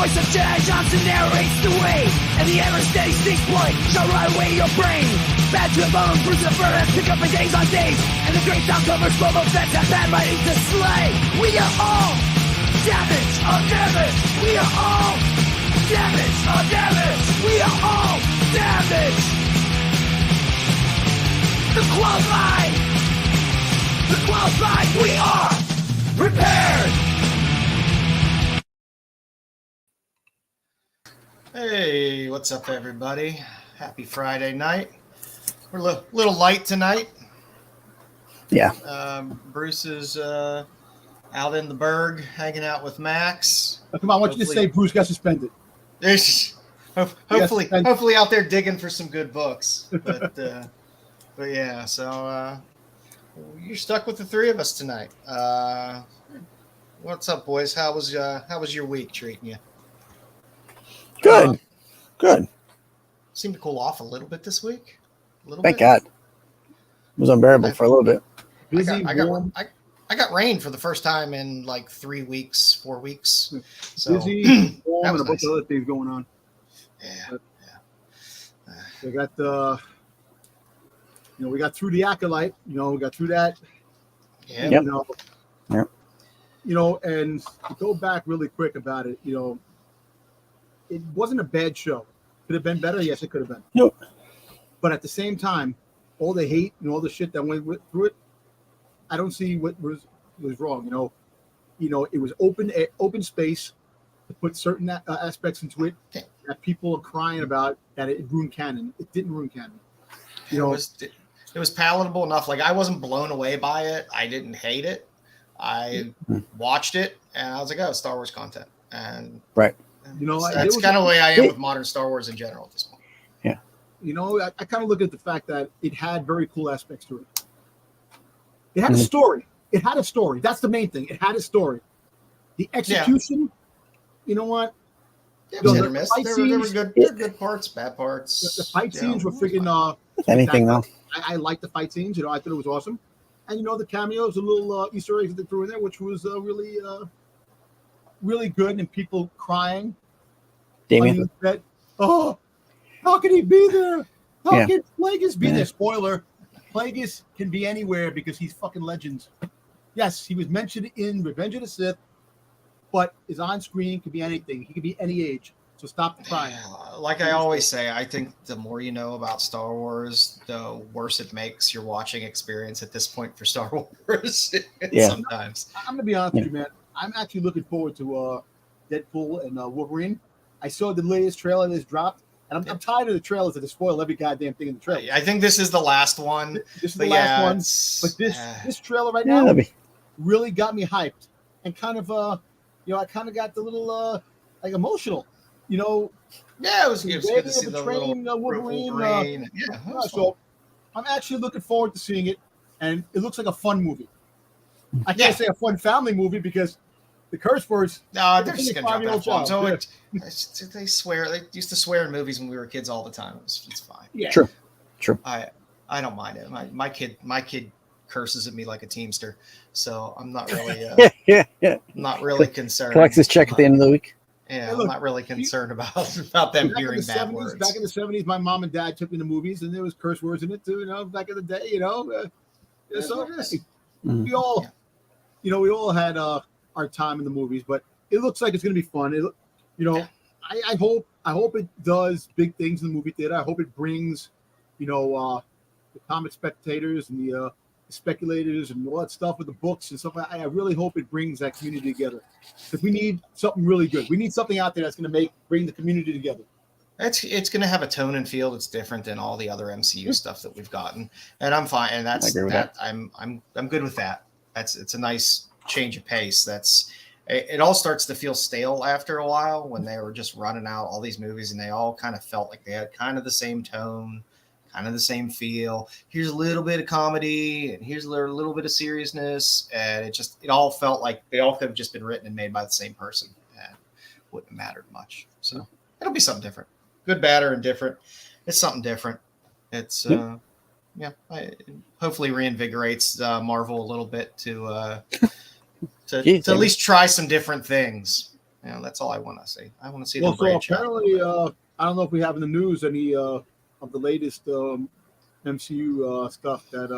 voice of Jedi Johnson narrates the way, and the ever-steady Styxboy shall ride away your brain. Bad to the bone, bruise the furnace, pick up for days on days, and the great sound covers slow fence have bad writing to slay. We are all damaged, undamaged. We are all damaged, undamaged. We are all damaged. The qualified, we are prepared. Hey, what's up, everybody? Happy Friday night. We're a little light tonight. Yeah. Bruce is out in the Berg, hanging out with Max. Oh, come on, I want you to say Bruce got suspended. Hopefully out there digging for some good books. But yeah, so you're stuck with the three of us tonight. What's up, boys? How was your week treating you? Good. Seemed to cool off a little bit this week. Thank God. It was unbearable for a little bit. I got rain for the first time in like 3 weeks, 4 weeks. So Busy, warm, and a bunch nice. of other things going on. Yeah. We got we got through the Acolyte. We got through that. Yeah. Yep. And to go back really quick about it, it wasn't a bad show. Could have been better? Yes, it could have been. Nope. But at the same time, all the hate and all the shit that went through it, I don't see what was wrong. It was open space to put certain aspects into it that people are crying about that it ruined canon. It didn't ruin canon. It was palatable enough. Like, I wasn't blown away by it. I didn't hate it. I watched it and I was like, oh, Star Wars content. And right. That's kind of the way I am with modern Star Wars in general at this point. Yeah. I kind of look at the fact that it had very cool aspects to it. It had a story. That's the main thing. It had a story. The execution, you know what? It was hit or miss. There were good parts, bad parts. The fight scenes were freaking anything though. I liked the fight scenes. I thought it was awesome. And the cameos, the little Easter eggs that they threw in there, which was really good, and people crying. Damien. Oh, how can he be there? How can Plagueis be there? Spoiler: Plagueis can be anywhere because he's fucking Legends. Yes, he was mentioned in Revenge of the Sith, but his on screen could be anything. He could be any age. So stop crying. Like I always say, I think the more you know about Star Wars, the worse it makes your watching experience at this point for Star Wars. Sometimes. I'm gonna be honest with you, man. I'm actually looking forward to Deadpool and Wolverine. I saw the latest trailer that's dropped, and I'm tired of the trailers that spoil every goddamn thing in the trailer. I think this is the last one. This is the last one. But this trailer right now really got me hyped, and kind of I kind of got a little emotional. It was good to see the little Wolverine. So I'm actually looking forward to seeing it, and it looks like a fun movie. I can't say a fun family movie because The curse words. No, they're just gonna drop 5-year-old F-bombs. child, They swear. They used to swear in movies when we were kids all the time. It's fine. Yeah. True. I don't mind it. My kid curses at me like a teamster, so I'm not really not really concerned. Collects his check at the end of the week. Yeah, Hey, look, I'm not really concerned about them hearing bad words. Back in the 70s, my mom and dad took me to movies, and there was curse words in it too. Back in the day, so we all, we all had our time in the movies, but it looks like it's going to be fun. I hope it does big things in the movie theater. I hope it brings, the comic spectators and the speculators and all that stuff with the books and stuff. I really hope it brings that community together, because we need something really good. We need something out there that's going to bring the community together. It's going to have a tone and feel that's different than all the other MCU stuff that we've gotten, and I'm fine. And that's that. I'm good with that. It's a nice change of pace. It all starts to feel stale after a while when they were just running out all these movies, and they all kind of felt like they had kind of the same tone, kind of the same feel. Here's a little bit of comedy, and here's a little bit of seriousness, and it all felt like they all could have just been written and made by the same person, and wouldn't have mattered much. So it'll be something different, good, bad, or indifferent. It's something different. It's hopefully reinvigorates Marvel a little bit to at least try some different things. That's all I want to see. I want to see them branch out. Apparently, I don't know if we have in the news any of the latest MCU stuff that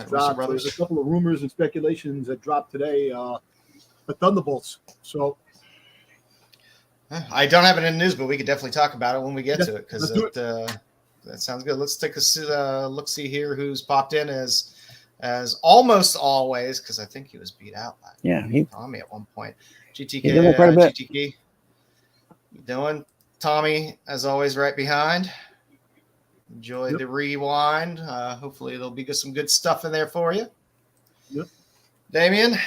dropped. There's a couple of rumors and speculations that dropped today. The Thunderbolts. So I don't have it in the news, but we could definitely talk about it when we get to it, because that sounds good. Let's take a look. See here who's popped in as almost always, because I think he was beat out by Tommy at one point. GTK, GTK, you doing? Tommy, as always, right behind. Enjoy the rewind. Hopefully there'll be some good stuff in there for you. Yep. Damien,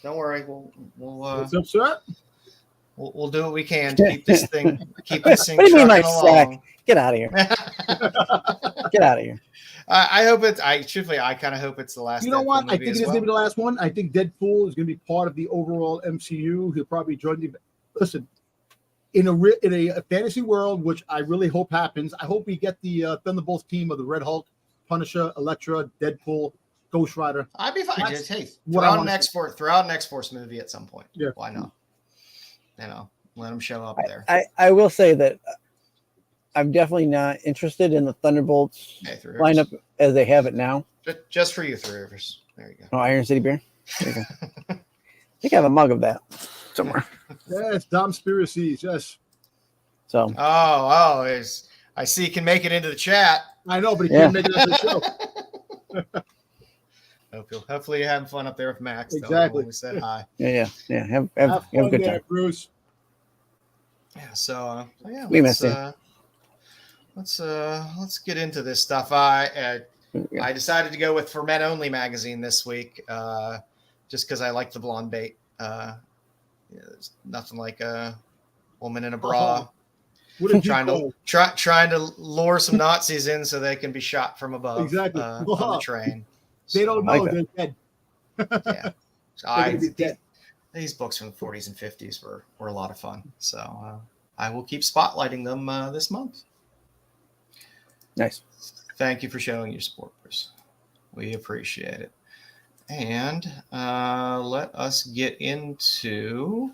don't worry. We'll what's up, sir? We'll do what we can to keep this thing What do you mean, my sack? Get out of here. Get out of here. I hope it's. Truthfully, I kind of hope it's the last. You know what? I think it is going to be the last one. I think Deadpool is going to be part of the overall MCU. He'll probably join the. Listen, in a fantasy world, which I really hope happens, I hope we get the Thunderbolts team of the Red Hulk, Punisher, Elektra, Deadpool, Ghost Rider. I'd be fine. Throw out an X-Force movie at some point. Yeah. Why not? Let them show up there. I will say that I'm definitely not interested in the Thunderbolts lineup as they have it now. Just for you, Three Rivers. There you go. Oh, Iron City beer. There you go. I think I have a mug of that somewhere. Yes, Domspiracies, yes. So. I see you can make it into the chat. I know, but he can't make it into the show. Hopefully you're having fun up there with Max. Exactly. We said hi. Yeah. Have a good time, Bruce. Yeah. So we missed you. Let's get into this stuff. I decided to go with For Men Only magazine this week, just because I like the blonde bait. There's nothing like a woman in a bra trying to lure some Nazis in so they can be shot from above. Exactly. On the train. They don't know they're dead. Yeah. So these books from the 40s and 50s were a lot of fun. So I will keep spotlighting them this month. Nice. Thank you for showing your support, Bruce. We appreciate it. And let us get into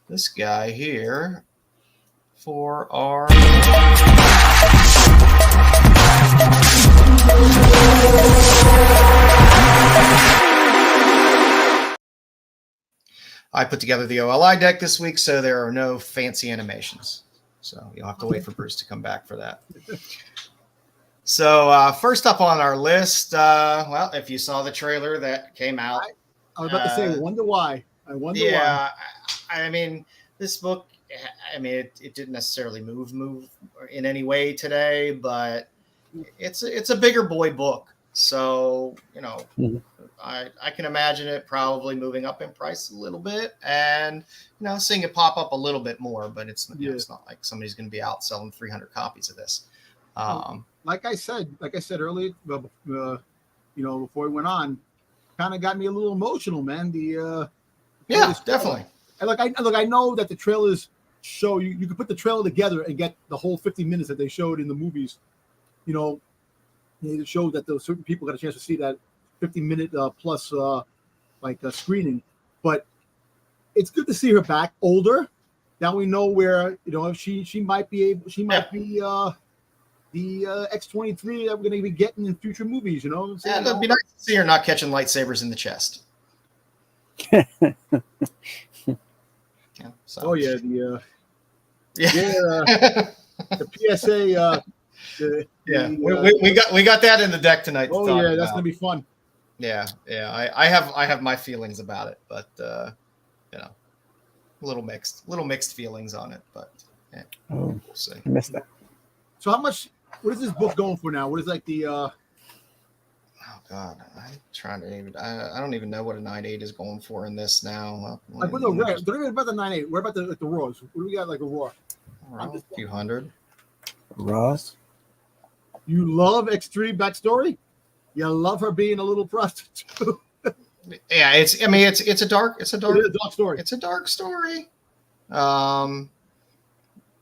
this guy here for our I put together the OLI deck this week, so there are no fancy animations. So you'll have to wait for Bruce to come back for that. So first up on our list, if you saw the trailer that came out. I was about to say, I wonder why. Why. I mean, this book, it didn't necessarily move in any way today, but it's a bigger boy book. So, I can imagine it probably moving up in price a little bit and, seeing it pop up a little bit more, but it's not like somebody's going to be out selling 300 copies of this. Like I said earlier, before we went on, kind of got me a little emotional, man. Yeah, definitely. And I know that the trailers show you can put the trailer together and get the whole 50 minutes that they showed in the movies. It showed that those certain people got a chance to see that 50-minute plus screening. But it's good to see her back, older. Now we know where she might be the X-23 that we're going to be getting in future movies. Yeah, it'd be nice to see her not catching lightsabers in the chest. So. Oh yeah, the PSA. We got that in the deck tonight. Oh yeah, that's gonna be fun. Yeah. I have my feelings about it, but a little mixed feelings on it, but we'll see. I missed that. So how much? What is this book going for now? What is like the? Oh God, I'm trying to even. I don't even know what a 9.8 is going for in this now. Like with the rare, don't even about the 9.8. What about the raws? What do we got like a raw? A few hundred. Raws. You love X3 backstory. You love her being a little prostitute. Yeah, it's a dark story. It's a dark story.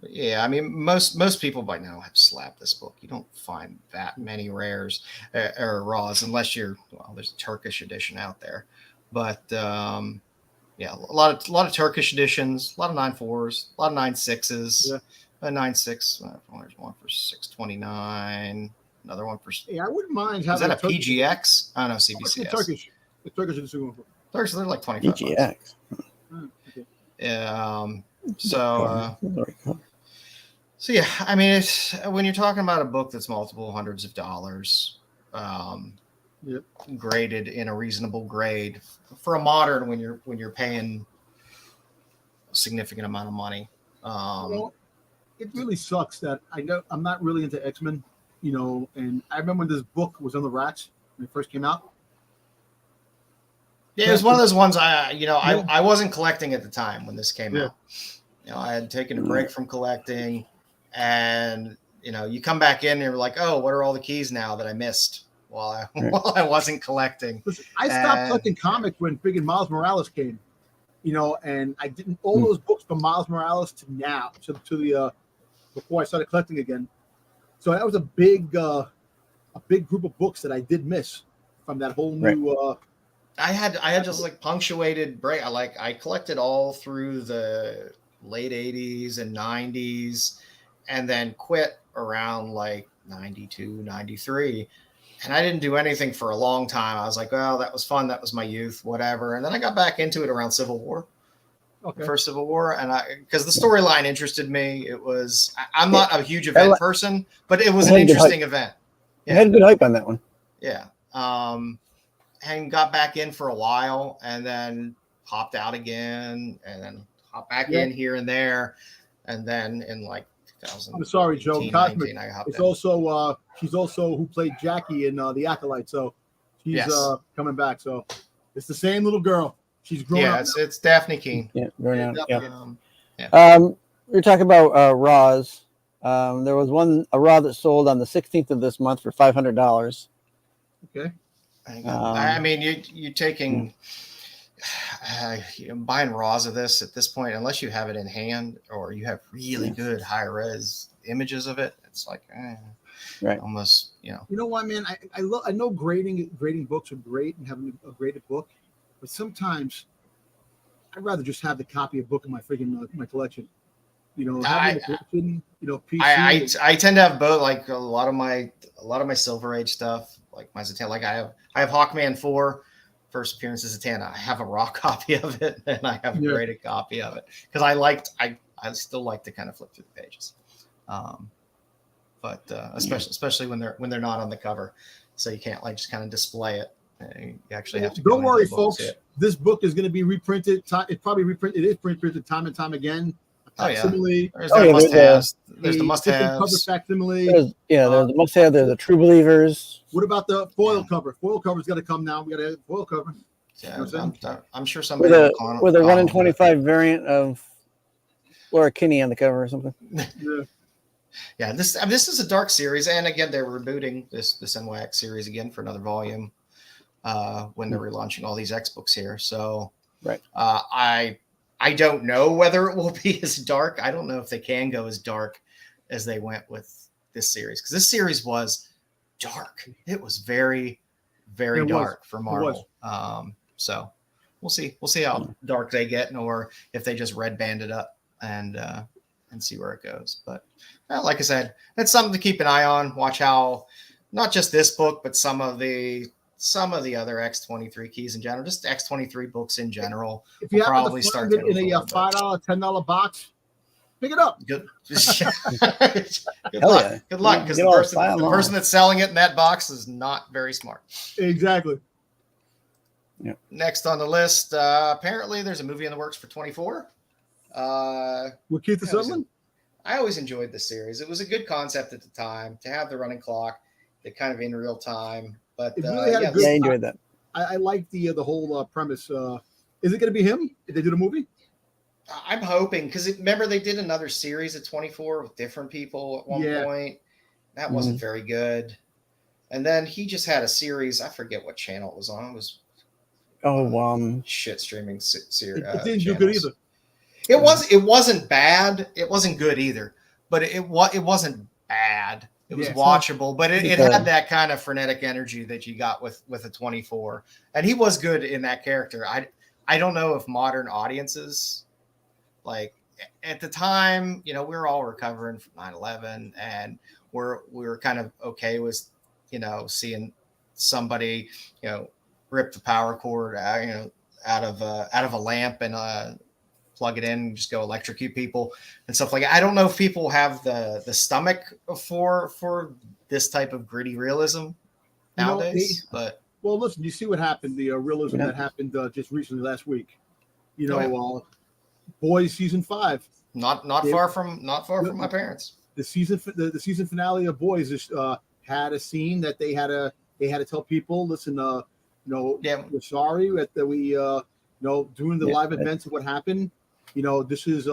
Yeah, I mean, most people by now have slapped this book. You don't find that many rares or raws unless there's a Turkish edition out there. But yeah, a lot of Turkish editions, a lot of 9.4s, a lot of 9.6s. Yeah. A 9.6. There's one for 629. Another one for. Yeah, I wouldn't mind having. Is that a PGX? I don't know, CBCS. Turkish. The Turkish edition. Turkish, they're like 25. PGX. Okay. Yeah. So yeah, I mean, it's when you're talking about a book that's multiple hundreds of dollars, graded in a reasonable grade for a modern when you're paying a significant amount of money. It really sucks that I'm not really into X-Men, and I remember when this book was on the racks when it first came out. Yeah, it was one of those ones I wasn't collecting at the time when this came out. I had taken a break from collecting, and you come back in and you're like, oh, what are all the keys now that I missed while I wasn't collecting? Listen, I stopped collecting comics when friggin' Miles Morales came, and I didn't all those books from Miles Morales to now to the before I started collecting again. So that was a big group of books that I did miss from that whole new. I had just like punctuated break. I collected all through the late 80s and 90s, and then quit around like 92, 93. And I didn't do anything for a long time. I was like, well, that was fun. That was my youth, whatever. And then I got back into it around Civil War. Okay. First Civil War, and because the storyline interested me. I'm not a huge event person, but it was an interesting event. Yeah. I had good hype on that one. Yeah. And got back in for a while, and then popped out again, and then hopped back in here and there, and then in like 2000. I'm sorry, Joe. Cosmic. It's also she's also who played Jackie in The Acolyte, so she's coming back. So it's the same little girl. She's growing up. Yeah, it's Daphne Keene. Yeah, growing up. We're talking about raws. There was a raw that sold on the 16th of this month for $500. Okay. I mean, you're taking buying raws of this at this point, unless you have it in hand or you have really good high res images of it. It's like almost You know what, man? I know grading books are great and having a graded book, but sometimes I'd rather just have the copy of book in my freaking my collection. Having a collection, PC. I tend to have both. Like a lot of my Silver Age stuff, like my Zatanna. Like I have Hawkman 4 first appearance as Zatanna. I have a raw copy of it, and I have a graded copy of it because I still like to kind of flip through the pages. But especially when they're not on the cover, so you can't like just kind of display it. You actually have to. Don't worry, folks. This book is going to be reprinted. It's probably reprinted. It is reprinted time and time again. Facsimile. There's the must-haves. There's the must-haves. Cover facsimile. There's the must-have. There's the True Believers. What about the foil cover? Foil cover's got to come now. We got to have foil cover. Yeah, I'm sure somebody with a 1 in 25 variant of Laura Kinney on the cover or something. Yeah, this is a dark series, and again, they're rebooting this NYX series again for another volume when they're relaunching all these X books here. So Right. I don't know whether it will be as dark. I don't know if they can go as dark as they went with this series, because this series was dark. It was very, very dark for Marvel. So we'll see. We'll see how dark they get, or if they just red band it up and see where it goes. But like I said, it's something to keep an eye on. Watch how not just this book, but some of the other X23 keys in general, just X23 books in general. If you probably start in a $5, $10 box, pick it up. Good luck. Yeah. Good luck, because the person that's selling it in that box is not very smart. Exactly. Yep. Next on the list, apparently there's a movie in the works for 24. With Keith Sutherland? I always enjoyed the series. It was a good concept at the time to have the running clock, the kind of in real time. But really I enjoyed that. I like the whole premise. Is it going to be him if they do the movie? I'm hoping, because remember they did another series at 24 with different people at one point. That wasn't very good. And then he just had a series. I forget what channel it was on. It was shit streaming series. It didn't do good either. It wasn't bad. It wasn't good either. But it wasn't bad. It was watchable, but it had that kind of frenetic energy that you got with a 24. And he was good in that character. I don't know if modern audiences, like at the time, we were all recovering from 9/11, and we were kind of okay with, seeing somebody, rip the power cord, out of a lamp and plug it in and just go electrocute people and stuff like that. I don't know if people have the stomach for this type of gritty realism nowadays, but listen, you see what happened, the realism that happened just recently last week. Boys season 5. Not far from my parents. The season finale of Boys had a scene that they had to tell people, listen, we're sorry that we during the live events of what happened. This is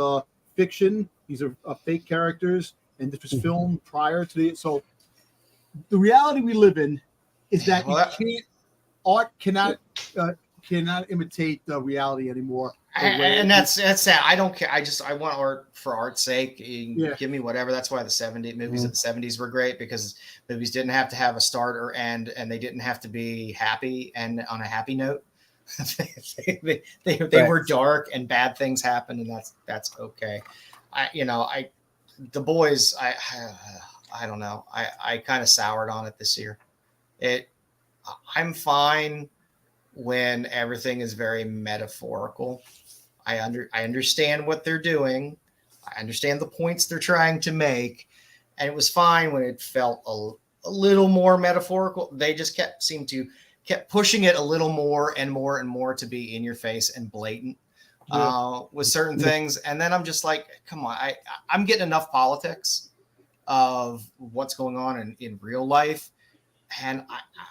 fiction. These are fake characters, and this was filmed prior to the. So, the reality we live in is that art cannot imitate the reality anymore. And that's sad. I don't care. I want art for art's sake. Give me whatever. That's why the 70s movies of the 70s were great, because movies didn't have to have a start or end, and they didn't have to be happy and on a happy note. they were dark and bad things happened, and that's okay. The Boys, I don't know. I kind of soured on it this year. I'm fine when everything is very metaphorical. I understand what they're doing. I understand the points they're trying to make, and it was fine when it felt a little more metaphorical. They just kept pushing it a little more and more and more to be in your face and blatant with certain things. And then I'm just like, come on, I'm getting enough politics of what's going on in real life. And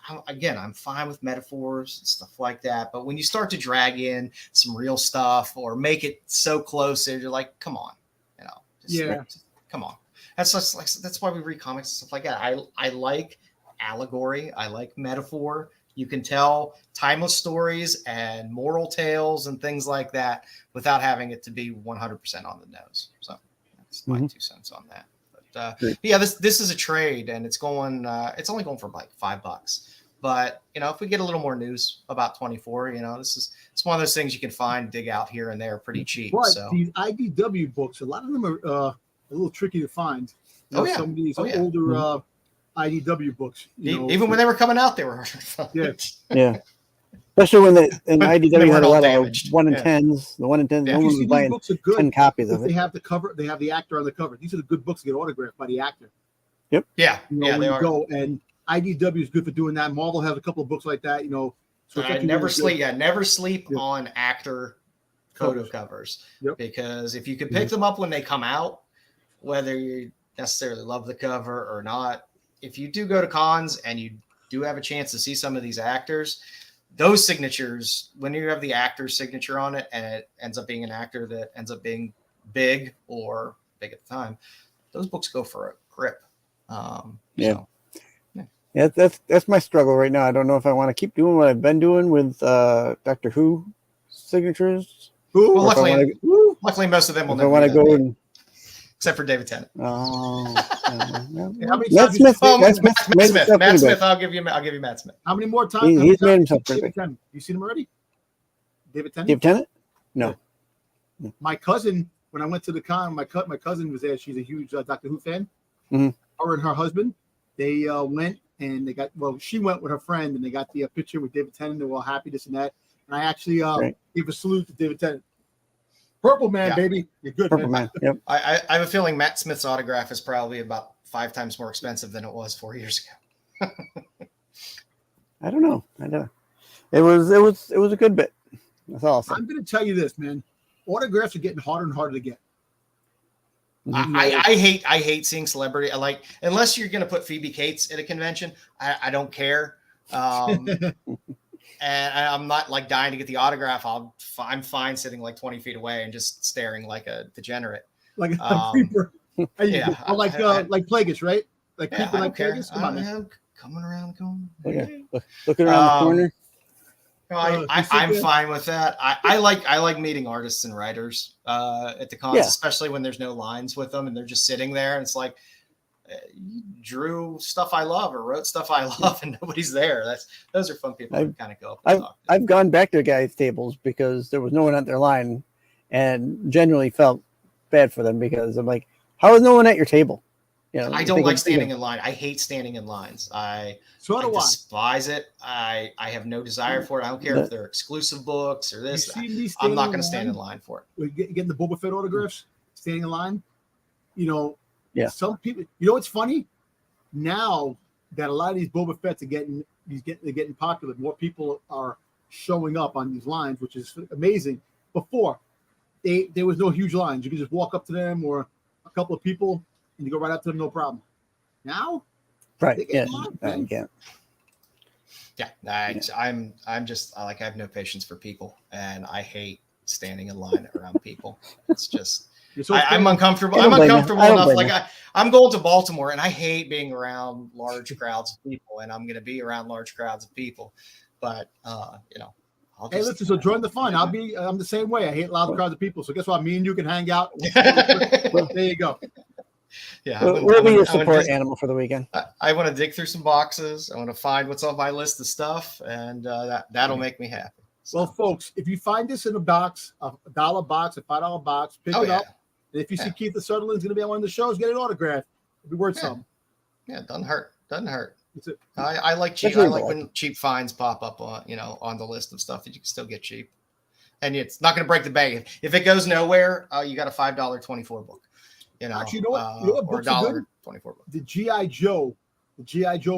I'm fine with metaphors and stuff like that. But when you start to drag in some real stuff or make it so close, you're like, come on, come on. That's why we read comics and stuff like that. I like allegory. I like metaphor. You can tell timeless stories and moral tales and things like that without having it to be 100% on the nose. So that's my 2 cents on that. But this is a trade, and it's going. It's only going for like $5. But if we get a little more news about 24, it's one of those things you can dig out here and there pretty cheap. But so these IDW books, a lot of them are a little tricky to find. Some of these older. IDW books, even when they were coming out, they were hard to find. Especially when in IDW had a lot of 1 in 10s. The 1 in 10s, no one was buying 10 copies of it. They have the cover. They have the actor on the cover. These are the good books to get autographed by the actor. Yep. Yeah. They are. And IDW is good for doing that. Marvel has a couple of books like that. So never sleep. Yeah, never sleep on actor photo covers, because if you can pick them up when they come out, whether you necessarily love the cover or not. If you do go to cons and you do have a chance to see some of these actors, those signatures, when you have the actor's signature on it and it ends up being an actor that ends up being big or big at the time, those books go for a grip. That's my struggle right now. I don't know if I want to keep doing what I've been doing with Doctor Who signatures. Well, luckily, most of them will never want to go in. Except for David Tennant. Oh, Matt Smith. Matt Smith. I'll give you Matt Smith. How many more times? He's made himself pretty big. You seen him already? David Tennant. David Tennant? No. My cousin, when I went to the con, my cousin was there. She's a huge Doctor Who fan. Mm-hmm. Her and her husband, they went and they got. Well, she went with her friend, and they got the picture with David Tennant. They were all happy, this and that. And I actually gave a salute to David Tennant. Purple man, baby. You're good, Purple man. Yep. I have a feeling Matt Smith's autograph is probably about 5 times more expensive than it was 4 years ago. I don't know. It was a good bit. That's awesome. I'm going to tell you this, man. Autographs are getting harder and harder to get. I hate seeing celebrity. Unless you're going to put Phoebe Cates at a convention, I don't care. And I'm not like dying to get the autograph. I'm fine sitting like 20 feet away and just staring like a degenerate, like a creeper. Yeah, or like Plagueis, right? Like creeper, like Plagueis. Come on, man. Coming around the corner. Looking around the corner. I'm fine with that. I like meeting artists and writers at the cons, especially when there's no lines with them and they're just sitting there and it's like, you drew stuff I love or wrote stuff I love and nobody's there. Those are fun people to kind of go up and talk to. I've gone back to guys' tables because there was no one at their line and generally felt bad for them because I'm like, how is no one at your table? You know, I don't like standing in line. I hate standing in lines. I despise it. I have no desire for it. I don't care if they're exclusive books or this. I'm not going to stand in line for it. Getting the Boba Fett autographs, standing in line, Yeah. Some people, what's funny? Now that a lot of these Boba Fetts are getting popular, more people are showing up on these lines, which is amazing. Before, there was no huge lines. You could just walk up to them or a couple of people and you go right up to them, no problem. Now, right? Yeah, I'm just I have no patience for people, and I hate standing in line around people. It's just. I'm uncomfortable. I'm uncomfortable enough. Like I'm going to Baltimore, and I hate being around large crowds of people. And I'm going to be around large crowds of people. But hey, listen. So join the fun. I'm the same way. I hate loud crowds of people. So guess what? Me and you can hang out. There you go. Yeah. We'll be your support animal for the weekend. I want to dig through some boxes. I want to find what's on my list of stuff, and that'll make me happy. So. Well, folks, if you find this in a box, $1 box, a $5 box, pick it up. And if you see Keith Sutherland's going to be on one of the shows, get an autograph. It'll be worth something. Yeah, doesn't hurt. Doesn't hurt. That's it. I like cheap. I like when cheap finds pop up on the list of stuff that you can still get cheap, and it's not going to break the bank. If it goes nowhere, you got a $5.24 book. Actually, you know what or $1.24 book. The G.I. Joe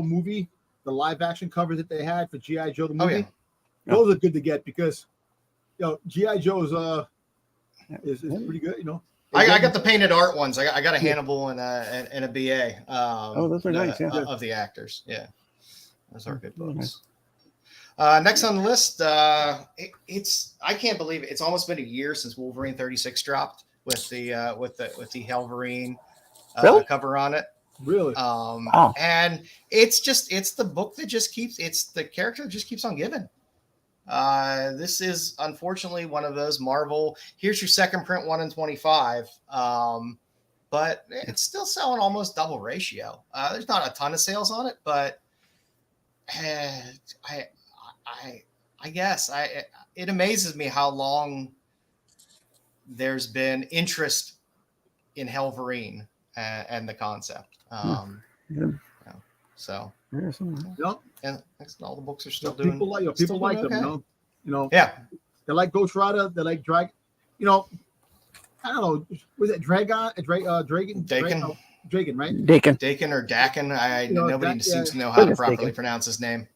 movie, the live action cover that they had for G.I. Joe the movie. Those are good to get because G.I. Joe is pretty good. I got the painted art ones. I got a Hannibal and a BA. Those are nice. Yeah. Of the actors. Yeah, those are good books. Next on the list, it's I can't believe it. It's almost been a year since Wolverine 36 dropped with the Helverine cover on it. Really? And it's the book that the character that just keeps on giving. This is unfortunately one of those Marvel. Here's your second print 1 in 25, but it's still selling almost double ratio. There's not a ton of sales on it, but I guess it amazes me how long there's been interest in Helverine and the concept. So. And all the books are still doing. People like them, Yeah, they like Ghost Rider. They like Drag. I don't know. Was it Dragon? Dragon, right? Dakin or Dakin. Nobody seems to know how to properly pronounce his name.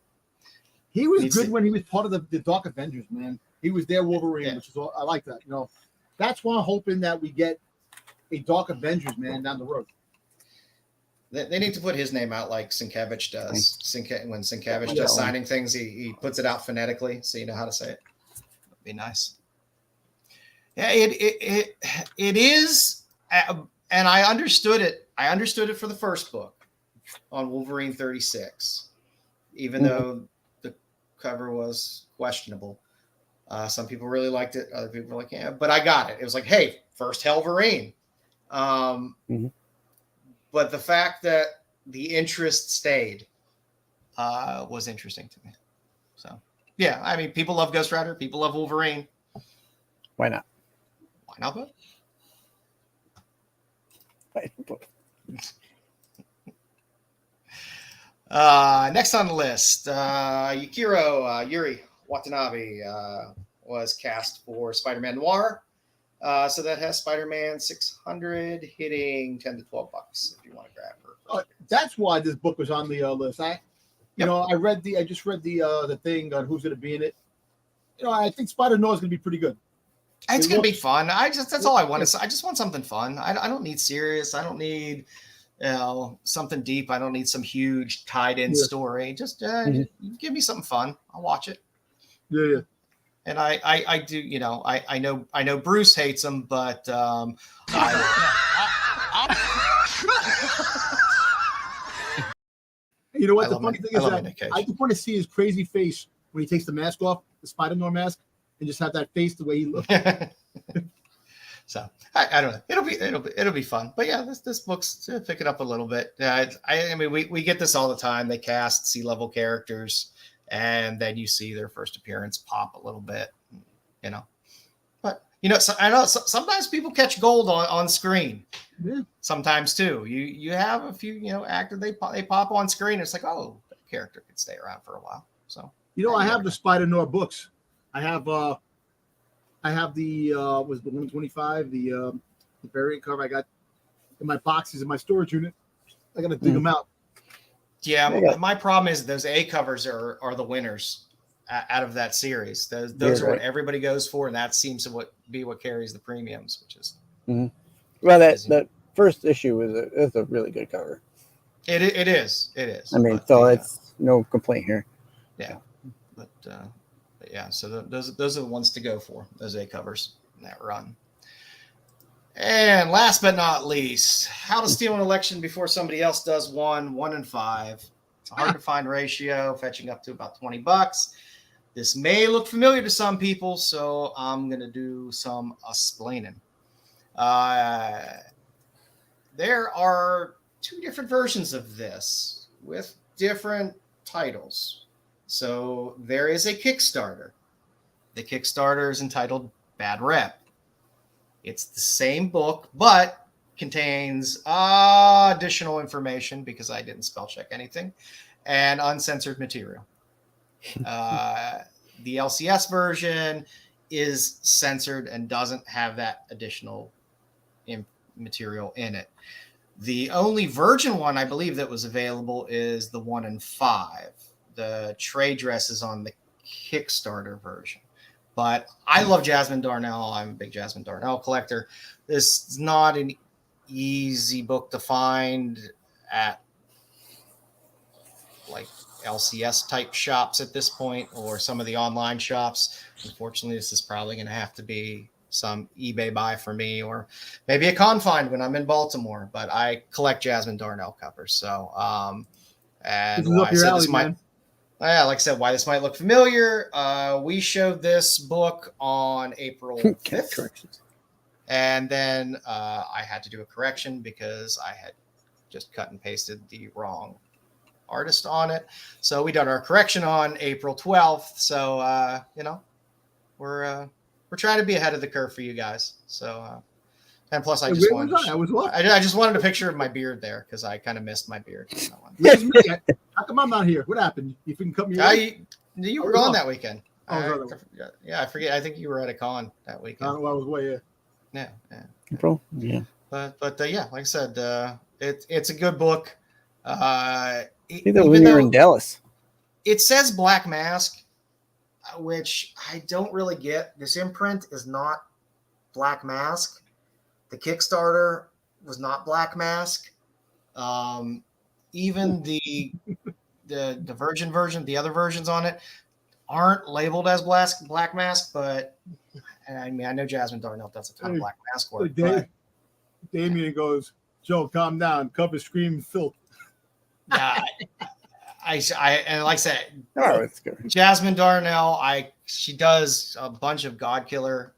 He was good when he was part of the Dark Avengers, man. He was their Wolverine, which is I like that. That's why I'm hoping that we get a Dark Avengers, man, down the road. They need to put his name out like Sienkiewicz does. When Sienkiewicz does signing things, he puts it out phonetically so you know how to say it. That'd be nice. Yeah, it is, and I understood it. I understood it for the first book on Wolverine 36, even though the cover was questionable. Some people really liked it. Other people were like, yeah, but I got it. It was like, hey, first Helverine. But the fact that the interest stayed was interesting to me. So, yeah, I mean, people love Ghost Rider. People love Wolverine. Why not? Why not both? Next on the list, Yuri Watanabe was cast for Spider-Man Noir. So that has Spider-Man 600 hitting $10 to $12 if you want to grab her. That's why this book was on the list. I just read the thing on who's going to be in it. I think Spider-Noir is going to be pretty good. It's going to be fun. That's all I want. I just want something fun. I don't need serious. I don't need something deep. I don't need some huge tied-in story. Just give me something fun. I'll watch it. Yeah. And I do, I know Bruce hates him, but you know what? The funny thing is that I just want to see his crazy face when he takes the mask off, the Spider-Noir mask, and just have that face the way he looks. So I don't know. It'll be fun. But yeah, this book's pick it up a little bit. I mean, we get this all the time. They cast C-level characters, and then you see their first appearance pop a little bit. But I know sometimes people catch gold on screen. Yeah. Sometimes too. You have a few actors they pop on screen. It's like, oh, that character could stay around for a while. So I have the Spider-Noir books. I have the was the 125 the variant cover I got in my boxes in my storage unit. I got to dig them out. Yeah, my problem is those A covers are the winners out of that series. Those are what everybody goes for, and that seems to be what carries the premiums, which is well, that first issue is a really good cover. It is. I mean, it's no complaint here. Yeah, but yeah. So those are the ones to go for. Those A covers in that run. And last but not least, how to steal an election before somebody else does 1 and 5. It's a hard to find ratio, fetching up to about $20. This may look familiar to some people, so I'm going to do some explaining. There are 2 different versions of this with different titles. So there is a Kickstarter. The Kickstarter is entitled Bad Rep. It's the same book, but contains additional information because I didn't spell check anything, and uncensored material. The LCS version is censored and doesn't have that additional material in it. The only Virgin one I believe that was available is the 1 and 5. The trade dress is on the Kickstarter version. But I love Jasmine Darnell. I'm a big Jasmine Darnell collector. This is not an easy book to find at like LCS type shops at this point, or some of the online shops. Unfortunately, this is probably going to have to be some eBay buy for me, or maybe a confined when I'm in Baltimore. But I collect Jasmine Darnell covers. So, and this is up your alley, man. Like I said, why this might look familiar. We showed this book on April 5th. And then I had to do a correction because I had just cut and pasted the wrong artist on it. So we done our correction on April 12th. So, we're trying to be ahead of the curve for you guys. So, and plus I just wanted a picture of my beard there because I kind of missed my beard. How come I'm not here? What happened? You couldn't come here? You were gone that weekend. I forget. I think you were at a con that weekend. I was way Yeah. April? Yeah. But yeah, like I said, it's a good book. I think that when you were in Dallas. It says Black Mask, which I don't really get. This imprint is not Black Mask. The Kickstarter was not Black Mask. Even the Virgin version, the other versions on it aren't labeled as Black Mask, but I mean, I know Jasmine Darnell does a ton of Black Mask work. Damien goes, Joe, calm down. Cover scream filth. Yeah, and like I said, it's good. Jasmine Darnell, she does a bunch of Godkiller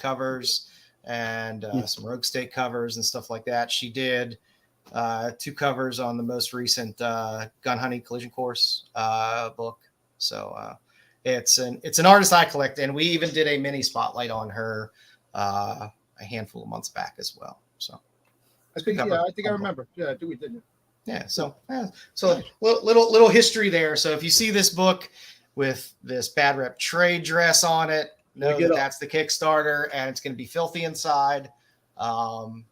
covers and some Rogue State covers and stuff like that. She did 2 covers on the most recent Gun Hunting Collision Course book. So it's an artist I collect, and we even did a mini spotlight on her a handful of months back as well. So I think I remember. Yeah, we did. Yeah, so little history there. So if you see this book with this Bad Rep trade dress on it, know that that's the Kickstarter, and it's going to be filthy inside. The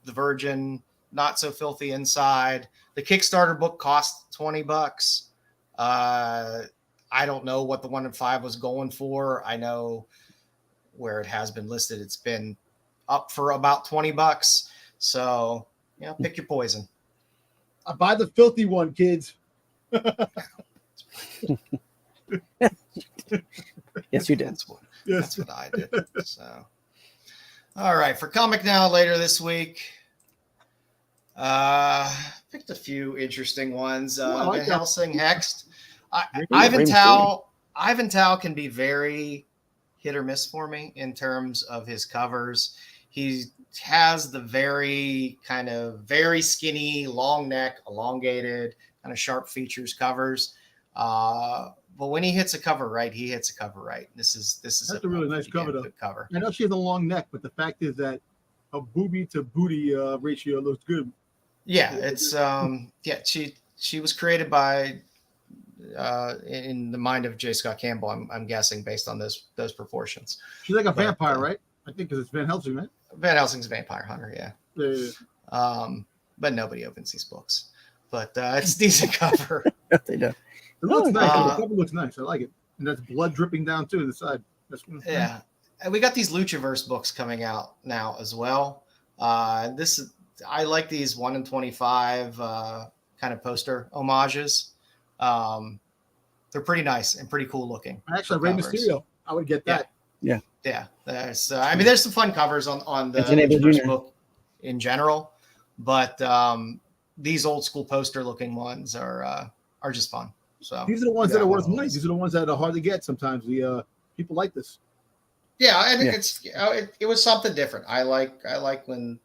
Virgin, not so filthy inside. The Kickstarter book cost $20. I don't know what the 1 in 5 was going for. I know where it has been listed, it's been up for about $20. So pick your poison. I buy the filthy one, kids. Yes, you did. That's what I did. So, all right, for Comic Now later this week, picked a few interesting ones. Van Helsing Hexed. Ivan Tao can be very hit or miss for me in terms of his covers. He has the very skinny, long neck, elongated, kind of sharp features covers. But when he hits a cover right, he hits a cover right. This is a really nice cover, though. Cover. I know she has a long neck, but the fact is that a boobie to booty ratio looks good. Yeah, it's she was created by in the mind of J. Scott Campbell. I'm guessing based on those proportions. She's like a vampire, right? I think because it's Van Helsing, right? Van Helsing's a vampire hunter, yeah. But nobody opens these books. But it's a decent cover. They do. It looks nice. The cover looks nice. I like it. And that's blood dripping down too to the side. Yeah. And we got these Luchaverse books coming out now as well. I like these 1 in 25 kind of poster homages. They're pretty nice and pretty cool looking. Actually, Rey Mysterio, I would get that. Yeah. Yeah. There's some fun covers on the Luchaverse book in general, but these old school poster looking ones are just fun. So these are the ones that are worth money. These are the ones that are hard to get sometimes. The people like this. Yeah, and it was something different. I like when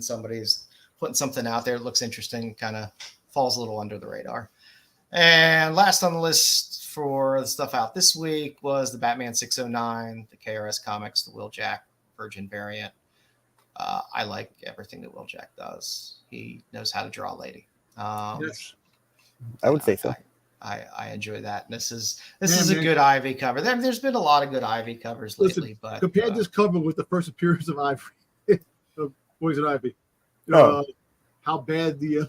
somebody's putting something out there that looks interesting, kind of falls a little under the radar. And last on the list for the stuff out this week was the Batman 609, the KRS Comics, the Will Jack Virgin variant. I like everything that Will Jack does. He knows how to draw a lady. Yes. I would say so. I enjoy that. And this is a good Ivy cover. There's been a lot of good Ivy covers lately, but compare this cover with the first appearance of Ivy, of Poison Ivy. How bad the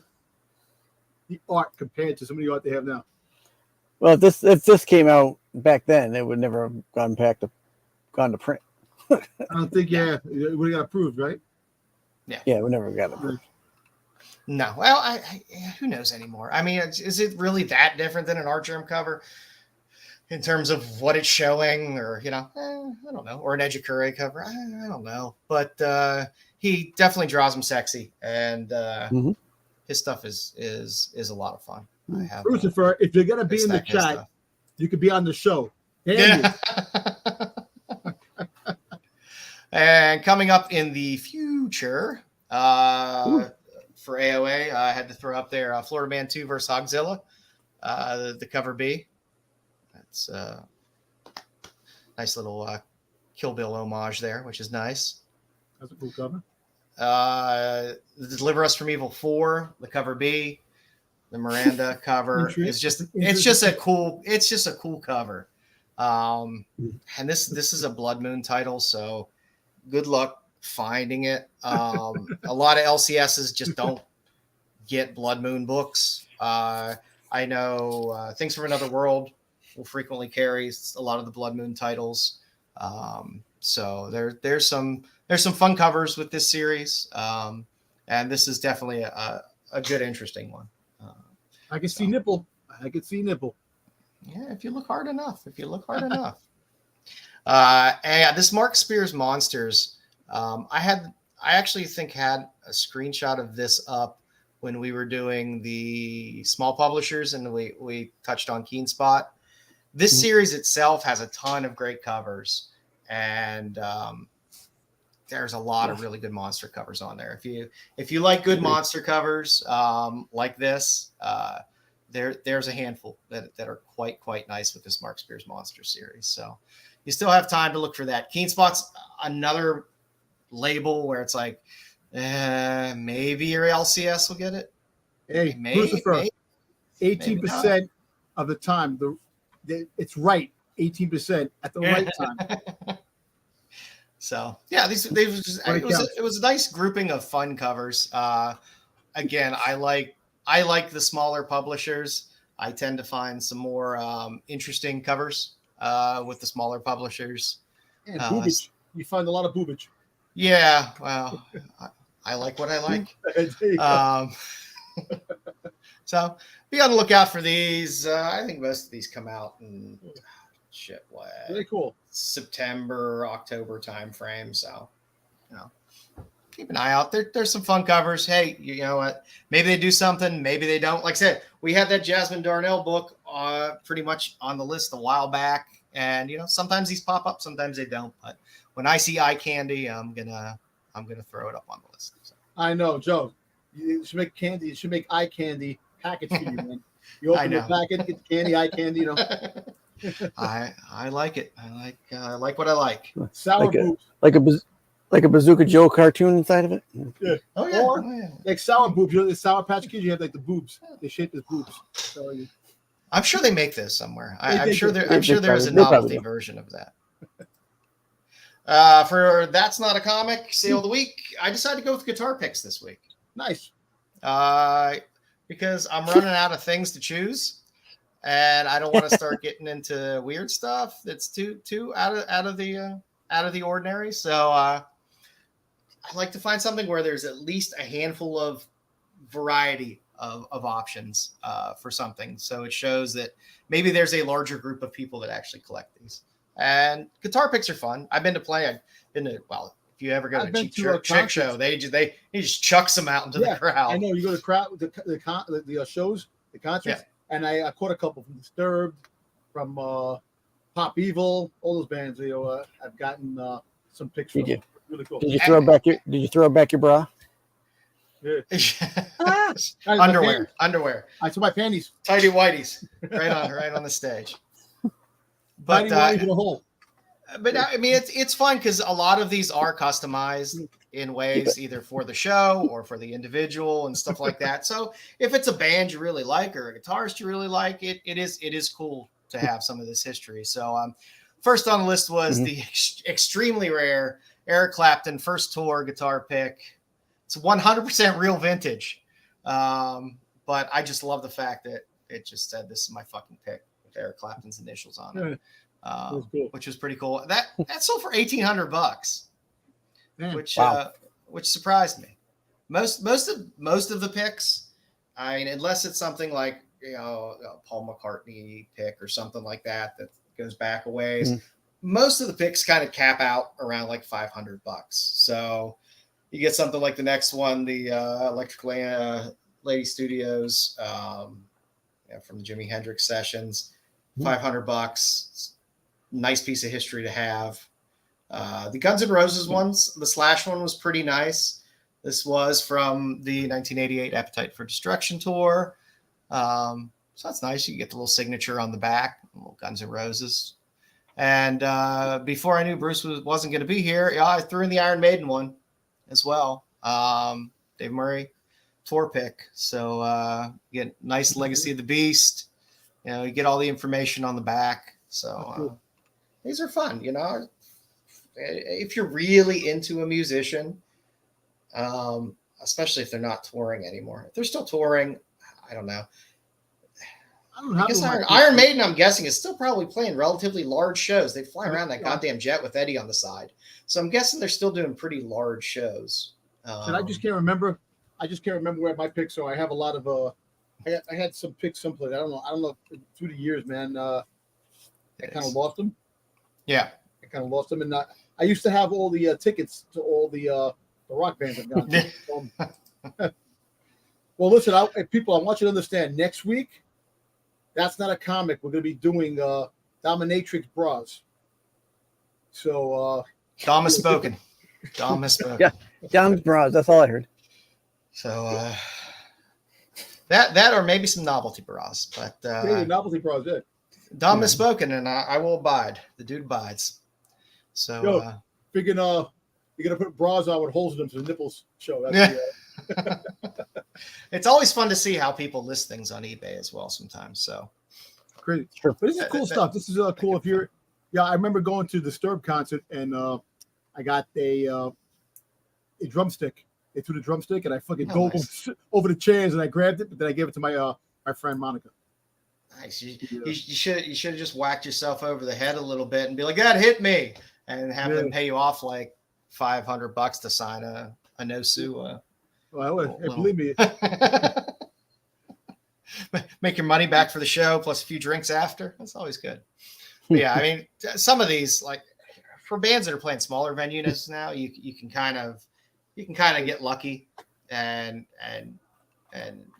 art compared to some of the art they have now. Well, if this came out back then, it would never have gone to print. I don't think. Yeah, it would have got approved, right? Yeah, it would never have got approved. No, well, who knows anymore? I mean, is it really that different than an Art Germ cover in terms of what it's showing, or I don't know, or an Ejikure cover? I don't know, but he definitely draws them sexy, and his stuff is a lot of fun. I have Crucifer, if you're gonna be in the chat, you could be on the show. Yeah. And coming up in the future, for AOA, I had to throw up there Florida Man 2 versus Hogzilla, the cover B. That's a nice little Kill Bill homage there, which is nice. That's a cool cover. The Deliver Us from Evil 4, the cover B, the Miranda cover is just a cool cover. And this is a Blood Moon title, so good luck finding it. A lot of LCSs just don't get Blood Moon books. I know Things from Another World will frequently carry a lot of the Blood Moon titles. So there's some fun covers with this series, and this is definitely a good, interesting one. I can see nipple. Yeah, if you look hard enough. And this Mark Spears Monsters, I actually think had a screenshot of this up when we were doing the small publishers, and we touched on Keen Spot. This series itself has a ton of great covers, and there's a lot of really good monster covers on there. If you like good monster covers like this, there's a handful that are quite nice with this Mark Spears Monster series. So you still have time to look for that. Keen Spot's another label where it's like, maybe your LCS will get it. Hey, maybe, Christopher, 18% of the time, it's right. 18% at the right time. So yeah, it was a nice grouping of fun covers. Again, I like the smaller publishers. I tend to find some more interesting covers with the smaller publishers. And boobage. You find a lot of boobage. Yeah, well, I like what I like. So be on the lookout for these. I think most of these come out in really cool September, October time frame. So, keep an eye out. There's some fun covers. Hey, you know what? Maybe they do something. Maybe they don't. Like I said, we had that Jasmine Darnell book pretty much on the list a while back. And, sometimes these pop up, sometimes they don't. But when I see eye candy, I'm gonna throw it up on the list. So. I know, Joe. You should make candy. You should make eye candy package for you, man. You open the packet, get the candy, eye candy. I like it. I like what I like. Sour boobs, like a Bazooka Joe cartoon inside of it. Yeah. Oh yeah. Or like sour boobs. The Sour Patch Kids, you have like the boobs. They shape as boobs. So I'm sure they make this somewhere. I'm sure there's a novelty version of that. For That's Not a Comic Sale of the Week, I decided to go with guitar picks this week. Nice. Because I'm running out of things to choose, and I don't want to start getting into weird stuff that's too out of the ordinary. So I like to find something where there's at least a handful of variety of options for something. So it shows that maybe there's a larger group of people that actually collect these. And guitar picks are fun. I've been to if you ever go to a chick show, they just chucks them out into the crowd. I know, you go to the shows, the concerts, and I caught a couple from Disturbed, from Pop Evil, all those bands. I've gotten some pictures. Really cool. Did you throw back your bra? Yeah. Underwear. I saw my panties. Tidy whities, right on the stage. But in a hole. But I mean, it's fun because a lot of these are customized in ways either for the show or for the individual and stuff like that. So if it's a band you really like or a guitarist you really like, it is cool to have some of this history. So first on the list was the extremely rare Eric Clapton first tour guitar pick. It's 100% real vintage. But I just love the fact that it just said this is my fucking pick with Eric Clapton's initials on it. Cool. Which was pretty cool. That sold for $1,800, which surprised me. Most of the picks, I mean, unless it's something like a Paul McCartney pick or something like that goes back a ways, most of the picks kind of cap out around like $500. So you get something like the next one, the Electric Lady Studios from the Jimi Hendrix sessions, $500. Nice piece of history to have. The Guns N' Roses ones, the Slash one was pretty nice. This was from the 1988 Appetite for Destruction tour. So that's nice. You get the little signature on the back, little Guns N' Roses. And before I knew Bruce wasn't going to be here, I threw in the Iron Maiden one as well. Dave Murray tour pick. So you get nice Legacy of the Beast. You get all the information on the back. So these are fun, if you're really into a musician, especially if they're not touring anymore. If they're still touring, I don't know. I guess Iron Maiden, I'm guessing, is still probably playing relatively large shows. They fly around that goddamn jet with Eddie on the side. So I'm guessing they're still doing pretty large shows. And I just can't remember. Where my picks are. I have a lot of I had some picks someplace. I don't know through the years, man. I kind of lost them. Yeah. I kind of lost them. And I used to have all the tickets to all the rock bands I've gone to. Well, listen, people, I want you to understand. Next week, that's not a comic. We're going to be doing dominatrix bras. So, Dom has spoken. Dom has spoken. Yeah, Dom's bras. That's all I heard. So that or maybe some novelty bras, but novelty bras. Yeah. Dom has spoken, and I will abide. The dude abides. So, figuring you're gonna put bras on with holes in them so the nipples show. It's always fun to see how people list things on eBay as well. Sometimes, so crazy. Sure. But this is cool stuff. This is cool. If you're, I remember going to the Disturb concert and I got a drumstick. They threw the drumstick and I fucking dove over the chairs and I grabbed it, but then I gave it to my friend Monica. Nice. You should have just whacked yourself over the head a little bit and be like, "God, hit me," and have them pay you off like $500 to sign a no sue. Believe me. Make your money back for the show plus a few drinks after. That's always good. But yeah, I mean, some of these, like for bands that are playing smaller venues now, you can kind of get lucky and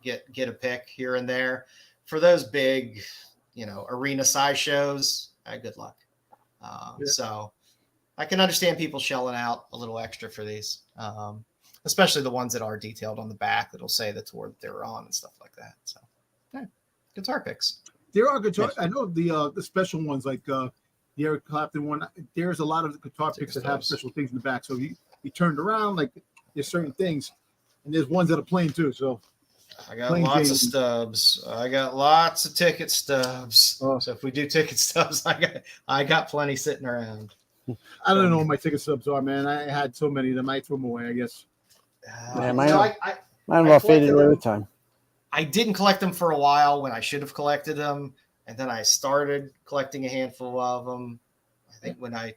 get a pick here and there. For those big, arena size shows, good luck. So I can understand people shelling out a little extra for these, especially the ones that are detailed on the back that'll say the tour that they're on and stuff like that. So, guitar picks. There are guitar. I know the special ones like the Eric Clapton one. There's a lot of the guitar picks that have special things in the back. So you turned around, like there's certain things, and there's ones that are plain too. So I got lots of stubs. I got lots of ticket stubs. So if we do ticket stubs, I got plenty sitting around. I don't know what my ticket stubs are, man. I had so many of them. I threw them away, I guess. Mine all faded away with time. I didn't collect them for a while when I should have collected them, and then I started collecting a handful of them. I think when I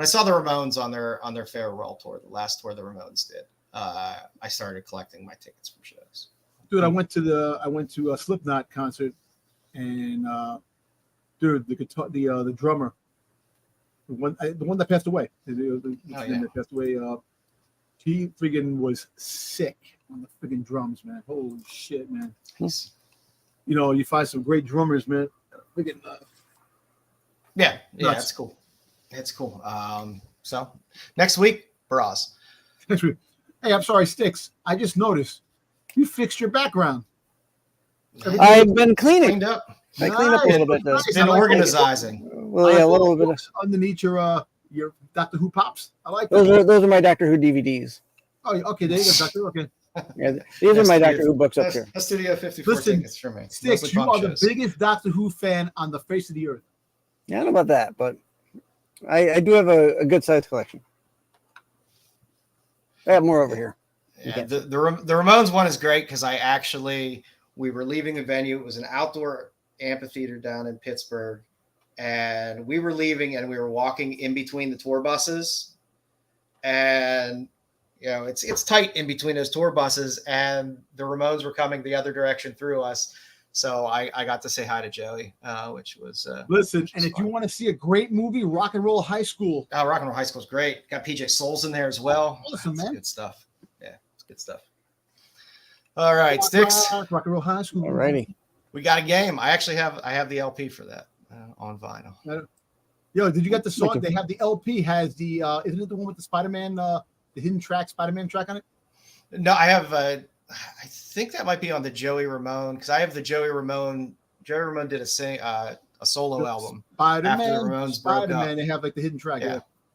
saw the Ramones on their farewell tour, the last tour the Ramones did, I started collecting my tickets from shows. Dude, I went to a Slipknot concert, and the drummer, the one that passed away, that passed away. He friggin' was sick on the friggin' drums, man. Holy shit, man. You find some great drummers, man. Friggin', yeah, that's cool. It's cool. So next week, bras. Next week. Hey, I'm sorry, Styx. I just noticed you fixed your background. I've been cleaning up. I cleaned up a little bit. Nice. Been organizing. Well, yeah, a little bit underneath your Doctor Who pops. I like those are my Doctor Who DVDs. Oh, okay. There you go, Doctor. Okay. Yeah, these are my Doctor Who books up here. Studio 54 tickets for me. Styx, you are the biggest Doctor Who fan on the face of the earth. Yeah, I don't know about that, but I do have a good sized collection. I have more over here. Yeah, the Ramones one is great because we were leaving a venue. It was an outdoor amphitheater down in Pittsburgh, and we were leaving and we were walking in between the tour buses, and it's tight in between those tour buses, and the Ramones were coming the other direction through us. So I got to say hi to Joey, which was listen. And if you want to see a great movie, Rock and Roll High School. Rock and Roll High School is great. Got PJ Souls in there as well. Awesome, man. Good stuff. Yeah, it's good stuff. All right, Styx. Rock and Roll High School. All righty. We got a game. I have the LP for that on vinyl. Yo, did you get the song? They have the LP. Has the isn't it the one with the Spider-Man, the hidden track, Spider-Man track on it? No, I have. I think that might be on the Joey Ramone because I have the Joey Ramone. Joey Ramone did a solo album. Spider-Man. After the Ramones broke up. They have like the hidden track.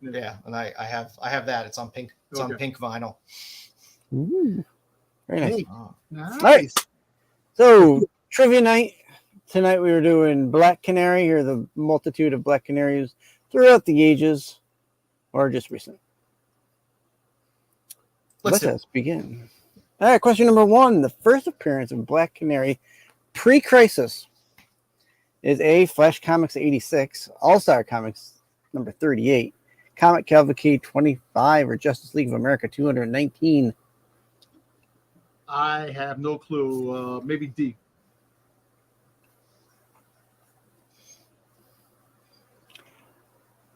Yeah, and I have that. It's on pink. It's on pink vinyl. Ooh, very nice. Hey, nice. All right. So trivia night tonight. We were doing Black Canary, or the multitude of Black Canaries throughout the ages, or just recent. Let us begin. All right, question number 1. The first appearance of Black Canary pre-Crisis is A, Flash Comics 86, All-Star Comics number 38, Comic Cavalcade 25, or Justice League of America 219. I have no clue. Maybe D.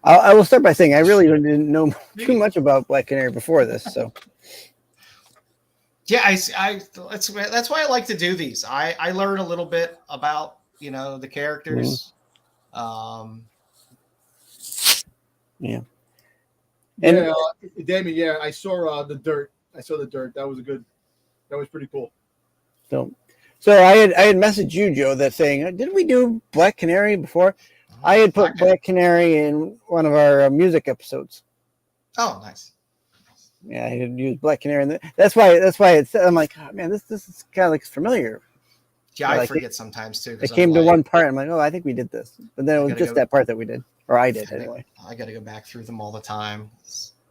I will start by saying I really didn't know too much about Black Canary before this, so... Yeah, that's why I like to do these. I learn a little bit about the characters. Yeah. Yeah, Damien. Yeah, I saw the dirt. That was pretty cool. So I had messaged you, Joe, that saying, didn't we do Black Canary before? I had put Black Canary in one of our music episodes. Oh, nice. Yeah, I had used Black Canary, and that's why I'm like, oh, man, this is kind of like familiar. Yeah, I forget sometimes too. I came to one part. I'm like, oh, I think we did this, but then it was just that part that we did, or I did anyway. I got to go back through them all the time.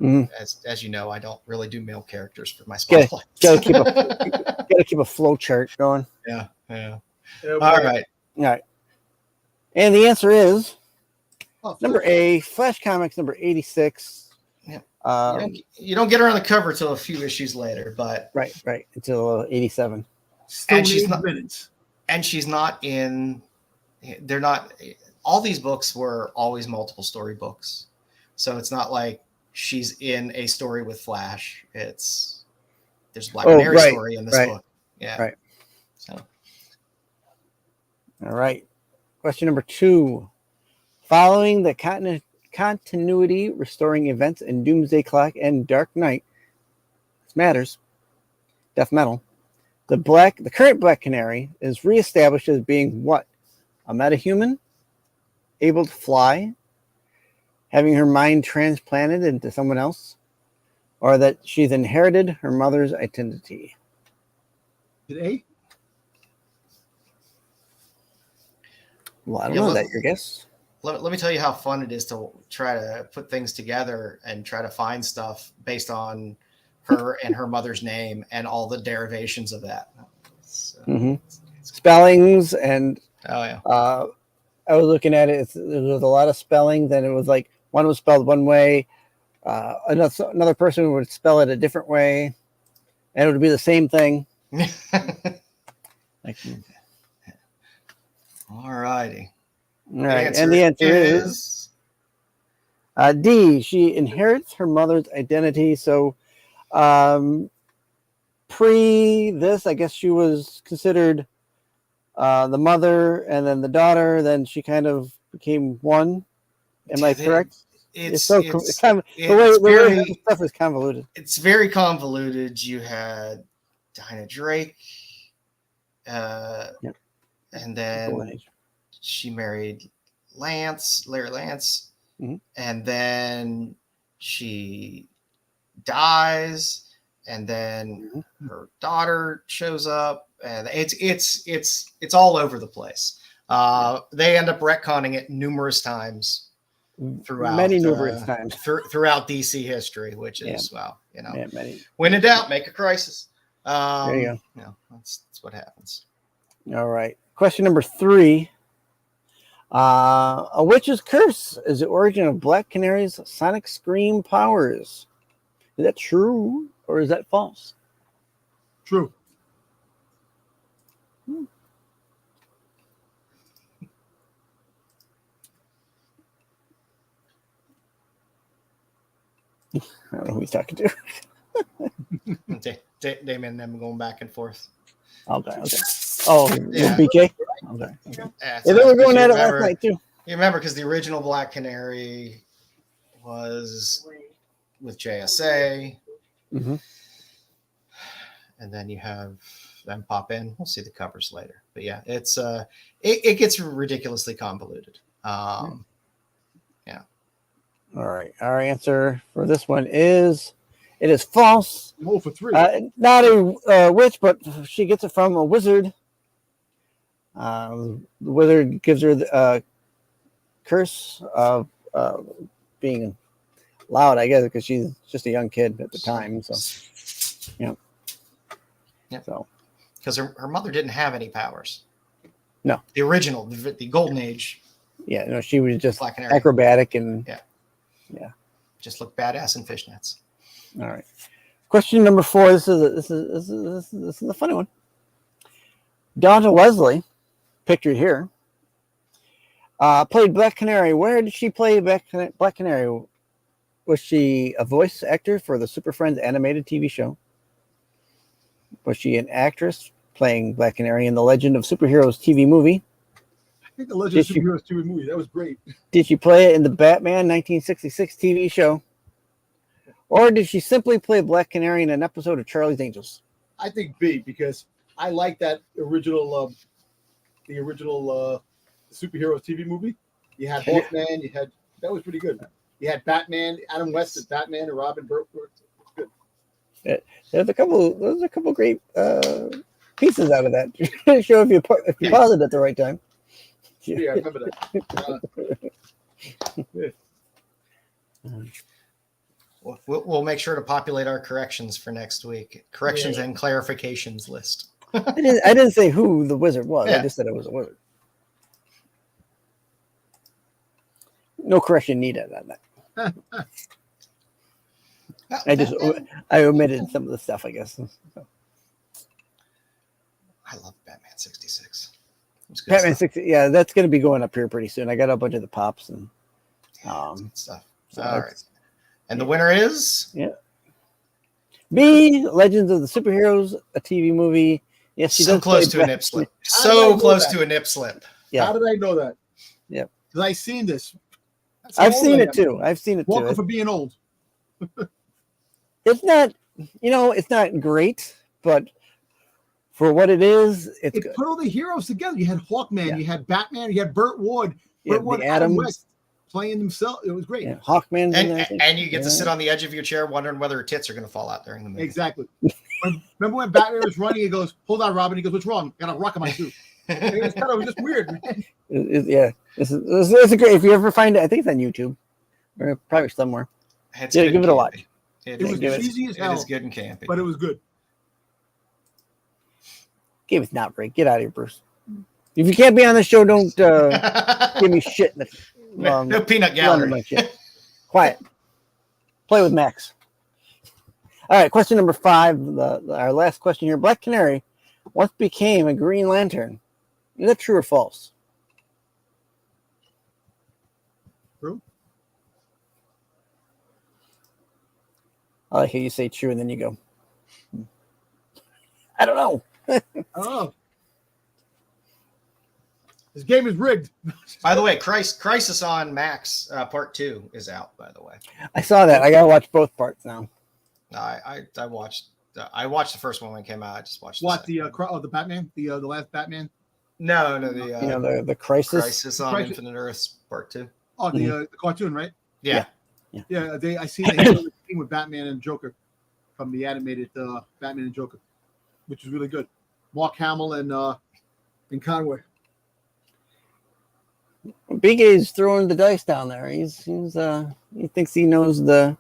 Mm-hmm. As you know, I don't really do male characters for my spotlight. Gotta keep a flow chart going. Yeah. All right. And the answer is number A, Flash Comics number 86. Yeah. You don't get her on the cover till a few issues later, but right until 87. And she's not in. They're not. All these books were always multiple story books, so it's not like she's in a story with Flash. There's Black Canary story in this book. Yeah. Right. So. All right. Question number 2. Following the continuity restoring events in Doomsday Clock and Dark Knight, this matters, Death Metal, the current Black Canary is reestablished as being what? A metahuman? Able to fly? Having her mind transplanted into someone else? Or that she's inherited her mother's identity? Today? Well, I don't know that, your guess. Let me tell you how fun it is to try to put things together and try to find stuff based on her and her mother's name and all the derivations of that. Spellings and I was looking at it. There was a lot of spellings, and it was like one was spelled one way, another person would spell it a different way, and it would be the same thing. All righty. All right, and the answer is D. She inherits her mother's identity. So, pre this, I guess she was considered the mother, and then the daughter. Then she kind of became one. Am I correct? The way stuff is convoluted. It's very convoluted. You had Dinah Drake, and then she married Larry Lance, and then she dies, and then her daughter shows up, and it's all over the place. They end up retconning it numerous times throughout throughout DC history, which is when in doubt, make a crisis. There you go. That's what happens. All right. Question number 3. A witch's curse is the origin of Black Canary's sonic scream powers. Is that true or is that false? True. I don't know who he's talking to. Damon and them going back and forth. Okay. Oh, yeah. BK? Okay. Yeah, they were going at it last night, too. You remember, because the original Black Canary was with JSA. Mm-hmm. And then you have them pop in. We'll see the covers later. But yeah, it's it gets ridiculously convoluted. Yeah. All right. Our answer for this one is it is false. 0 for 3. Not a witch, but she gets it from a wizard. The wizard gives her the curse of being loud, I guess, because she's just a young kid at the time. So, yeah. So, because her mother didn't have any powers. No, the original, the Golden Age. Yeah, no, she was just acrobatic and yeah, just looked badass in fishnets. All right. Question number 4. This is a funny one. Donna Wesley, pictured here, played Black Canary. Where did she play Black Canary? Was she a voice actor for the Super Friends animated TV show? Was she an actress playing Black Canary in the Legend of Superheroes TV movie? I think the Legend of Superheroes TV movie, that was great. Did she play it in the Batman 1966 TV show? Or did she simply play Black Canary in an episode of Charlie's Angels? I think B, because I like that original, the original superheroes TV movie. You had Hawkman, that was pretty good. You had Batman, Adam West as Batman, and Robin Burke. Good. There's a couple great pieces out of that. Show if you pause it at the right time. Yeah, I remember that. We'll make sure to populate our corrections for next week. Corrections and clarifications list. I didn't say who the wizard was. Yeah. I just said it was a wizard. No correction needed on that. I omitted some of the stuff, I guess. I love Batman 66. Batman 60, yeah, that's going to be going up here pretty soon. I got a bunch of the pops and stuff. So all right. And the winner is B, Legends of the Superheroes, a TV movie. Yes, she does close to a nip slip. So close to a nip slip. Yeah. How did I know that? Yeah. Because I've seen this. I've seen it too. Welcome for being old. It's not, it's not great, but for what it is, it's good. Put all the heroes together. You had Hawkman, you had Batman, you had Burt Ward, Adam West playing himself. It was great. Yeah, Hawkman, and you get to sit on the edge of your chair wondering whether her tits are going to fall out during the movie. Exactly. Remember when Batman was running? He goes, "Hold on, Robin." He goes, "What's wrong? Got a rock in my suit." It was just weird. This is a great. If you ever find it, I think it's on YouTube or probably somewhere. Give it a watch. It was cheesy as hell. It is good and campy, but it was good. Game is not great. Get out of here, Bruce. If you can't be on the show, don't give me shit. No peanut gallery. Quiet. Play with Max. All right, question number 5. Our last question here. Black Canary once became a Green Lantern. Is that true or false? True. I hear you say true, and then you go, I don't know. Oh. This game is rigged. By the way, Crisis on Max Part 2 is out, by the way. I saw that. I got to watch both parts now. I watched the first one when it came out. I just watched the Batman? The last Batman? No, the Crisis on Infinite Earths Part 2. Oh, the cartoon, right? Yeah. I see the thing with Batman and Joker from the animated Batman and Joker, which is really good. Mark Hamill and Conway. Big A's throwing the dice down there. He thinks he knows the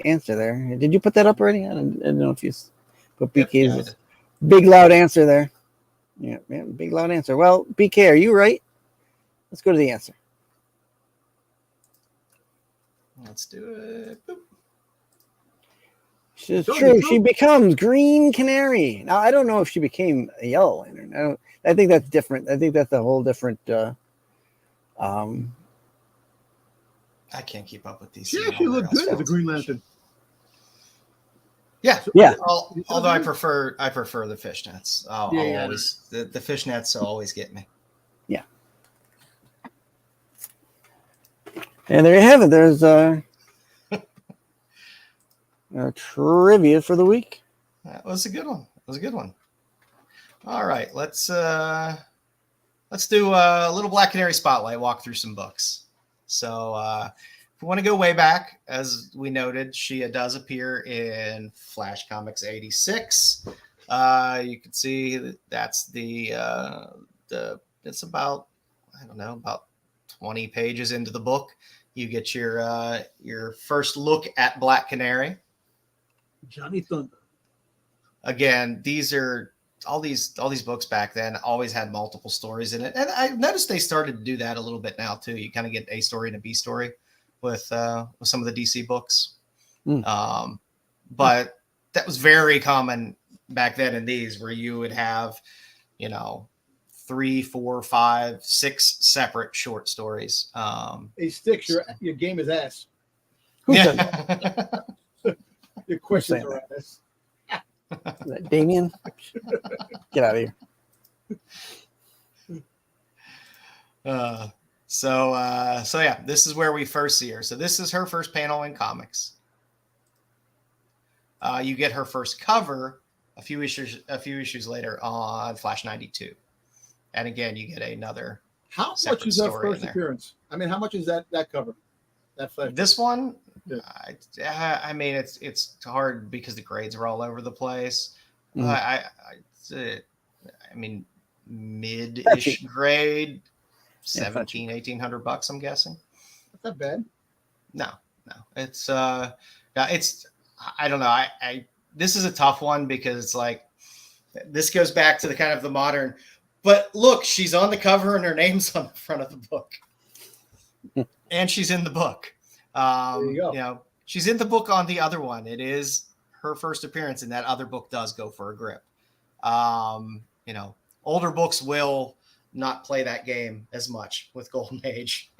answer there. Did you put that up already? I don't know if you put BK's big loud answer there. Yeah, big loud answer. Well, BK, are you right? Let's go to the answer. Let's do it. Boop. It's true. She becomes Green Canary. Now, I don't know if she became a Yellow Lantern. I think that's different. I think that's a whole different. I can't keep up with these. She actually looked good as a Green Lantern. Yeah. Although I prefer the fishnets. Always the fishnets always get me. Yeah. And there you have it. There's a trivia for the week. That was a good one. All right, let's do a little Black Canary spotlight. Walk through some books. So if we want to go way back, as we noted, she does appear in Flash Comics 86. You can see that's it's about about 20 pages into the book. You get your first look at Black Canary. Johnny Thunder. Again, these are all these books back then always had multiple stories in it, and I noticed they started to do that a little bit now too. You kind of get a story and a B story with some of the DC books, but that was very common back then in these, where you would have 3, 4, 5, 6 separate short stories. Hey, Styx, your game is ass. Who Yeah. said that? Your questions are ass. that Damien? Get out of here. So yeah, this is where we first see her. So this is her first panel in comics. You get her first cover a few issues later on Flash 92, and again you get another. How much is that first appearance? I mean, how much is that cover? That Flash. This one, yeah. I mean, it's hard because the grades are all over the place. Mm. I mean, mid-ish grade, $1,700-$1,800, I'm guessing. That's not bad. No, it's I don't know. This is a tough one because it's like this goes back to the kind of the modern. But look, she's on the cover and her name's on the front of the book, and she's in the book. There you go. You know, she's in the book on the other one. It is her first appearance, and that other book does go for a grip. You know, older books will not play that game as much with Golden Age.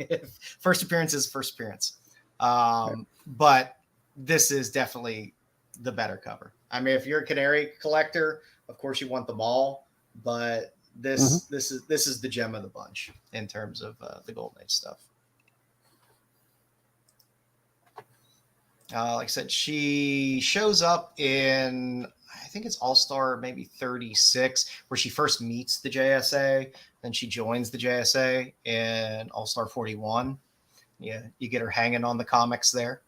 First appearance is first appearance. But this is definitely the better cover. I mean, if you're a Canary collector, of course you want them all, but this is the gem of the bunch in terms of the Golden Age stuff. Like I said, she shows up in, I think it's All-Star maybe 36, where she first meets the JSA. Then she joins the JSA in All-Star 41. Yeah, you get her hanging on the comics there.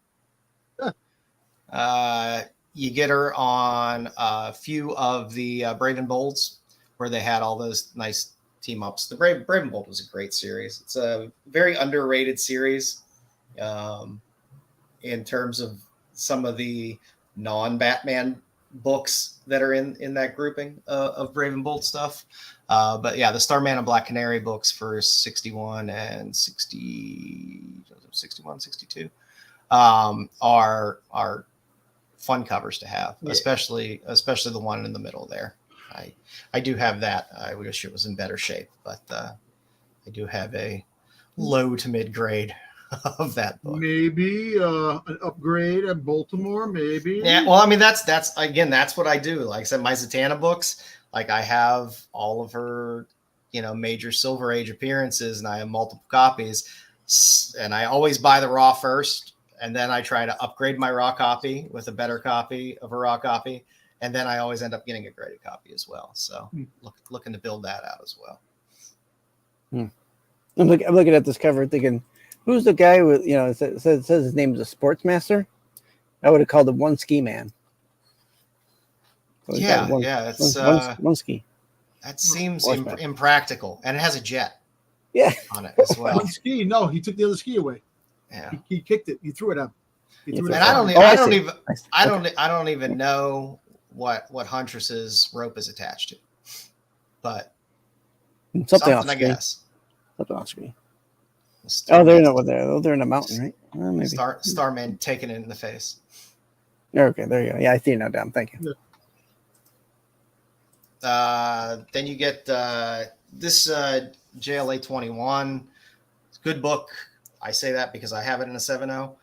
You get her on a few of the Brave and Bolds, where they had all those nice team ups. The Brave and Bold was a great series. It's a very underrated series in terms of some of the non-Batman books that are in that grouping of Brave and Bold stuff. But yeah, the Starman and Black Canary books for 61 and 61, 62 are fun covers to have, especially the one in the middle there. I do have that. I wish it was in better shape, but I do have a low to mid grade of that book. Maybe an upgrade at Baltimore, maybe. Yeah, well, I mean that's what I do. Like I said, my Zatanna books, like I have all of her, major Silver Age appearances, and I have multiple copies, and I always buy the raw first, and then I try to upgrade my raw copy with a better copy of a raw copy, and then I always end up getting a graded copy as well. So looking to build that out as well. I'm looking at this cover thinking, who's the guy with, it says his name is a Sportsmaster? I would have called him One Ski Man. So it's one ski. That seems impractical, and it has a jet. On it as well. One ski? No, he took the other ski away. Yeah, he kicked it. He threw it out. And I don't even know what Huntress's rope is attached to, but something I guess. Something off screen. They're not there. They're in a mountain, right? Maybe. Starman taking it in the face. Okay, there you go. Yeah, I see it now, down. Thank you. Then you get this JLA 21. It's a good book. I say that because I have it in a 7.0.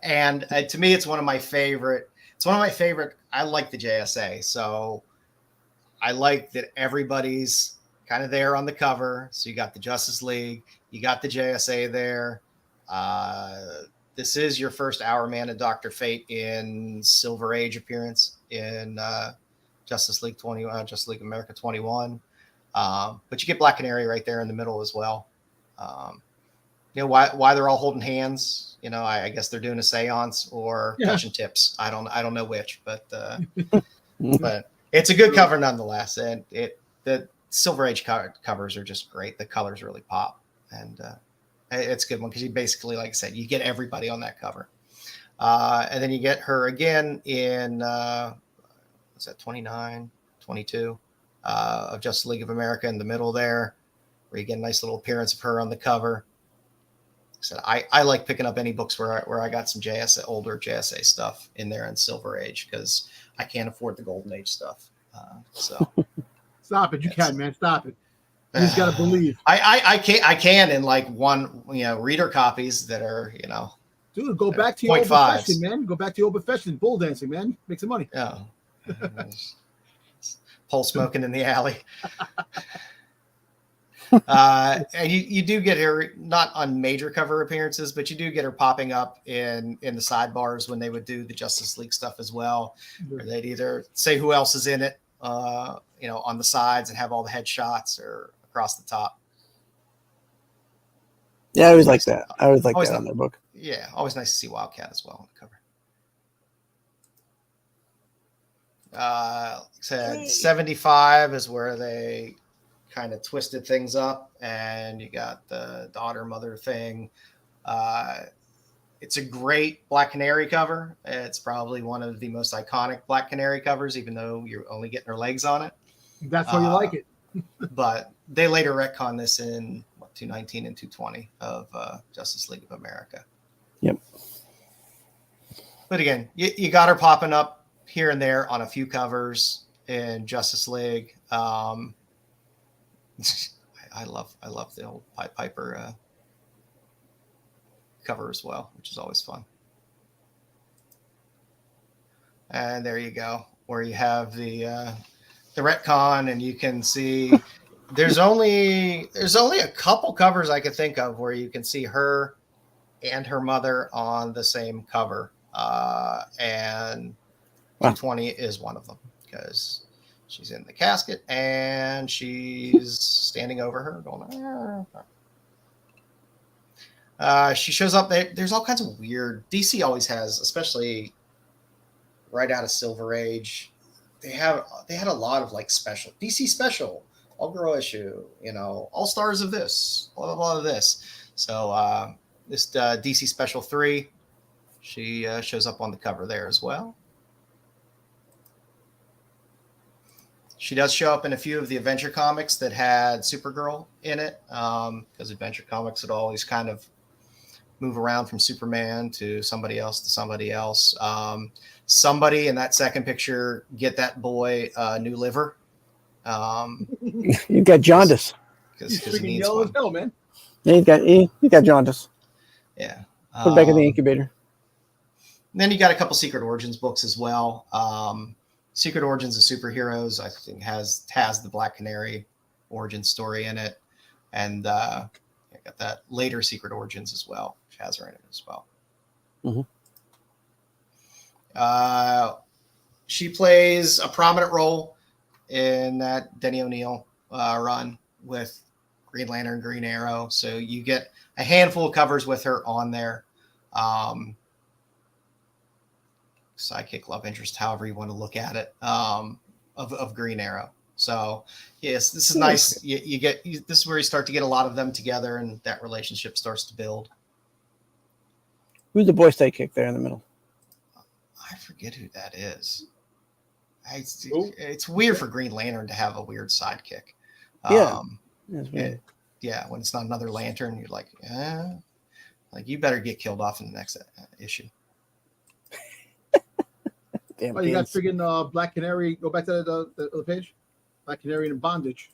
And to me, it's one of my favorite. I like the JSA, so I like that everybody's kind of there on the cover. So you got the Justice League, you got the JSA there. This is your first Hour Man and Dr. Fate in Silver Age appearance in Justice League America 21. But you get Black Canary right there in the middle as well. Why they're all holding hands. I guess they're doing a seance or touching tips. I don't know which, but but it's a good cover nonetheless. And the Silver Age covers are just great. The colors really pop, and it's a good one because you basically, like I said, you get everybody on that cover. And then you get her again in what's that, 29, 22 of Justice League of America in the middle there, where you get a nice little appearance of her on the cover. Like I said, I like picking up any books where I got some older JSA stuff in there in Silver Age because I can't afford the Golden Age stuff. So stop it! You can, man. Stop it. You just gotta believe. I can in like one reader copies that are Dude, go back to your old 0.5s. profession, man. Go back to your old profession, bull dancing, man. Make some money. Yeah. Pole smoking in the alley. And you do get her not on major cover appearances, but you do get her popping up in the sidebars when they would do the Justice League stuff as well. Or they'd either say who else is in it, on the sides and have all the headshots or across the top. Yeah, I always like that. I always like that on their book. Yeah, always nice to see Wildcat as well on the cover. Said 75 is where they kind of twisted things up, and you got the daughter mother thing. It's a great Black Canary cover. It's probably one of the most iconic Black Canary covers, even though you're only getting her legs on it. That's why you like it. But they later retcon this in 219 and 220 of Justice League of America. Yep. But again, you got her popping up here and there on a few covers in Justice League. I love the old Pied Piper cover as well, which is always fun. And there you go, where you have the retcon, and you can see there's only a couple covers I could think of where you can see her and her mother on the same cover, and 220 is one of them because she's in the casket and she's standing over her going. She shows up. There's all kinds of weird. DC always has, especially right out of Silver Age. They had a lot of like special DC special, all girl issue, all stars of this, blah blah blah of this. So this DC Special 3, she shows up on the cover there as well. She does show up in a few of the Adventure comics that had Supergirl in it, because Adventure comics would always kind of move around from Superman to somebody else to somebody else. Somebody in that second picture get that boy new liver. You got jaundice. He's freaking yellow as hell, man. Yeah, he got jaundice. Yeah. Put back in the incubator. Then you got a couple Secret Origins books as well. Secret Origins of Superheroes, I think, has the Black Canary origin story in it. And I got that later Secret Origins as well, which has her in it as well. Mm-hmm. She plays a prominent role in that Denny O'Neil run with Green Lantern, Green Arrow. So you get a handful of covers with her on there. Sidekick, love interest, however you want to look at it, of Green Arrow. So yes, this is nice. This is where you start to get a lot of them together, and that relationship starts to build. Who's the boy sidekick there in the middle? I forget who that is. It's weird for Green Lantern to have a weird sidekick. That's weird. When it's not another Lantern, you're like, you better get killed off in the next issue. Damn, you got friggin' Black Canary. Go back to the page. Black Canary in bondage.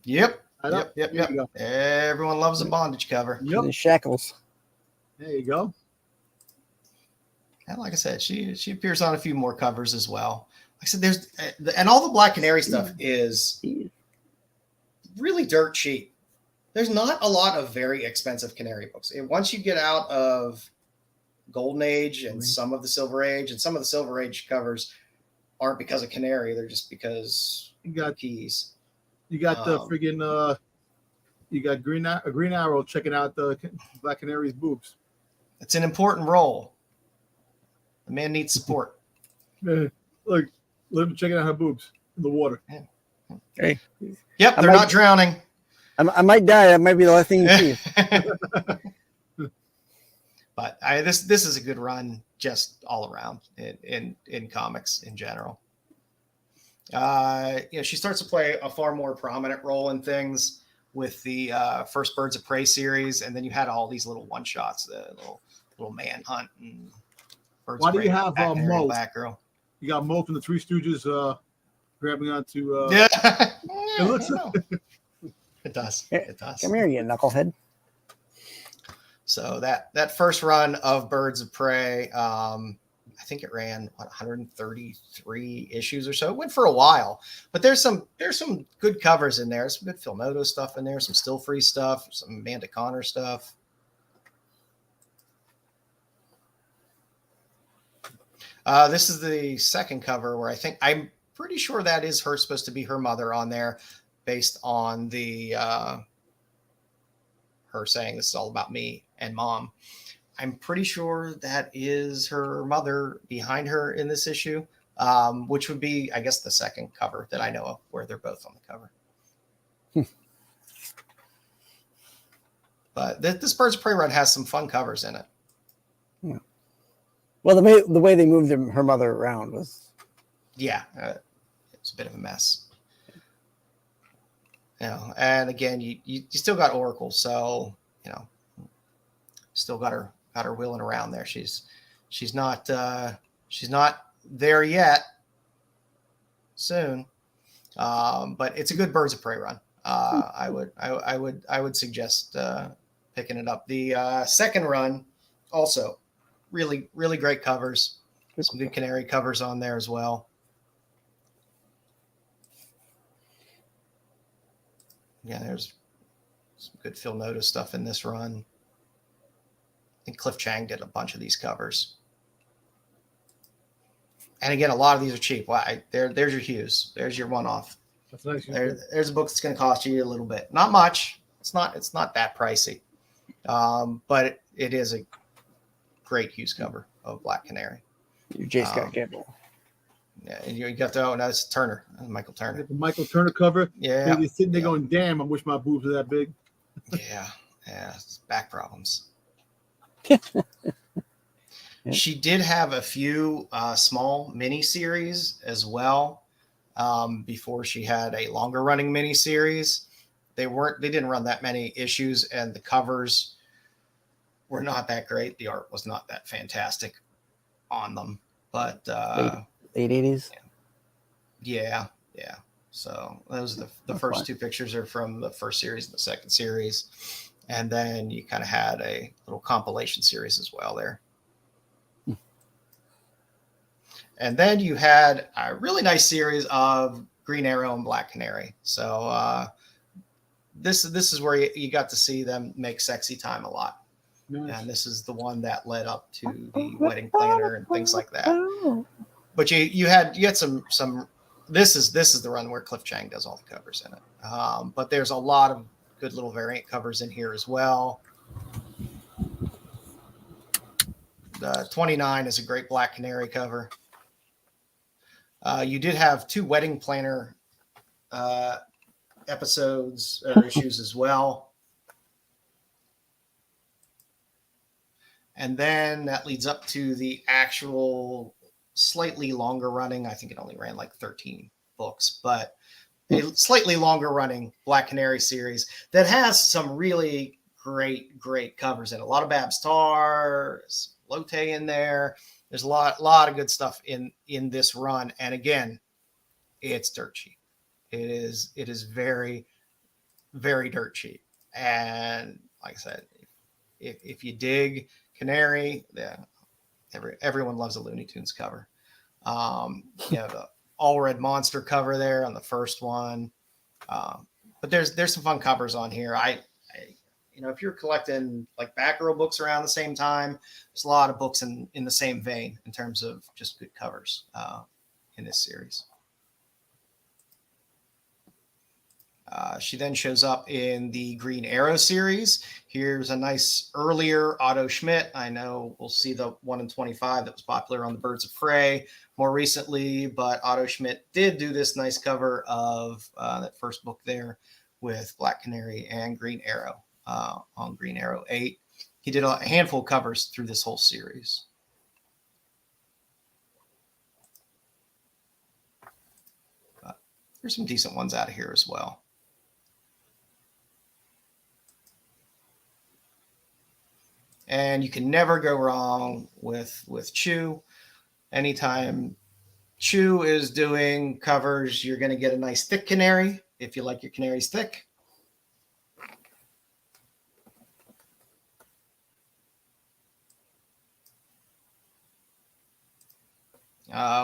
Yep. Everyone loves a bondage cover. Yep. The shackles. There you go. And like I said, she appears on a few more covers as well. Like I said, there's and all the Black Canary stuff is really dirt cheap. There's not a lot of very expensive Canary books. Once you get out of Golden Age and some of the Silver Age, and some of the Silver Age covers aren't because of Canary, they're just because you got keys. You got the friggin' you got Green Arrow checking out the Black Canary's boobs. It's an important role. The man needs support. Look, checking out her boobs in the water. Yeah. Hey. Yep, they're not drowning. I might die. That might be the last thing you see. But this is a good run just all around in comics in general. She starts to play a far more prominent role in things with the first Birds of Prey series, and then you had all these little one shots, the little Manhunt and Birds Why of Prey. Do you have Mo? Batgirl. You got Mo from the Three Stooges grabbing onto. Yeah, it looks. It does. It does. Come here, you knucklehead. So that first run of Birds of Prey, I think it ran 133 issues or so. It went for a while, but there's some good covers in there. Some good Phil Noto stuff in there, some still free stuff, some Amanda Connor stuff. This is the second cover where I'm pretty sure that is supposed to be her mother on there, based on the her saying this is all about me and mom. I'm pretty sure that is her mother behind her in this issue, which would be, I guess, the second cover that I know of where they're both on the cover. But this Birds of Prey run has some fun covers in it. Yeah. Well, the way they moved her mother around was... Yeah, it's a bit of a mess. You know, and again, you still got Oracle, so, you know, still got her wheeling around there. She's not there yet. Soon, but it's a good Birds of Prey run. I would suggest picking it up. The second run also really great covers. Some good Canary covers on there as well. Yeah, there's some good Phil Noto stuff in this run. I think Cliff Chang did a bunch of these covers. And again, a lot of these are cheap. There's your Hughes. There's your one-off. That's nice. There's a book that's going to cost you a little bit. Not much. It's not that pricey. But it is a great Hughes cover of Black Canary. Your J. Scott Campbell. Yeah, and you got to that's Turner, Michael Turner. The Michael Turner cover. Yeah. You're sitting there going, damn, I wish my boobs were that big. Yeah. It's back problems. Yeah. She did have a few small mini series as well before she had a longer running mini series. They didn't run that many issues, and the covers were not that great. The art was not that fantastic on them, but late 80s. Yeah. So those are the first two pictures are from the first series and the second series. And then you kind of had a little compilation series as well there. And then you had a really nice series of Green Arrow and Black Canary. So this is where you got to see them make sexy time a lot. Nice. And this is the one that led up to the wedding planner and things like that. But you had some. This is the run where Cliff Chang does all the covers in it. But there's a lot of good little variant covers in here as well. The 29 is a great Black Canary cover. You did have 2 wedding planner episodes or issues as well. And then that leads up to the actual slightly longer running. I think it only ran like 13 books, but a slightly longer running Black Canary series that has some really great covers in it. A lot of Babs Tarr, Lotte in there. There's a lot of good stuff in this run. And again, it's dirt cheap. It is very, very dirt cheap. And like I said, if you dig Canary, yeah, everyone loves a Looney Tunes cover. The All Red Monster cover there on the first one. But there's some fun covers on here. If you're collecting like Batgirl books around the same time, there's a lot of books in the same vein in terms of just good covers in this series. She then shows up in the Green Arrow series. Here's a nice earlier Otto Schmidt. I know we'll see the 1 in 25 that was popular on the Birds of Prey more recently, but Otto Schmidt did do this nice cover of that first book there with Black Canary and Green Arrow on Green Arrow 8. He did a handful of covers through this whole series. But there's some decent ones out of here as well. And you can never go wrong with Chew. Anytime Chew is doing covers, you're going to get a nice thick Canary if you like your canaries thick.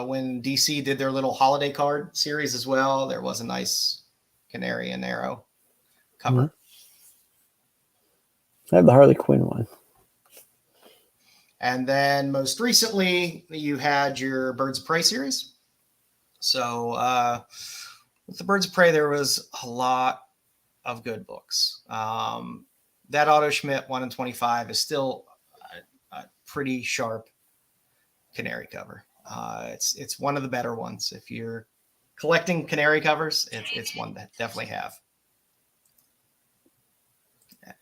When DC did their little holiday card series as well, there was a nice Canary and Arrow cover. Mm-hmm. I have the Harley Quinn one. And then most recently, you had your Birds of Prey series. So with the Birds of Prey, there was a lot of good books. That Otto Schmidt 1 in 25 is still a pretty sharp Canary cover. It's one of the better ones. If you're collecting Canary covers, it's one to definitely have.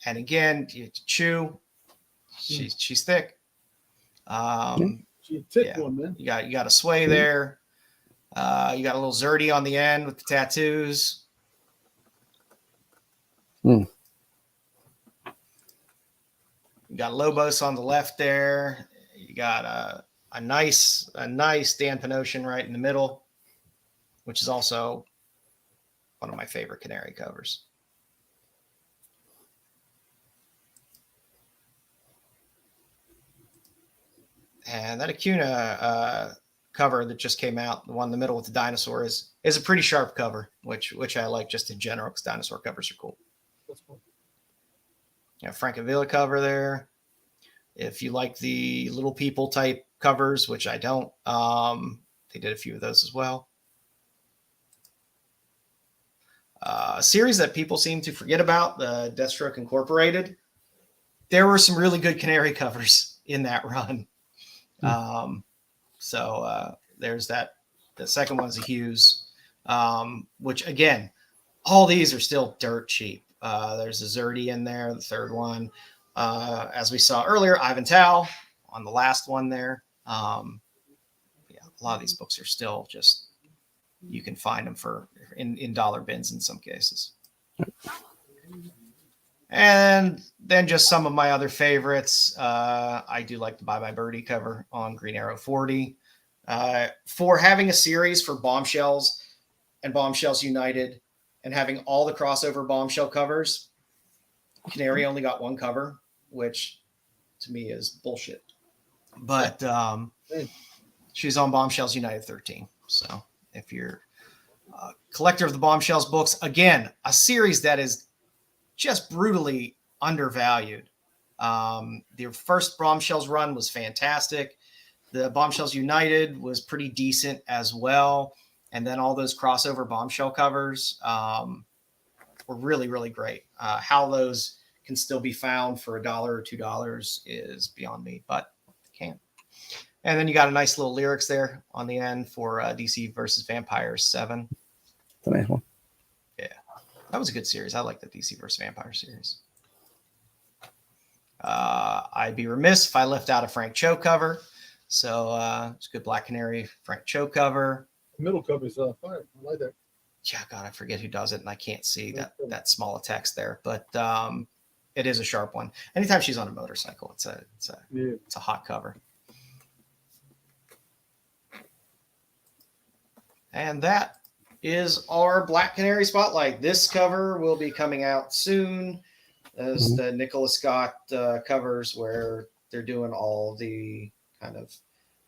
And again, Chew, she's thick. She's a thick one, man. You got a sway there. You got a little Zerdy on the end with the tattoos. Mm. You got Lobos on the left there. You got a nice Dan Panosian right in the middle, which is also one of my favorite Canary covers. And that Acuna cover that just came out, the one in the middle with the dinosaur, is a pretty sharp cover, which I like just in general because dinosaur covers are cool. That's cool. Yeah, Francavilla cover there. If you like the Little People type covers, which I don't, they did a few of those as well. A series that people seem to forget about, the Deathstroke Incorporated. There were some really good Canary covers in that run. So there's that. The second one's a Hughes, which again, all these are still dirt cheap. There's a Zerdy in there, the third one. As we saw earlier, Ivan Tao on the last one there. Yeah, a lot of these books are still just, you can find them for in dollar bins in some cases. And then just some of my other favorites. I do like the Bye Bye Birdie cover on Green Arrow 40. For having a series for Bombshells and Bombshells United and having all the crossover Bombshell covers, Canary only got one cover, which to me is bullshit. But she's on Bombshells United 13. So if you're a collector of the Bombshells books, again, a series that is just brutally undervalued. The first Bombshells run was fantastic. The Bombshells United was pretty decent as well. And then all those crossover Bombshell covers were really, really great. How those can still be found for $1 or $2 is beyond me, but they can. And then you got a nice little lyrics there on the end for DC versus Vampires 7. It's a nice one. Yeah, that was a good series. I like the DC versus Vampire series. I'd be remiss if I left out a Frank Cho cover. So it's a good Black Canary Frank Cho cover. The middle cover is fire. I like that. Yeah, God, I forget who does it, and I can't see that small text there, but it is a sharp one. Anytime she's on a motorcycle, it's a hot cover. And that is our Black Canary Spotlight. This cover will be coming out soon as the Nicholas Scott covers, where they're doing all the kind of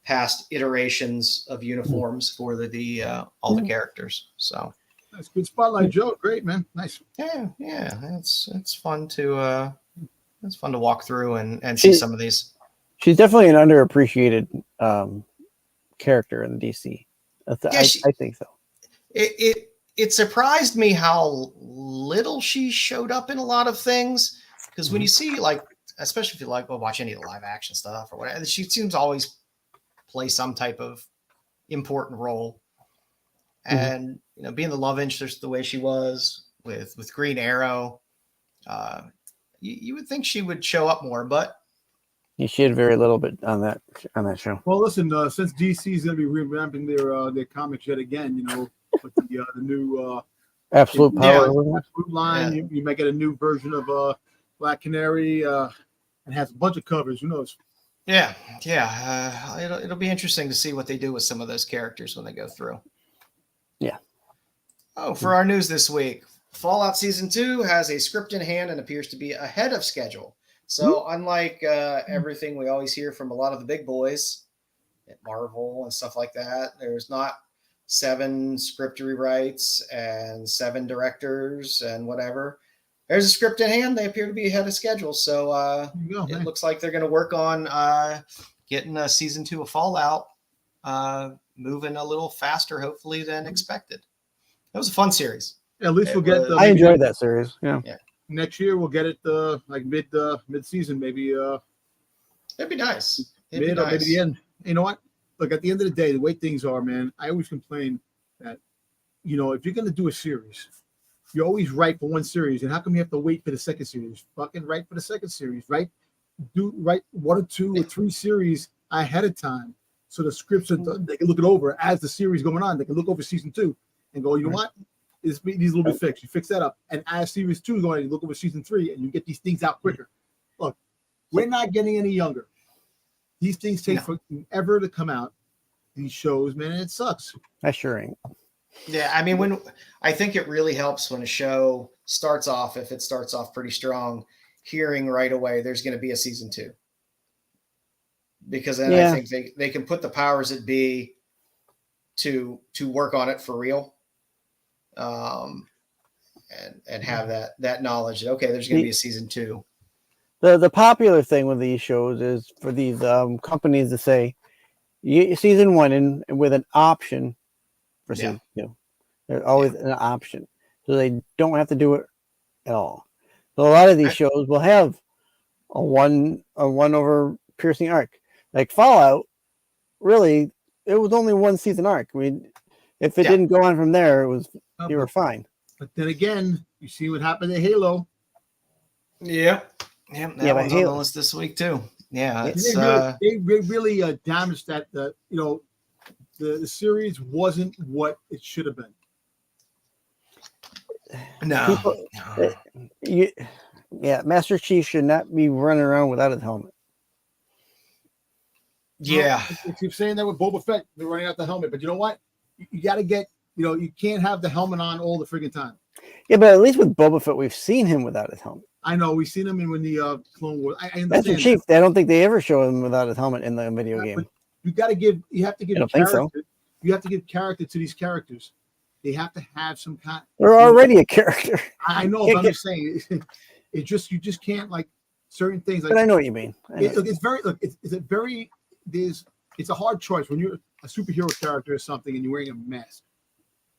past iterations of uniforms for all the characters. So that's good spotlight, Joe. Great, man. Nice. Yeah. It's fun to walk through and see some of these. She's definitely an underappreciated character in DC. I think so. It surprised me how little she showed up in a lot of things, because when you see, like, especially if you watch any of the live action stuff or whatever, she seems to always play some type of important role. And being the love interest the way she was with Green Arrow, you would think she would show up more, but she had very little bit on that show. Well, listen, since DC is going to be revamping their comics yet again, with the new Absolute Power Absolute line, you might get a new version of Black Canary, and has a bunch of covers. Who knows? Yeah. It'll be interesting to see what they do with some of those characters when they go through. Yeah. Oh, for our news this week, Fallout Season 2 has a script in hand and appears to be ahead of schedule. So unlike everything we always hear from a lot of the big boys, at Marvel and stuff like that. There's not 7 script rewrites and 7 directors and whatever. There's a script in hand. They appear to be ahead of schedule. So it looks like they're going to work on getting season 2 of Fallout moving a little faster, hopefully, than expected. It was a fun series. At least we'll get. I enjoyed that series. Yeah. Next year we'll get it like mid season, maybe. It'd be nice. Or maybe the end. You know what? Look, at the end of the day, the way things are, man, I always complain that, if you're going to do a series, you're always right for one series. And how come you have to wait for the second series? Fucking right for the second series, right? Do right 1 or 2 or 3 series ahead of time. So the scripts, they can look it over as the series going on. They can look over season 2 and go, you know what? These a little bit fixed. You fix that up. And as series 2 is going, you look over season 3 and you get these things out quicker. Look, we're not getting any younger. These things take forever to come out. These shows, man, and it sucks. I sure ain't. Yeah, I mean, I think it really helps when a show starts off, if it starts off pretty strong, hearing right away there's going to be a season 2. Because then I think they can put the powers that be to work on it for real. And have that knowledge that, okay, there's going to be a season 2. The popular thing with these shows is for these companies to say season 1 and with an option for season 2. There's always an option, so they don't have to do it at all. So a lot of these shows will have a one over piercing arc, like Fallout. Really, it was only 1 season arc. I mean, if it didn't go on from there, you were fine. But then again, you see what happened to Halo. Yeah, that one's on the list this week too. Yeah, they really damaged that. The series wasn't what it should have been. No. Master Chief should not be running around without his helmet. Yeah, I keep saying that with Boba Fett, they're running out the helmet. But you know what? You got to get. You can't have the helmet on all the friggin' time. Yeah, but at least with Boba Fett, we've seen him without his helmet. I know we've seen him in the Clone Wars. I understand. Master Chief, I don't think they ever show him without his helmet in the video game. You got to give. You have to give. I don't think so. You have to give character to these characters. They have to have some kind. They're already a character. I know, but I'm just saying. You just can't like certain things. Like, but I know what you mean. It's a hard choice when you're a superhero character or something and you're wearing a mask.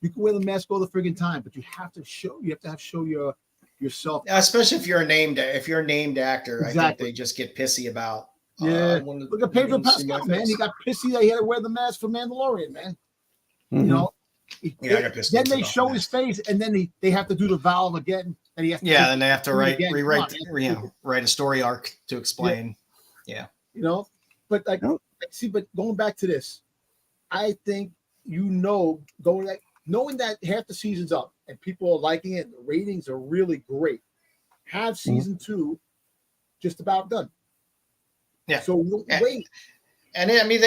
You can wear the mask all the friggin' time, but you have to show yourself. Especially if you're a named actor. Exactly. I think they just get pissy about. Look at Pedro Pascal, man. He got pissy that he had to wear the mask for Mandalorian, man. Mm-hmm. Then they show his face, and then they have to do the valve again, and he has to. Yeah, then they have to write a story arc to explain. Yeah. But but going back to this, I think knowing that half the season's up and people are liking it, and the ratings are really great. Have season 2 just about done. Yeah. So we'll wait. And I mean,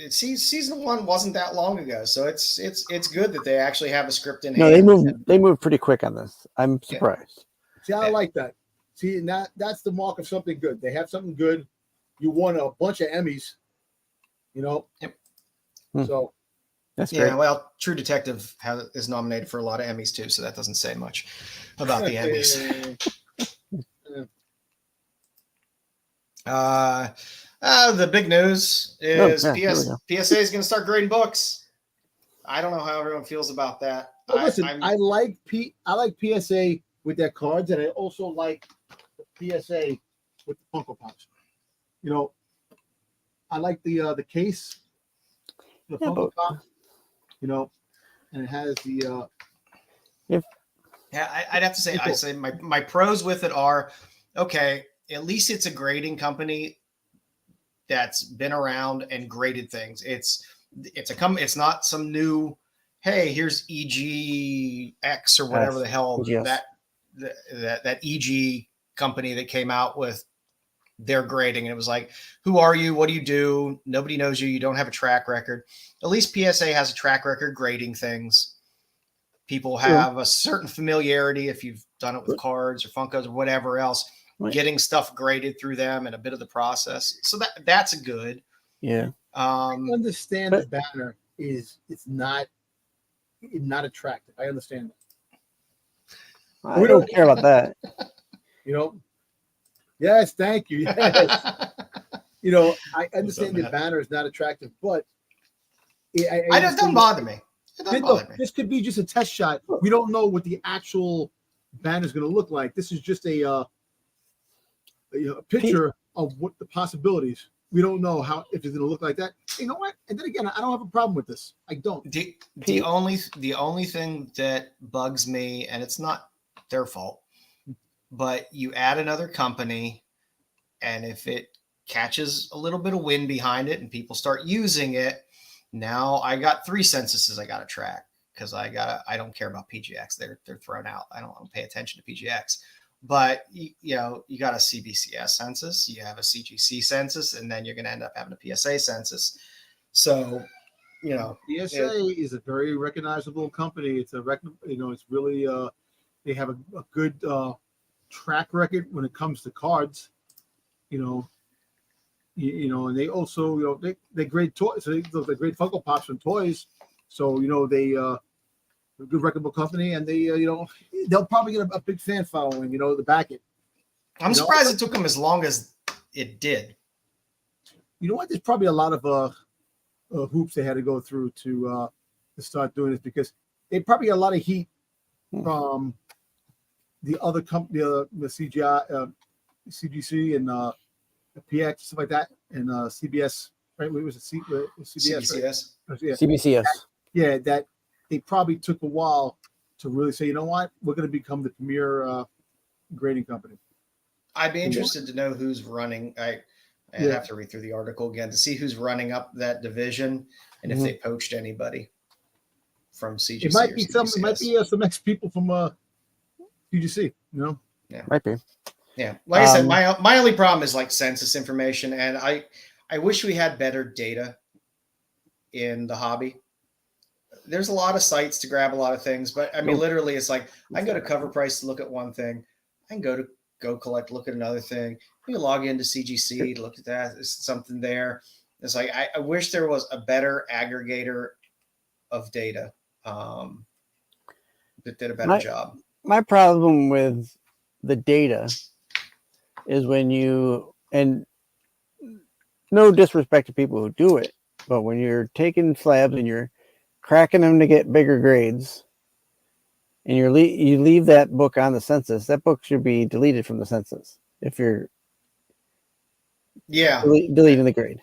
season 1 wasn't that long ago, so it's good that they actually have a script in hand. No, they moved pretty quick on this. I'm surprised. See, I like that. See, and that's the mark of something good. They have something good. You won a bunch of Emmys. Yep. So that's great. Yeah. Well, True Detective is nominated for a lot of Emmys too, so that doesn't say much about the Emmys. The big news is PSA is going to start grading books. I don't know how everyone feels about that. Well, listen, I like PSA with their cards, and I also like the PSA with the Funko Pops. I like the case, the Funko Pop. And it has the. I'd have to say, I say my pros with it are, okay, at least it's a grading company that's been around and graded things. It's not some new, hey, here's EGX or whatever the hell that EG company that came out with their grading. And it was like, who are you? What do you do? Nobody knows you. You don't have a track record. At least PSA has a track record grading things. People have a certain familiarity if you've done it with cards or Funkos or whatever else. Getting stuff graded through them and a bit of the process. So that's a good. Yeah. I understand the banner it's not attractive. I understand that. I don't care about that. Yes, thank you. Yes. I understand the banner is not attractive, but it doesn't bother me. It doesn't bother me. This could be just a test shot. We don't know what the actual banner is going to look like. This is just a picture of what the possibilities. We don't know if it's going to look like that. You know what? And then again, I don't have a problem with this. I don't. The only thing that bugs me, and it's not their fault, but you add another company, and if it catches a little bit of wind behind it and people start using it, now I got 3 censuses I got to track because I don't care about PGX. They're thrown out. I don't pay attention to PGX. But you got a CBCS census, you have a CGC census, and then you're going to end up having a PSA census. So, PSA is a very recognizable company. It's it's really they have a good track record when it comes to cards. And they also they grade toys. So they grade Funko Pops from toys. So they. A good reputable company, and they they'll probably get a big fan following, to back it. I'm surprised it took them as long as it did. You know what? There's probably a lot of hoops they had to go through to start doing this, because they probably got a lot of heat from the other company, the CGI, CGC, and the PX, stuff like that, and CBS. Right? What was it? CBS. Right? Yeah. CBCS. Yeah, that. They probably took a while to really say, you know what, we're going to become the premier grading company. I'd be interested to know who's running. I have to read through the article again to see who's running up that division and if they poached anybody from CGC. It might be some ex people from CGC. Yeah, might be. Yeah, like I said, my only problem is like census information, and I wish we had better data in the hobby. There's a lot of sites to grab a lot of things, but I mean, literally, it's like I can go to Cover Price to look at one thing. I can go to Go Collect, look at another thing. You can log into CGC, look at that. There's something there. It's like I wish there was a better aggregator of data that did a better job. My problem with the data is when and no disrespect to people who do it, but when you're taking slabs and you're cracking them to get bigger grades, and you leave that book on the census, that book should be deleted from the census if you're deleting the grade.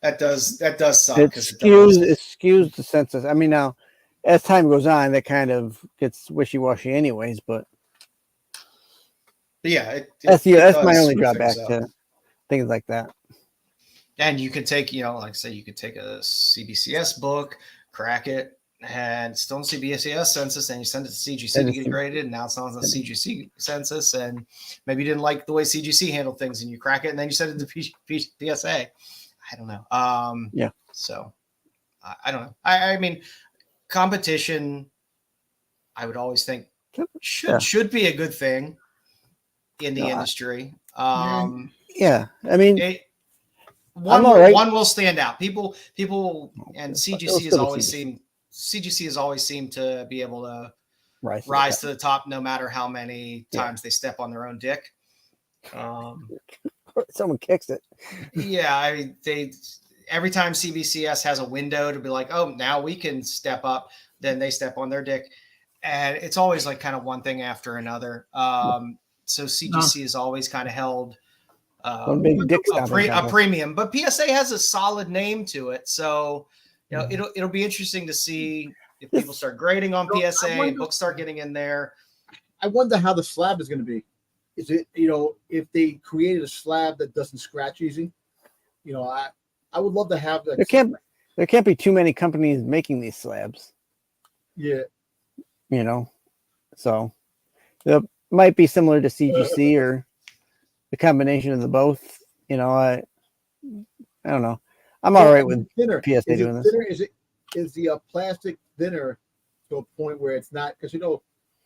That does suck. It skews the census. I mean, now as time goes on, that kind of gets wishy-washy anyways, but yeah, that's my only drawback to things like that. And you could take, like I say, you could take a CBCS book, crack it, and still in CBSES census, and you send it to CGC to get graded, and now it's not on the CGC census, and maybe you didn't like the way CGC handled things, and you crack it, and then you send it to PSA. I don't know. So I don't know. I mean, competition, I would always think should be a good thing in the industry. I mean, one will stand out. People, and CGC has always seemed to be able to rise to the top, no matter how many times they step on their own dick. Someone kicks it. Yeah, every time CBCS has a window to be like, oh, now we can step up, then they step on their dick, and it's always like kind of one thing after another. So CGC is always kind of held a premium, but PSA has a solid name to it, so it'll be interesting to see if people start grading on PSA and books start getting in there. I wonder how the slab is going to be. Is it if they created a slab that doesn't scratch easy? I would love to have that. There can't be too many companies making these slabs. Yeah, so it might be similar to CGC or the combination of the both. I don't know. I'm all right with thinner. PSA doing this. Thinner? Is the plastic thinner to a point where it's not, because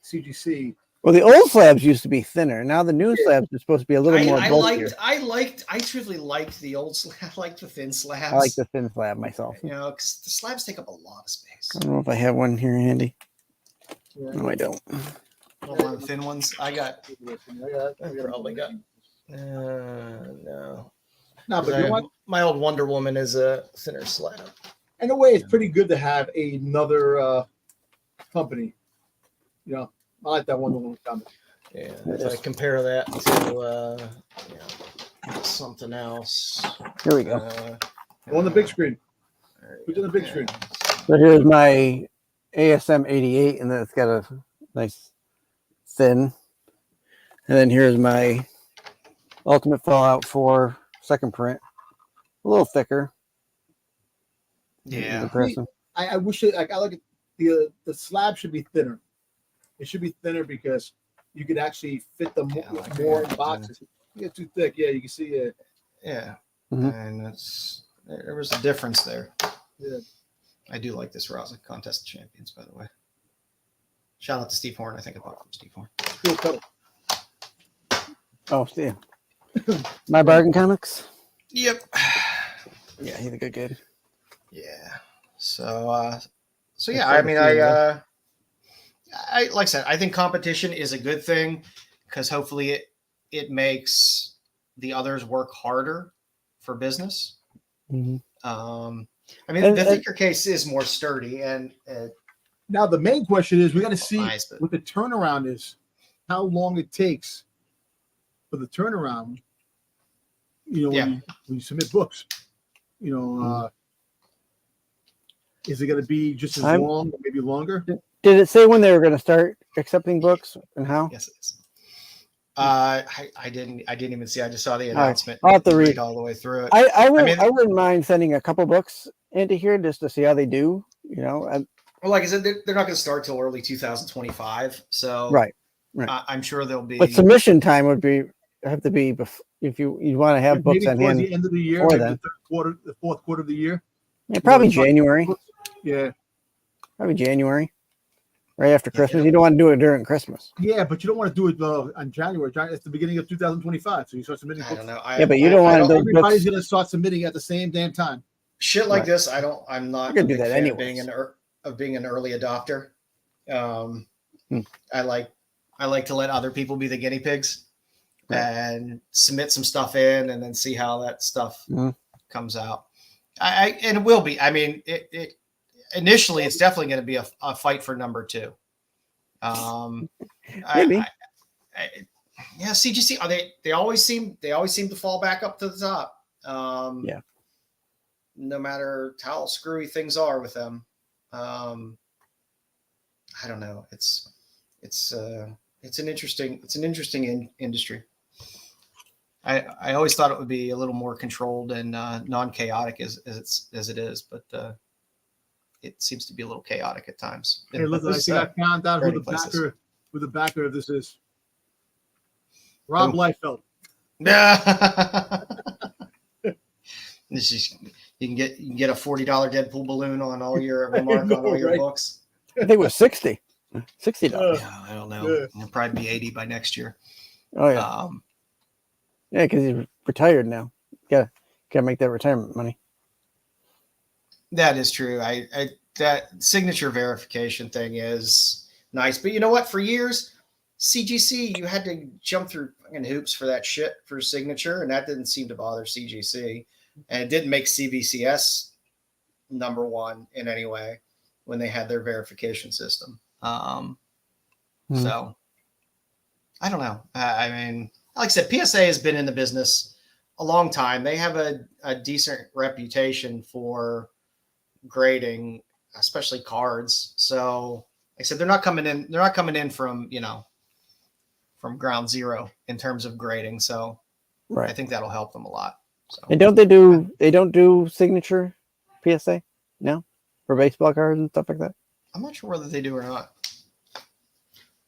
CGC Well, the old slabs used to be thinner. Now the new slabs are supposed to be a little more bulkier. I truly liked the old slab. I liked the thin slabs. I like the thin slab myself. You know, because the slabs take up a lot of space. I don't know if I have one here handy. No, I don't. One of the thin ones. I probably got. No. No, but you know what? My old Wonder Woman is a thinner slab. In a way, it's pretty good to have another company. You know, I like that Wonder Woman comic. Yeah, if I compare that to something else. Here we go. On the big screen. Who's on the big screen? So here's my ASM 88, and then it's got a nice thin. And then here's my Ultimate Fallout 4 second print. A little thicker. Yeah. I wish it, like, I like it, the slab should be thinner. It should be thinner because you could actually fit them more in boxes. You get too thick, yeah, you can see it. Yeah. Mm-hmm. And there was a difference there. Yeah. I do like this Raza Contest of Champions, by the way. Shout out to Steve Horn. I think I bought it from Steve Horn. Cool color. Oh, Steve. My Bargain Comics? Yep. Yeah, he's a good kid. Yeah. So yeah, I mean, I like I said, I think competition is a good thing because hopefully it makes the others work harder for business. Mm-hmm. I mean, the thicker case is more sturdy, and now the main question is we got to see what the turnaround is, how long it takes for the turnaround. You know, when you submit books, you know, is it going to be just as long, or maybe longer? Did it say when they were going to start accepting books and how? Yes, it is. I didn't even see. I just saw the announcement. I'll have to read all the way through it. I wouldn't mind sending a couple books into here just to see how they do. You know, well, like I said, they're not going to start till early 2025. So right. I'm sure there'll be. But submission time would have to be if you want to have books on hand. The end of the year, maybe the fourth quarter of the year. Yeah, probably January. Yeah, probably January. Right after Christmas. You don't want to do it during Christmas. Yeah, but you don't want to do it on January. It's the beginning of 2025, so you start submitting books. I don't know. Yeah, but you don't want to. Everybody's going to start submitting at the same damn time. Shit like this, I'm not going to do that anyway. Being an early adopter. I like to let other people be the guinea pigs and submit some stuff in, and then see how that stuff comes out. And it will be. I mean, it initially, it's definitely going to be a fight for number 2. Maybe. Yeah, CGC. They always seem to fall back up to the top. Yeah. No matter how screwy things are with them. I don't know. It's an interesting industry. I always thought it would be a little more controlled and non-chaotic as it is, but it seems to be a little chaotic at times. Hey, look, I think I found out who the backer of this is. Rob Liefeld. Yeah. You can get a $40 Deadpool balloon on all your remark on all your books. I think it was $60. Yeah, I don't know. Yeah. It'll probably be 80 by next year. Oh yeah. Yeah, because he's retired now. Gotta make that retirement money. That is true. That signature verification thing is nice, but you know what? For years, CGC, you had to jump through fucking hoops for that shit for signature, and that didn't seem to bother CGC, and it didn't make CBCS number 1 in any way when they had their verification system. So I don't know. I mean, like I said, PSA has been in the business a long time. They have a decent reputation for grading, especially cards. So like I said, they're not coming in from, from ground zero in terms of grading. So I think that'll help them a lot. So. And they don't do signature PSA? No? For baseball cards and stuff like that? I'm not sure whether they do or not.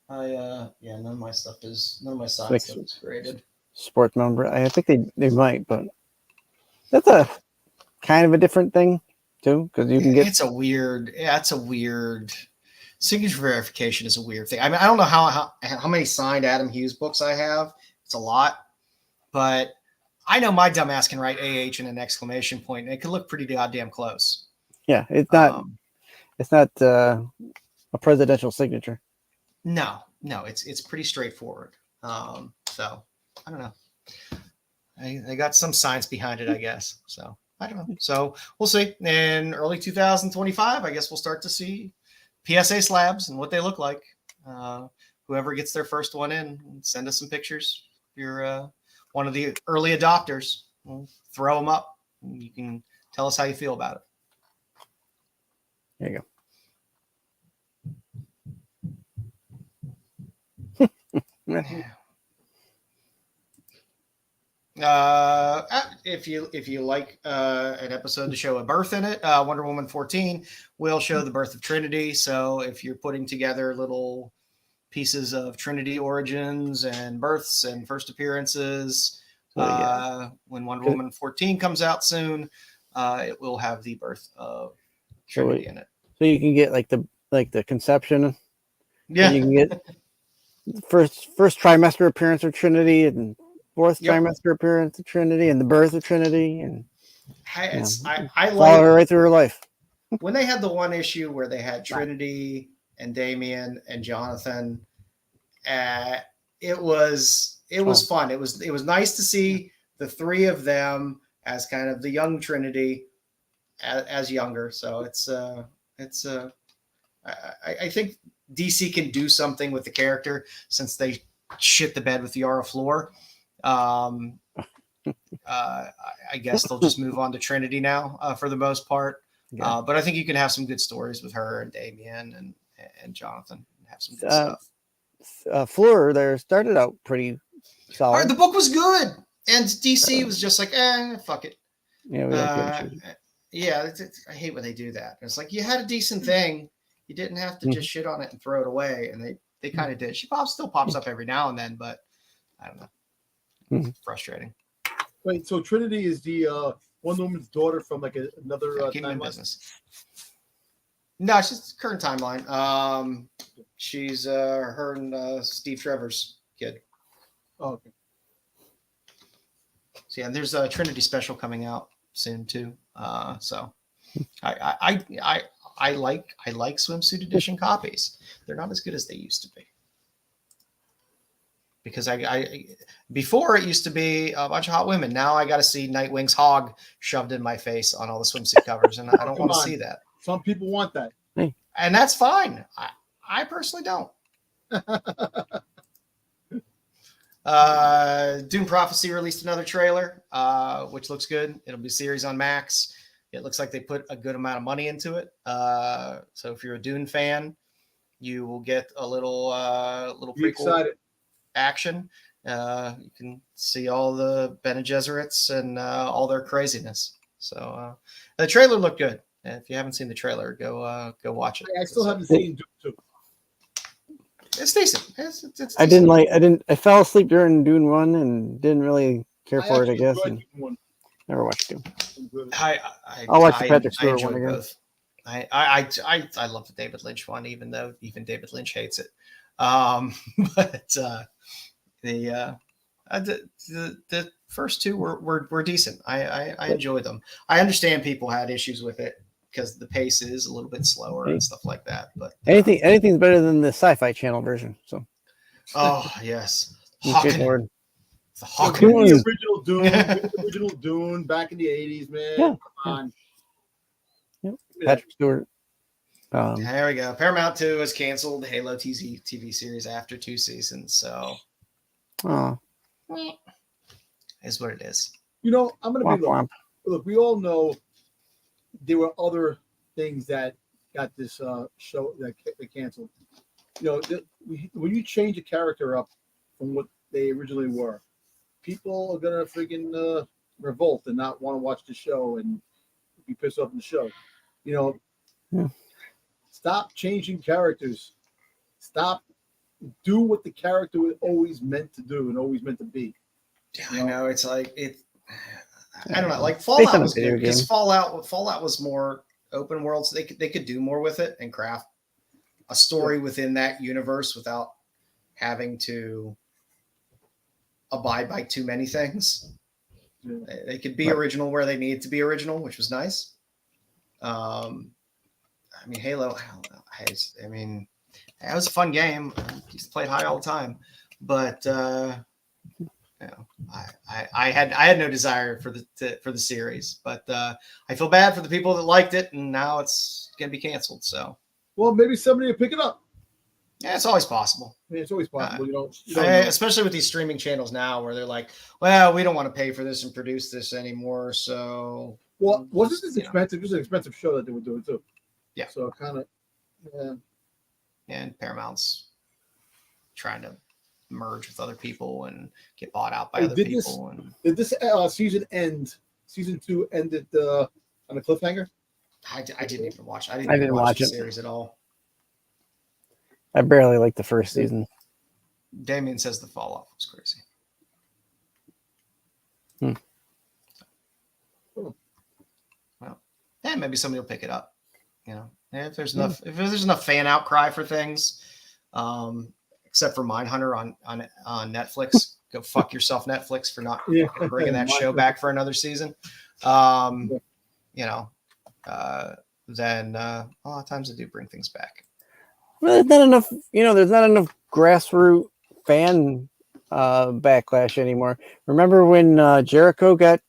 None of my side stuff is graded. Sports member. I think they might, but that's a kind of a different thing too, because you can get. It's a weird signature verification is a weird thing. I mean, I don't know how many signed Adam Hughes books I have. It's a lot, but I know my dumbass can write AH and an exclamation point, and it can look pretty goddamn close. Yeah, it's not. It's not a presidential signature. No, it's pretty straightforward. So I don't know. I got some science behind it, I guess. So I don't know. So we'll see. In early 2025, I guess we'll start to see PSA slabs and what they look like. Whoever gets their first one in, send us some pictures. If you're one of the early adopters, we'll throw them up. And you can tell us how you feel about it. There you go. If you like an episode to show a birth in it, Wonder Woman 14 will show the birth of Trinity. So if you're putting together little pieces of Trinity origins and births and first appearances, when Wonder Woman 14 comes out soon, it will have the birth of Trinity in it. So you can get like the conception. Yeah, you can get first trimester appearance of Trinity and fourth trimester appearance of Trinity and the birth of Trinity, and I follow her right through her life. When they had the one issue where they had Trinity and Damien and Jonathan, it was fun. It was nice to see the three of them as kind of the young Trinity as younger. So I think DC can do something with the character since they shit the bed with Yara Flor. I guess they'll just move on to Trinity now for the most part. Yeah. But I think you can have some good stories with her and Damien and Jonathan and have some good stuff. Fleur there started out pretty solid. The book was good, and DC was just like, fuck it. Yeah, I hate when they do that. It's like you had a decent thing. You didn't have to just shit on it and throw it away, and they kind of did. She still pops up every now and then, but I don't know. It's frustrating. Wait, so Trinity is the Wonder Woman's daughter from like another timeline? Business. No, she's current timeline. She's her and Steve Trevor's kid. Oh, okay. So yeah, there's a Trinity special coming out soon too. So I like swimsuit edition copies. They're not as good as they used to be. Because I before it used to be a bunch of hot women. Now I got to see Nightwing's hog shoved in my face on all the swimsuit covers, and I don't want to see that. Some people want that, and that's fine. I personally don't. Doom Prophecy released another trailer, which looks good. It'll be a series on Max. It looks like they put a good amount of money into it. So if you're a Dune fan, you will get a little prequel action. You can see all the Bene Gesserits and all their craziness. So the trailer looked good. If you haven't seen the trailer, go watch it. I still haven't seen Dune 2. It's decent. It's decent. I fell asleep during Dune 1 and didn't really care for it, I guess. Never watched Dune. I'll watch the Patrick Stewart one again. Both. I love the David Lynch one, even though even David Lynch hates it. But the first two were decent. I enjoyed them. I understand people had issues with it because the pace is a little bit slower and stuff like that. But anything's better than the Sci-Fi Channel version. So, oh yes, The original Dune back in the 80s, man. Yeah. Come on. Yep. Patrick Stewart. There we go. Paramount 2 has canceled the Halo TV series after 2 seasons. So, is what it is. You know, I'm going to be look. We all know there were other things that got this show that they canceled. You know, when you change a character up from what they originally were, people are gonna freaking revolt and not want to watch the show and be pissed off in the show. You know, stop changing characters. Stop. Do what the character was always meant to do and always meant to be. I know it's like it. I don't know. Like Fallout was good because Fallout was more open world, so they could do more with it and craft a story within that universe without having to abide by too many things. They could be original where they need to be original, which was nice. I mean, Halo, I mean, it was a fun game. I used to play it high all the time, but I had no desire for the series. But I feel bad for the people that liked it, and now it's gonna be canceled. So, well, maybe somebody will pick it up. Yeah, it's always possible. I mean, it's always possible. You don't especially with these streaming channels now, where they're like, "Well, we don't want to pay for this and produce this anymore." So, well, wasn't this expensive? It was an expensive show that they were doing too. Yeah. So kind of, and Paramount's trying to merge with other people and get bought out by other people. Did this season end? Season 2 ended on a cliffhanger. I didn't even watch. I didn't watch the series at all. I barely liked the first season. Damien says the fall off was crazy. Well, yeah, maybe somebody will pick it up. You know, if there's enough fan outcry for things, except for Mindhunter on Netflix. Go fuck yourself, Netflix, for not bringing that show back for another season. You know, then a lot of times they do bring things back. Well, there's not enough. You know, there's not enough grassroots fan backlash anymore. Remember when Jericho got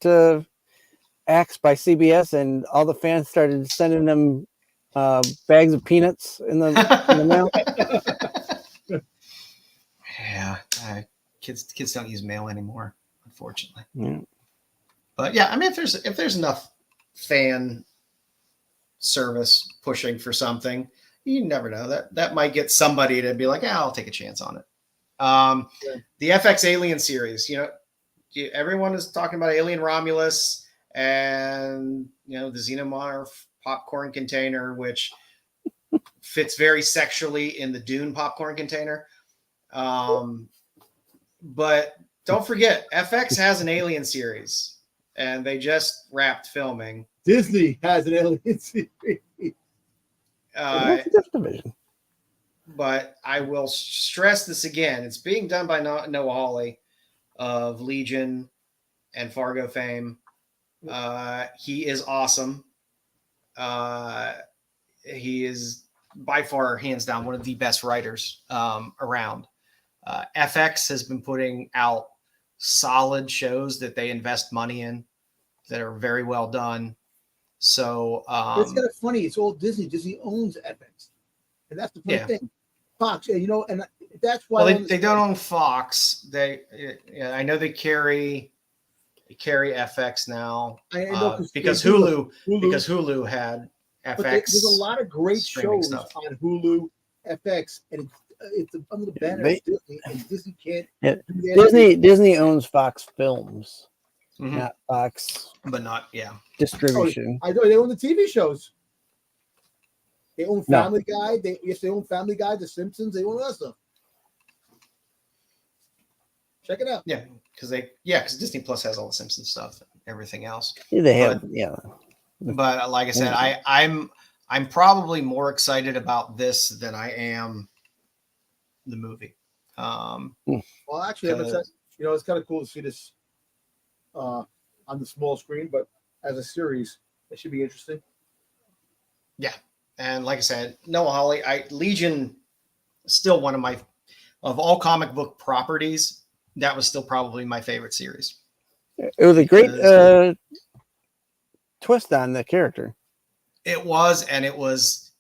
axed by CBS and all the fans started sending them bags of peanuts in the mail? Yeah, kids don't use mail anymore, unfortunately. Yeah. But yeah, I mean, if there's enough fan service pushing for something, you never know, that might get somebody to be like, yeah, I'll take a chance on it. The FX Alien series, you know, everyone is talking about Alien Romulus and, you know, the Xenomorph popcorn container, which fits very sexually in the Dune popcorn container. But don't forget, FX has an Alien series, and they just wrapped filming. Disney has an Alien series. But I will stress this again. It's being done by Noah Hawley of Legion and Fargo fame. He is awesome. He is by far, hands down, one of the best writers around. FX has been putting out solid shows that they invest money in that are very well done. So it's kind of funny. It's all Disney. Disney owns FX, and that's the funny thing. Fox, you know, and that's why. Well, they don't own Fox. I know they carry FX now. I know because Hulu had FX. But there's a lot of great shows stuff on Hulu, FX, and it's under the banner of Disney, and Disney can't. Yeah. Disney owns Fox Films, not Fox, but not distribution. I know they own the TV shows. They own Family Guy. They own Family Guy, The Simpsons. They own all that stuff. Check it out. Yeah, because Disney Plus has all the Simpsons stuff and everything else. Yeah, they have. But like I said, I'm probably more excited about this than I am the movie. Well, actually, it's kind of cool to see this on the small screen, but as a series, it should be interesting. Yeah, and like I said, Noah Hawley, Legion is still one of all comic book properties. That was still probably my favorite series. It was a great twist on the character. It was, and it was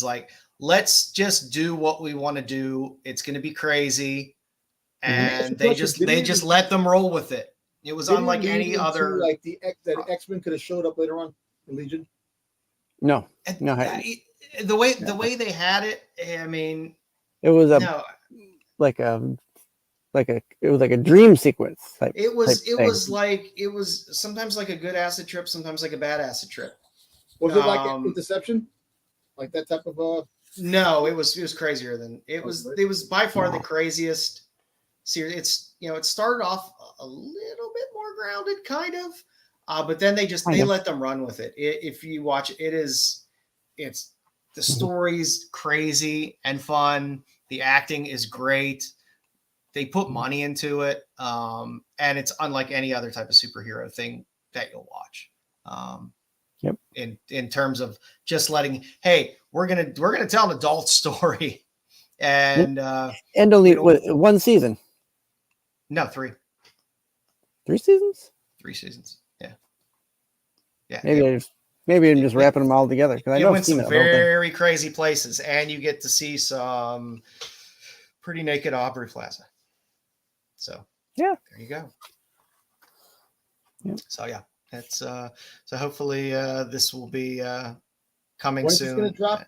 like, let's just do what we want to do. It's going to be crazy, and they just let them roll with it. It was unlike any other. Like that X-Men could have showed up later on in Legion. No. The way they had it, I mean, it was like a dream sequence type. It was sometimes like a good acid trip, sometimes like a bad acid trip. Was it like Interception? Like that type of No, it was crazier than it was. It was by far the craziest series. It started off a little bit more grounded, kind of, but then they let them run with it. If you watch it, it's The story's crazy and fun. The acting is great. They put money into it, and it's unlike any other type of superhero thing that you'll watch. Yep. In terms of just letting, hey, we're gonna tell an adult story, and only one season. No, 3. 3 seasons. 3 seasons. Yeah. Yeah. Maybe I'm just wrapping them all together because I know went some very crazy places, and you get to see some pretty naked Aubrey Plaza. So yeah, there you go. Yep. So yeah, it's so hopefully this will be coming when soon. It's going to drop?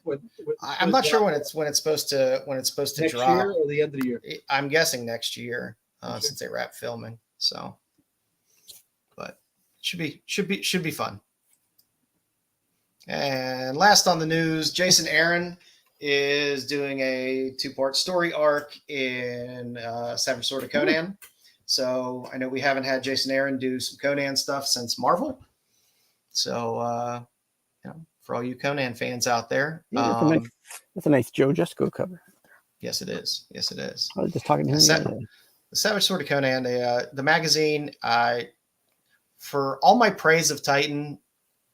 I'm not sure when it's supposed to next drop. Year or the end of the year? I'm guessing next year since they wrap filming. So, but should be fun. And last on the news, Jason Aaron is doing a 2-part story arc in Savage Sword of Conan. So I know we haven't had Jason Aaron do some Conan stuff since Marvel. So, for all you Conan fans out there. Yeah, that's a nice Joe Jusko cover. Yes, it is. Yes, it is. I was just talking to him the other day. The Savage Sword of Conan, the magazine, for all my praise of Titan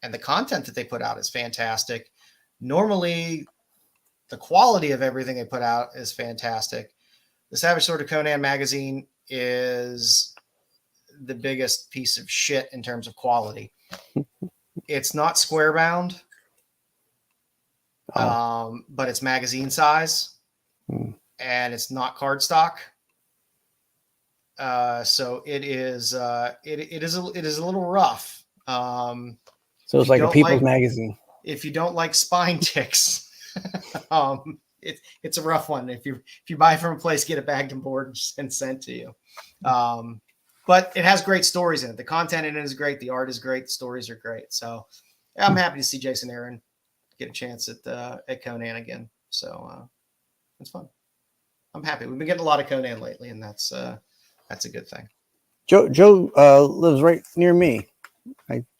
and the content that they put out is fantastic. Normally, the quality of everything they put out is fantastic. The Savage Sword of Conan magazine is the biggest piece of shit in terms of quality. It's not square bound, but it's magazine size, and it's not cardstock. So it is a little rough. So it's like a people's magazine. If you don't like spine ticks, it's a rough one. If you buy from a place, get it bagged and board and sent to you. But it has great stories in it. The content in it is great. The art is great. The stories are great. So I'm happy to see Jason Aaron get a chance at Conan again. So it's fun. I'm happy. We've been getting a lot of Conan lately, and that's a good thing. Joe lives right near me.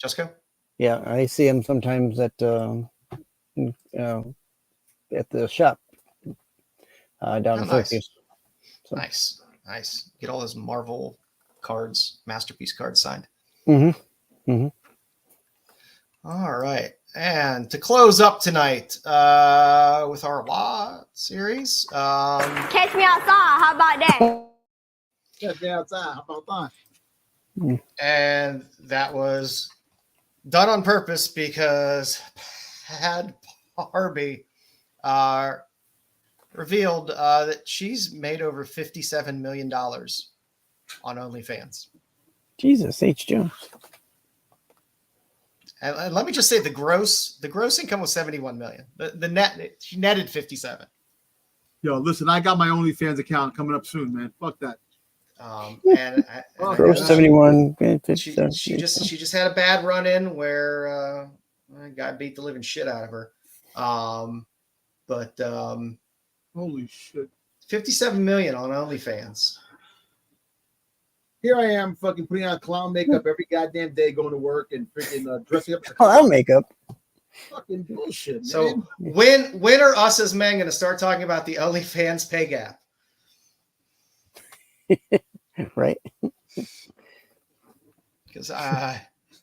Jusko? Yeah, I see him sometimes at the shop down in Syracuse. So. Nice. Get all those Marvel cards, masterpiece cards signed. Mm-hmm. All right. And to close up tonight with our WA series. Catch me outside. How about that? Catch me outside. How about that? And that was done on purpose because Pad Barbie revealed that she's made over $57 million on OnlyFans. Jesus H. Jones. And let me just say the gross income was 71 million. The net, she netted 57. Yo, listen, I got my OnlyFans account coming up soon, man. Fuck that. And gross 71. She just had a bad run in where a guy beat the living shit out of her. But holy shit, 57 million on OnlyFans. Here I am, fucking putting on clown makeup every goddamn day, going to work and freaking dressing up. Clown makeup. Fucking bullshit. So man. when are us as men going to start talking about the OnlyFans pay gap? Right. Because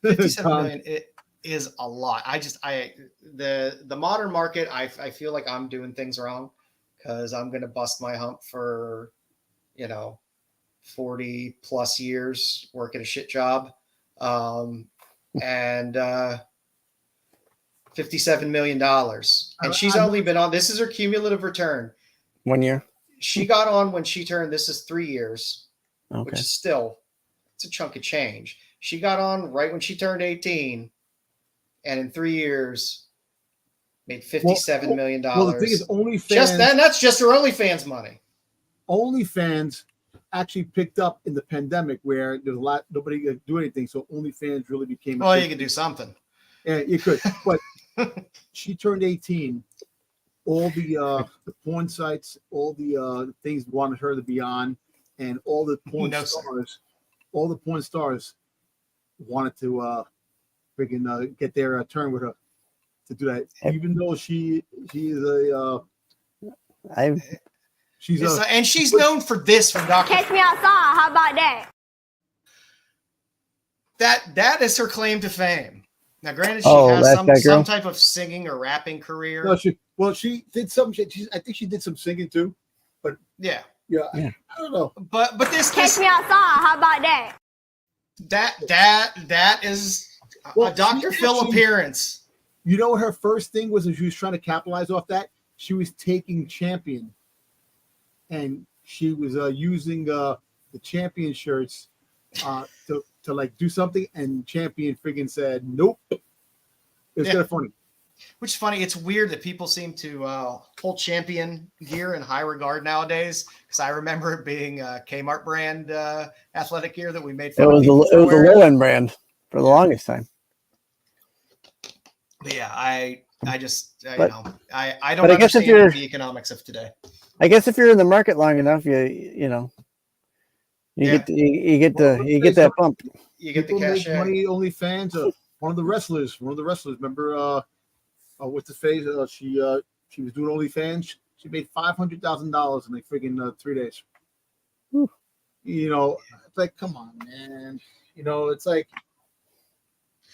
57 million it is a lot. The modern market, I feel like I'm doing things wrong because I'm going to bust my hump for 40 plus years working a shit job, and $57 million, and she's only been on. This is her cumulative return. 1 year. She got on when she turned. This is 3 years, which is still it's a chunk of change. She got on right when she turned 18, and in 3 years, made $57 million. Well, the thing is, OnlyFans. Just that's just her OnlyFans money. OnlyFans actually picked up in the pandemic where there's nobody could do anything, so OnlyFans really became. Well, you could do something. Yeah, you could, but she turned 18. All the porn sites, all the things wanted her to be on, and all the porn stars wanted to freaking get their turn with her. to do that, even though she's and she's known for this from Dr. Catch me outside. How about that? That is her claim to fame. Now, granted, she has some type of singing or rapping career. No, she did some. I think she did some singing too. But yeah. I don't know. But this Catch me outside. How about that? That is a Dr. Phil appearance. You know what her first thing was? She was trying to capitalize off that. She was taking Champion, and she was using the Champion shirts to like do something, and Champion friggin' said nope. It's kind of funny. Which is funny. It's weird that people seem to hold Champion gear in high regard nowadays. Because I remember it being a Kmart brand athletic gear that we made fun of. It was a low end brand for the longest time. But yeah, I don't I guess understand the economics of today. I guess if you're in the market long enough, you get that bump. You get the cash. Money OnlyFans. One of the wrestlers. Remember, what's the face? She was doing OnlyFans. She made $500,000 in like friggin' 3 days. Whew. It's like, come on, man. It's like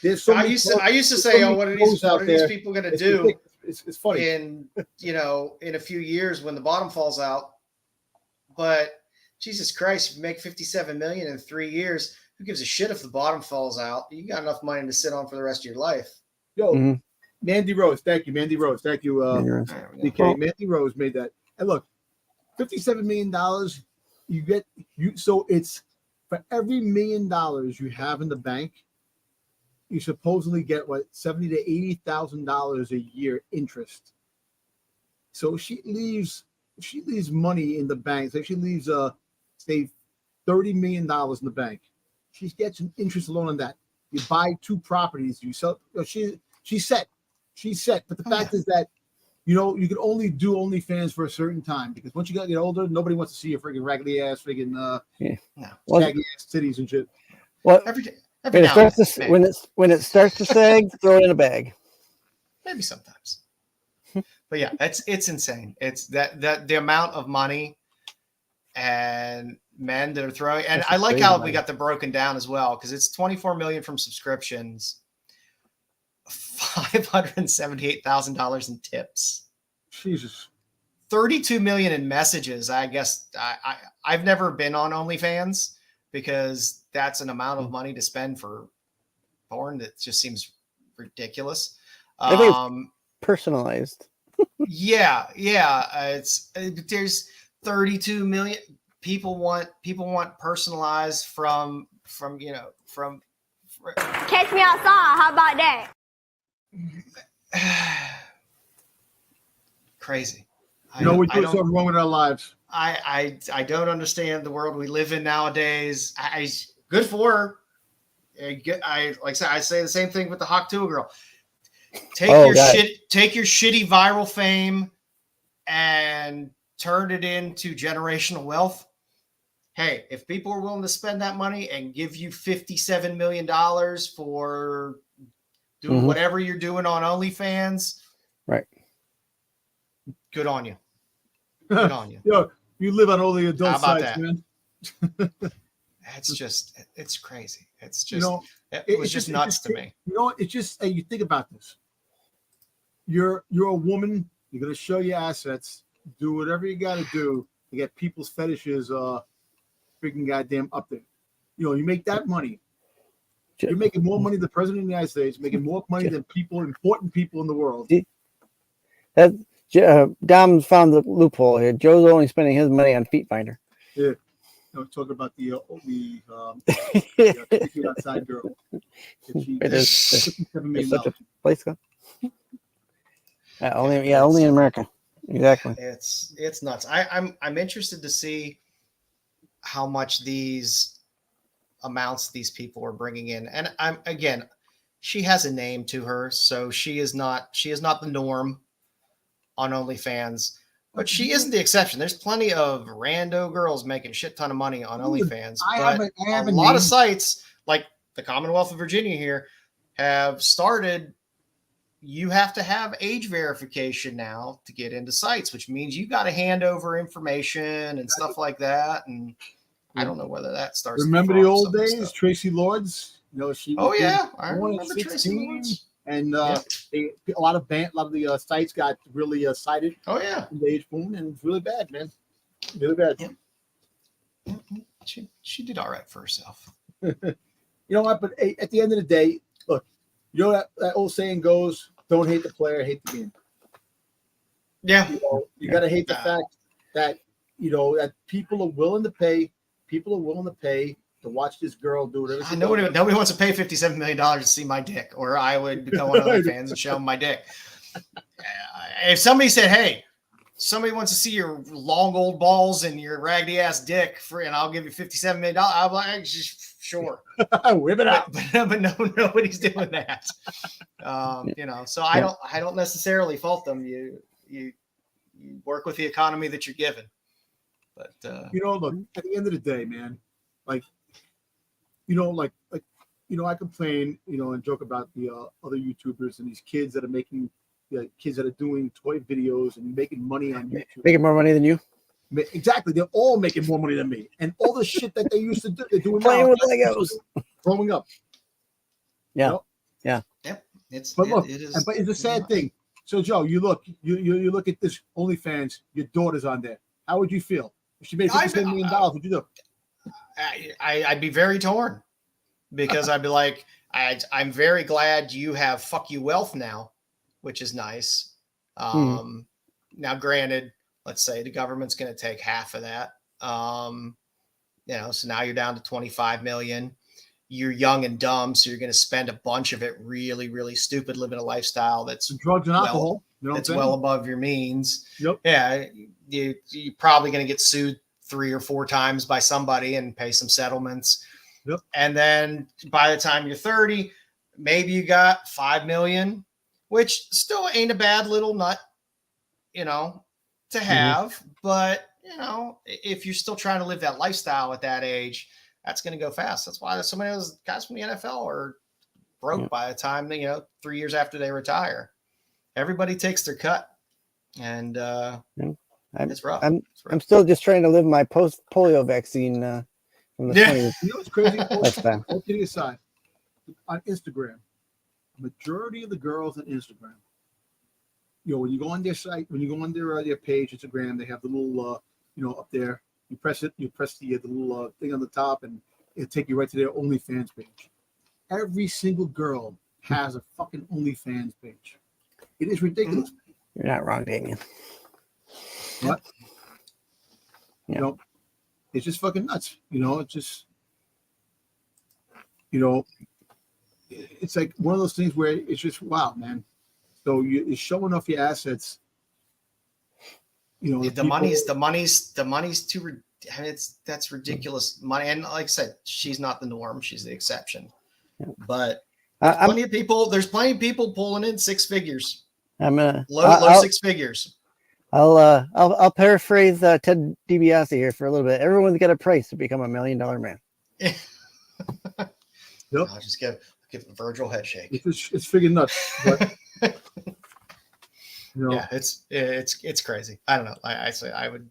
there's so. I used to say, what are these people going to do? It's funny in a few years when the bottom falls out. But Jesus Christ, if you make $57 million in 3 years, who gives a shit if the bottom falls out? You got enough money to sit on for the rest of your life. Yo, Mandy Rose, thank you, Mandy Rose, thank you, DK. Mandy Rose made that. And look, $57 million, so it's for every $1 million you have in the bank, you supposedly get $70,000 to $80,000 a year interest. So she leaves money in the bank. So she leaves say $30 million in the bank. She gets an interest loan on that. You buy 2 properties. You sell. She's set. She's set. But the fact is that you can only do OnlyFans for a certain time, because once you get older, nobody wants to see your freaking raggedy ass, freaking saggy ass titties and shit. Well, when it starts to sag, throw it in a bag. Maybe sometimes. But yeah, it's insane. It's that the amount of money and men that are throwing, and I like how we got them broken down as well, because it's 24 million from subscriptions, $578,000 in tips, Jesus, 32 million in messages. I guess I've never been on OnlyFans, because that's an amount of money to spend for porn that just seems ridiculous. Personalized. There's 32 million people want personalized from Catch me outside. How about that? Crazy. We're doing something wrong with our lives. I don't understand the world we live in nowadays. Good for her. I say the same thing with the Hawk 2 girl. Take your shitty viral fame and turn it into generational wealth. Hey, if people are willing to spend that money and give you $57 million for doing whatever you're doing on OnlyFans, right? Good on you. Good on you. Yo, you live on all the adult sites, that? Man. It's crazy. It's just, it was just nuts to me. It's just, you think about this. You're a woman. You're going to show your assets. Do whatever you got to do to get people's fetishes freaking goddamn up there. You make that money. You're making more money than the president of the United States, making more money than important people in the world. Dom found the loophole here. Joe's only spending his money on Feet Finder. Yeah. Talking about the outside girl. There's such a place. Only in America. Exactly. It's nuts. I'm interested to see how much these amounts these people are bringing in. And she has a name to her, so she is not the norm on OnlyFans, but she isn't the exception. There's plenty of rando girls making shit ton of money on OnlyFans. But a lot of sites like the Commonwealth of Virginia here have started you have to have age verification now to get into sites, which means you got to hand over information and stuff like that. And I don't know whether that starts. Remember the old days, Tracy Lords? You know, she. Oh yeah, I remember 16, Tracy Lords. And a lot of the sites got really cited. Oh yeah, in the age boom, and it's really bad, man. Really bad. Yeah. She did all right for herself. You know what? But at the end of the day, look, you know that old saying goes, "Don't hate the player, hate the game." Yeah, you got to hate the fact that that people are willing to pay. People are willing to pay to watch this girl do whatever. Nobody wants to pay $57 million to see my dick, or I would go on OnlyFans and show them my dick. If somebody said, "Hey, somebody wants to see your long old balls and your raggedy ass dick and I'll give you $57 million," I'm like, sure. Whip it out. But no, nobody's doing that. So I don't necessarily fault them. You work with the economy that you're given. But look, at the end of the day, man, I complain, and joke about the other YouTubers and these kids that are making, kids that are doing toy videos and making money on YouTube. Making more money than you? Exactly. They're all making more money than me. And all the shit that they used to do, they're doing playing now, with Legos. Growing up. Yeah. Yeah. Yep. But it's a sad thing. So Joe, you look at this OnlyFans, your daughter's on there. How would you feel? If she made $57 million, what'd you do? I'd be very torn, because I'd be like, I'm very glad you have fuck you wealth now, which is nice. Now, granted, let's say the government's going to take half of that. So now you're down to 25 million. You're young and dumb, so you're going to spend a bunch of it really, really stupid, living a lifestyle that's drugs and alcohol. That's well above your means. Yep. Yeah, you're probably going to get sued 3 or 4 times by somebody and pay some settlements. Yep. And then by the time you're 30, maybe you got 5 million, which still ain't a bad little nut, to have. Mm-hmm. But, if you're still trying to live that lifestyle at that age, that's going to go fast. That's why so many of those guys from the NFL are broke by the time, 3 years after they retire. Everybody takes their cut. And it's rough. I'm still just trying to live my post-polio vaccine from the 20s. You know what's crazy? All kidding aside, on Instagram, majority of the girls on Instagram, when you go on their site, when you go on their page, Instagram, they have the little, up there. You press it, you press the little thing on the top, and it'll take you right to their OnlyFans page. Every single girl has a fucking OnlyFans page. It is ridiculous. You're not wrong, Damien. What? Yeah. It's just fucking nuts. It's just, it's like one of those things where it's just, wow, man. So you're showing off your assets. The money's too. That's ridiculous money. And like I said, she's not the norm. She's the exception. But there's plenty of people pulling in 6 figures. I'm gonna low 6 figures. I'll paraphrase Ted DiBiase here for a little bit. Everyone's got a price to become $1 million man. Yep. I'll just give Virgil head shake. It's friggin' nuts. But, Yeah, it's crazy. I don't know. I would.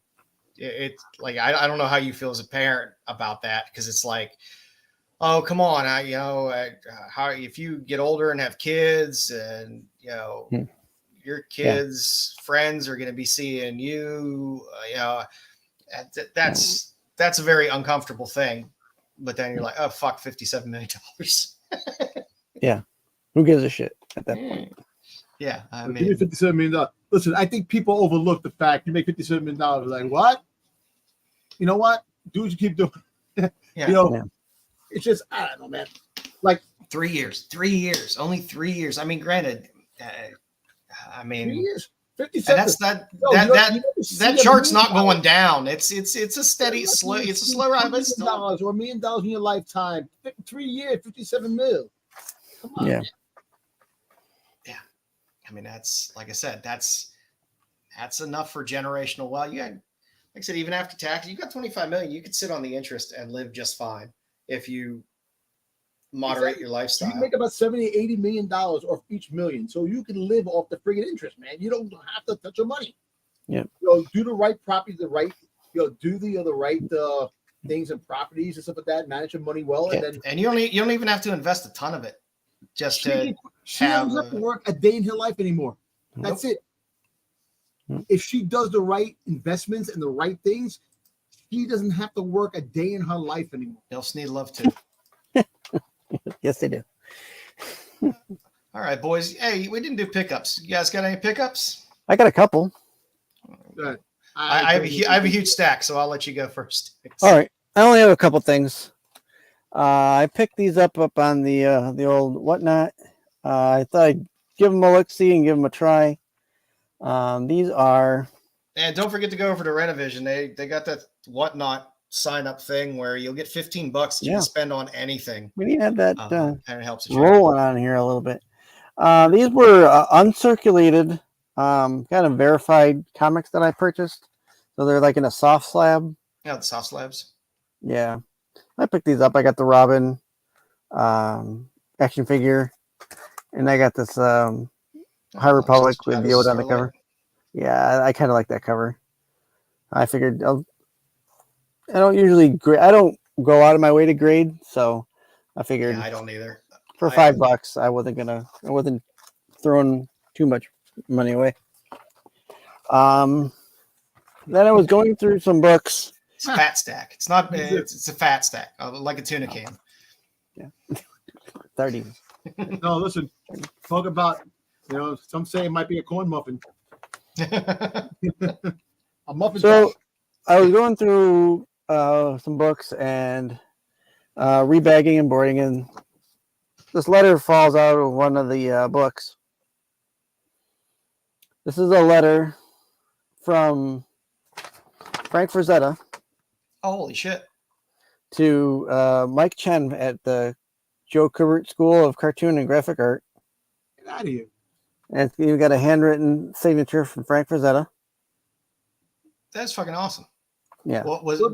It's like I don't know how you feel as a parent about that, because it's like, oh come on, how if you get older and have kids and your kids' friends are going to be seeing you, that's a very uncomfortable thing. But then you're like, oh fuck, $57 million. Yeah, who gives a shit at that point? Yeah, I mean, $57 million. Listen, I think people overlook the fact you make $57 million. Like, what? You know what? Do what you keep doing. It's just, I don't know, man. Like 3 years, only 3 years. I mean, granted, 3 years. 57. That chart's not going down. It's a steady, slow. It's a slow ride, but still. Or $1 million in your lifetime. 3 years, 57 mil. Come on. Yeah. Yeah. I mean, that's like I said. That's enough for generational wealth. You got, like I said, even after tax, you got 25 million. You could sit on the interest and live just fine if you moderate your So lifestyle. you make about $70-80 million off each million, so you can live off the friggin' interest, man. You don't have to touch your money. Yeah. Do the right property, do the right things and properties and stuff like that. Manage your money well, and you don't even have to invest a ton of it. Just she doesn't have to work a day in her life anymore. That's it. If she does the right investments and the right things, she doesn't have to work a day in her life anymore. Elves need love too. Yes, they do. All right, boys. Hey, we didn't do pickups. You guys got any pickups? I got a couple. Good. I have a huge stack, so I'll let you go first. All right. I only have a couple things. I picked these up on the old whatnot. I thought I'd give them a look-see and give them a try. These are... And don't forget to go over to Renovision. They got that whatnot sign-up thing where you'll get $15 that you can spend on anything. We need to have that and it helps rolling on here a little bit. These were uncirculated, kind of verified comics that I purchased. So they're like in a soft slab. Yeah, the soft slabs. Yeah. I picked these up. I got the Robin action figure. And I got this High Republic with Yoda on the cover. Yeah, I kind of like that cover. I figured I don't usually I don't go out of my way to grade, so I figured I don't either. For $5, I wasn't throwing too much money away. Then I was going through some books. It's a fat stack. It's not. It's a fat stack, like a tuna can. Yeah, 30. No, listen. Talk about. Some say it might be a corn muffin. A muffin. So I was going through some books and rebagging and boarding, and this letter falls out of one of the books. This is a letter from Frank Frazetta. Holy shit. To Mike Chen at the Joe Kubert School of Cartoon and Graphic Art. Get out of here. And you got a handwritten signature from Frank Frazetta. That's fucking awesome. Yeah.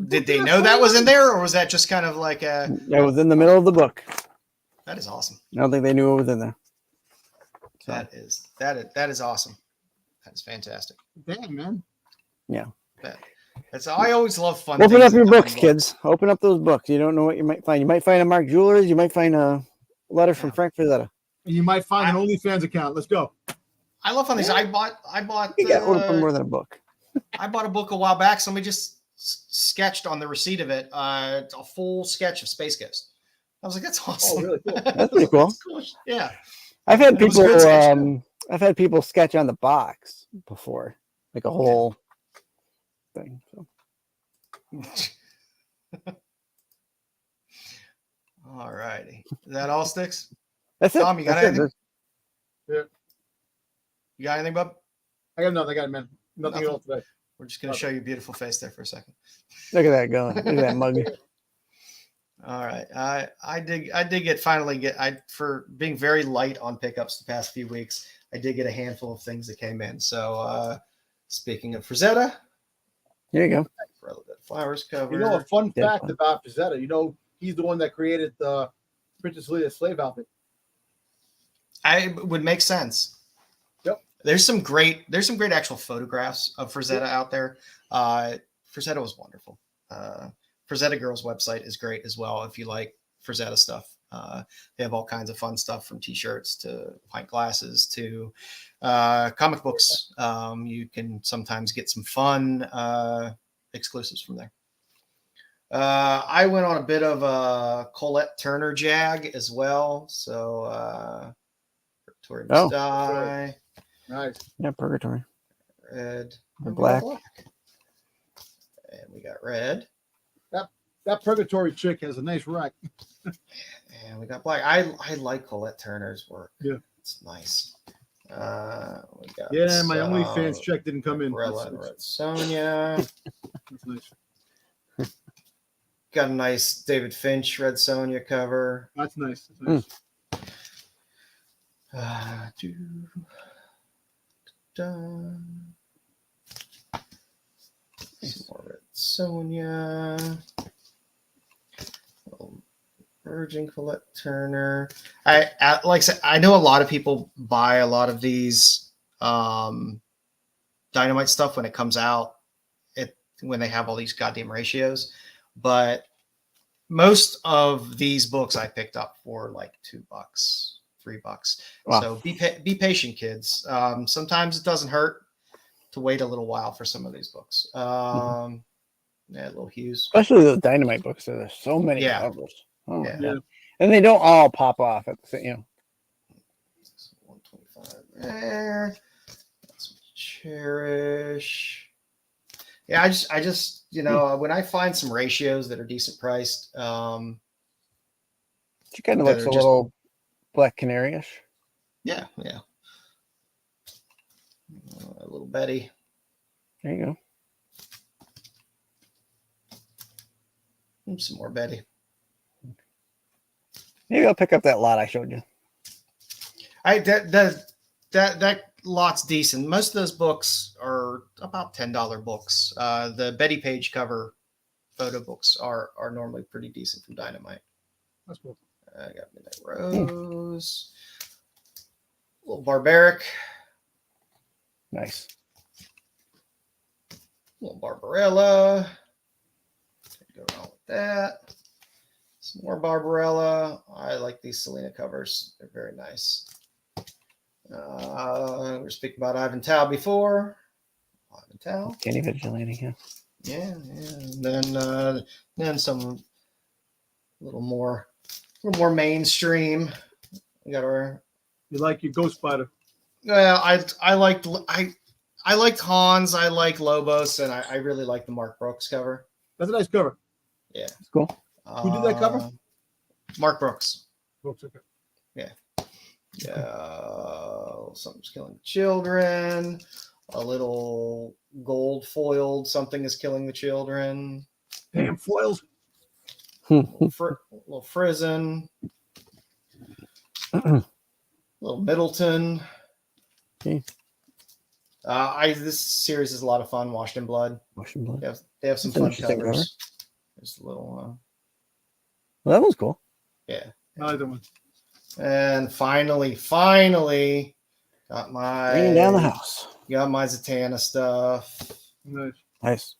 Did they know that was in there, or was that just kind of like a... It was in the middle of the book. That is awesome. I don't think they knew it was in there. So. That is awesome. That is fantastic. Damn, man. Yeah. I always love fun. Open up your books, kids. Open up those books. You don't know what you might find. You might find a Mark Jewelers. You might find a letter from Frank Frazetta. And you might find an OnlyFans account. Let's go. I love fun things. I bought. You got ordered for more than a book. I bought a book a while back. Somebody just sketched on the receipt of it a full sketch of Space Ghost. I was like, that's awesome. Oh, really cool. That's pretty cool. Cool. Yeah. I've had people. I've had people sketch on the box before, like a whole thing. So. All righty. Is that all, Styx? That's it. Tom, you got anything? Yeah. You got anything, bub? I got nothing. I got it, man. Nothing else today. We're just going to show you a beautiful face there for a second. Look at that going. Look at that mug. All right. I did finally for being very light on pickups the past few weeks, I did get a handful of things that came in. So speaking of Frazetta. Here you go. Flowers cover. A fun fact about Frazetta, he's the one that created the Princess Leia slave outfit. It would make sense. Yep. There's some great actual photographs of Frazetta out there. Frazetta was wonderful. Frazetta Girls website is great as well if you like Frazetta stuff. They have all kinds of fun stuff from t-shirts to pint glasses to comic books. You can sometimes get some fun exclusives from there. I went on a bit of a Colette Turner jag as well. So Purgatory Must Die. Nice. Yeah, Purgatory. Red. And black. And we got red. That Purgatory chick has a nice rack. And we got black. I like Colette Turner's work. Yeah. It's nice. We got my OnlyFans check didn't come in. Red Sonja. That's nice. Got a nice David Finch Red Sonja cover. That's nice. That's nice. Some more Red Sonja. Virgin Colette Turner. Like I said, I know a lot of people buy a lot of these Dynamite stuff when it comes out. When they have all these goddamn ratios, but most of these books I picked up for like $2, $3. Wow. So be patient, kids. Sometimes it doesn't hurt to wait a little while for some of these books. Yeah, little Hughes, especially the Dynamite books. There's so many covers. Oh yeah. my God. And they don't all pop off at the same. 125 there. That's Cherish. Yeah, I just when I find some ratios that are decent priced, she kind of looks a little Black Canary-ish. Yeah. A little Betty. There you go. Some more Betty. Maybe I'll pick up that lot I showed you. That lot's decent. Most of those books are about $10 books. The Betty Page cover photo books are normally pretty decent from Dynamite. That's cool. I got Midnight Rose. A little Barbaric. Nice. A little Barbarella. Go wrong with that. Some more Barbarella. I like these Selena covers. They're very nice. We were speaking about Ivan Tao before. Ivan Tao. Candy Vigilante, yeah. Yeah. And then some little more mainstream. We got our. You like your Ghost Spider? Well, I liked Hans. I like Lobos, and I really like the Mark Brooks cover. That's a nice cover. Yeah, it's cool. Who did that cover? Mark Brooks. Brooks, okay. Yeah. Something's killing children. A little gold foiled. Something is killing the children. Damn foils. Little Frizen. Little Middleton. Okay. This series is a lot of fun. Washed in Blood. They have some fun covers. There's a little. Well, that was cool. Yeah. Either one. And finally, got my bringing down the house. Got my Zatanna stuff. Nice.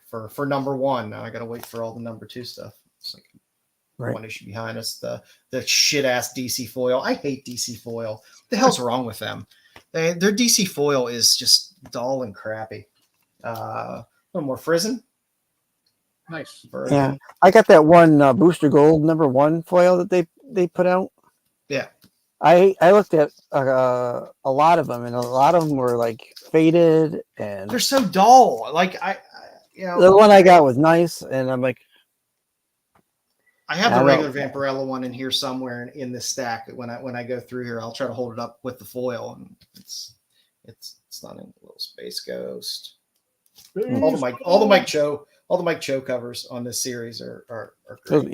For number one. Now I gotta wait for all the number two stuff. It's like one issue behind us. The shit ass DC foil. I hate DC foil. What the hell's wrong with them? Their DC foil is just dull and crappy. A little more Frizen. Nice. Yeah, I got that one Booster Gold #1 foil that they put out. Yeah, I looked at a lot of them, and a lot of them were like faded, and they're so dull. Like the one I got was nice, and I'm like, I have the regular Vampirella one in here somewhere in this stack. When I go through here, I'll try to hold it up with the foil, and it's not in the little Space Ghost. All the Mike Cho covers on this series are great.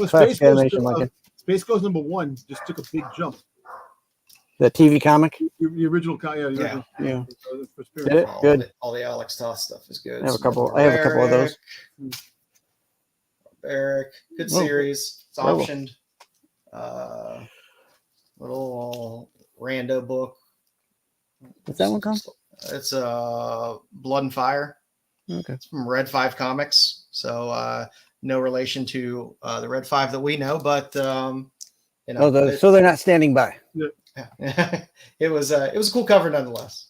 Space animation Space Ghost #1 just took a big jump. The TV comic, the original, yeah. Did it? Good. All the Alex Toth stuff is good. I have a couple of those. Barbaric, good series. It's optioned. Little rando book. What's that one called? It's Blood and Fire. Okay. It's from Red 5 Comics. So no relation to the Red 5 that we know, but so they're not standing by. Yeah. It was a cool cover nonetheless.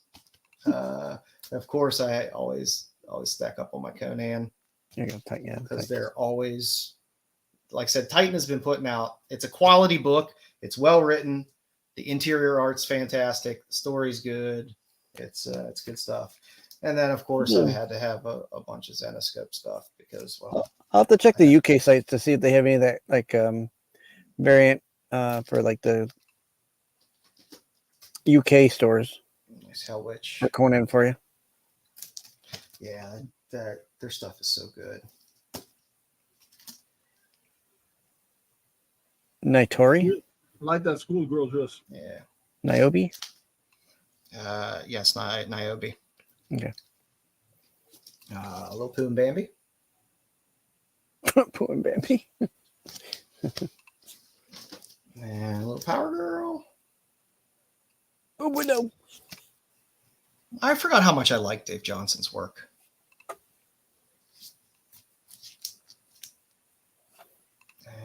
Of course, I always stack up on my Conan. Because they're always, like I said, Titan has been putting out. It's a quality book. It's well written. The interior art's fantastic. The story's good. It's good stuff. And then, of course, I had to have a bunch of Zenoscope stuff because, well, I'll have to check the UK sites to see if they have any of that like variant for like the UK stores. Nice Hell Witch. For Conan for you. Yeah, their stuff is so good. Nitori? I like that schoolgirl dress. Yeah. Niobe? Yes, Niobe. Okay. A little Pooh and Bambi. Pooh and Bambi. And a little Power Girl. Oh, no. I forgot how much I like Dave Johnson's work.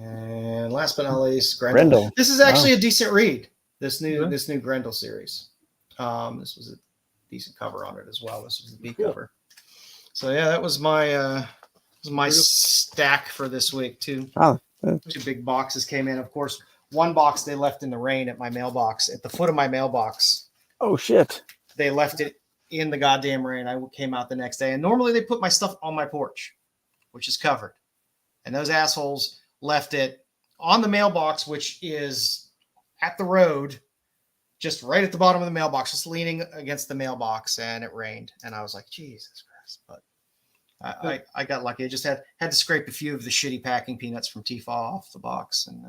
And last but not least, Grendel. This is actually a decent read. This new Grendel series. This was a decent cover on it as well. This was the B cover. So yeah, that was my stack for this week. Two big boxes came in. Of course, one box they left in the rain at my mailbox, at the foot of my mailbox. Oh shit! They left it in the goddamn rain. I came out the next day, and normally they put my stuff on my porch, which is covered, and those assholes left it on the mailbox, which is at the road, just right at the bottom of the mailbox, just leaning against the mailbox, and it rained. And I was like, Jesus Christ. But I got lucky. I just had to scrape a few of the shitty packing peanuts from Tefal off the box, and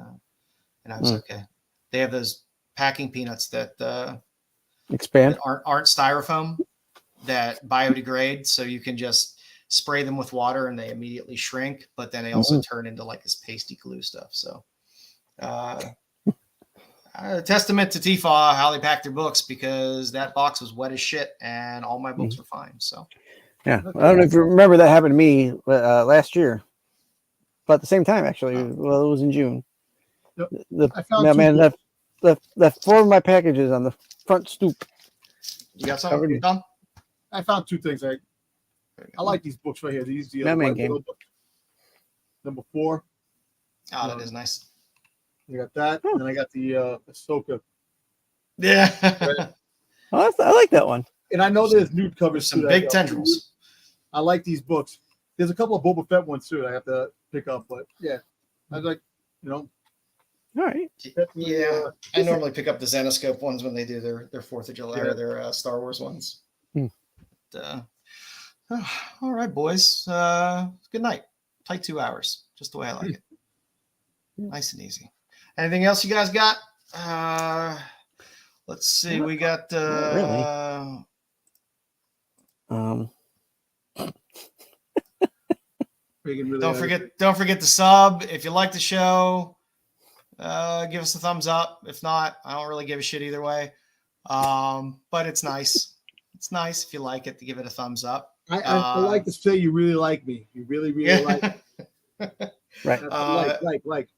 I was okay. They have those packing peanuts that expand, that aren't styrofoam, that biodegrade, so you can just spray them with water and they immediately shrink, but then they also turn into like this pasty glue stuff. So a testament to Tefal how they pack their books, because that box was wet as shit and all my books were fine. So yeah, I don't know if you remember, that happened to me last year, but at the same time, actually. Well, it was in June. Yep. The mailman left 4 of my packages on the front stoop. You got something, Tom? I found 2 things. I like these books right here. These Mailman Game. Number 4. Oh, that is nice. I got that, and then I got the Ahsoka. Yeah. Right? Oh, I like that one. And I know there's nude covers. Some big tendrils. I like these books. There's a couple of Boba Fett ones too that I have to pick up, but yeah, I was like, all right. Yeah, I normally pick up the Zenoscope ones when they do their 4th of July or their Star Wars ones. All right, boys. Good night. Tight 2 hours, just the way I like it. Nice and easy. Anything else you guys got? Let's see. We got. really. Don't forget to sub if you like the show. Give us a thumbs up. If not, I don't really give a shit either way. But it's nice. It's nice if you like it to give it a thumbs up. I like to say you really like me. You really like me. Right. Like.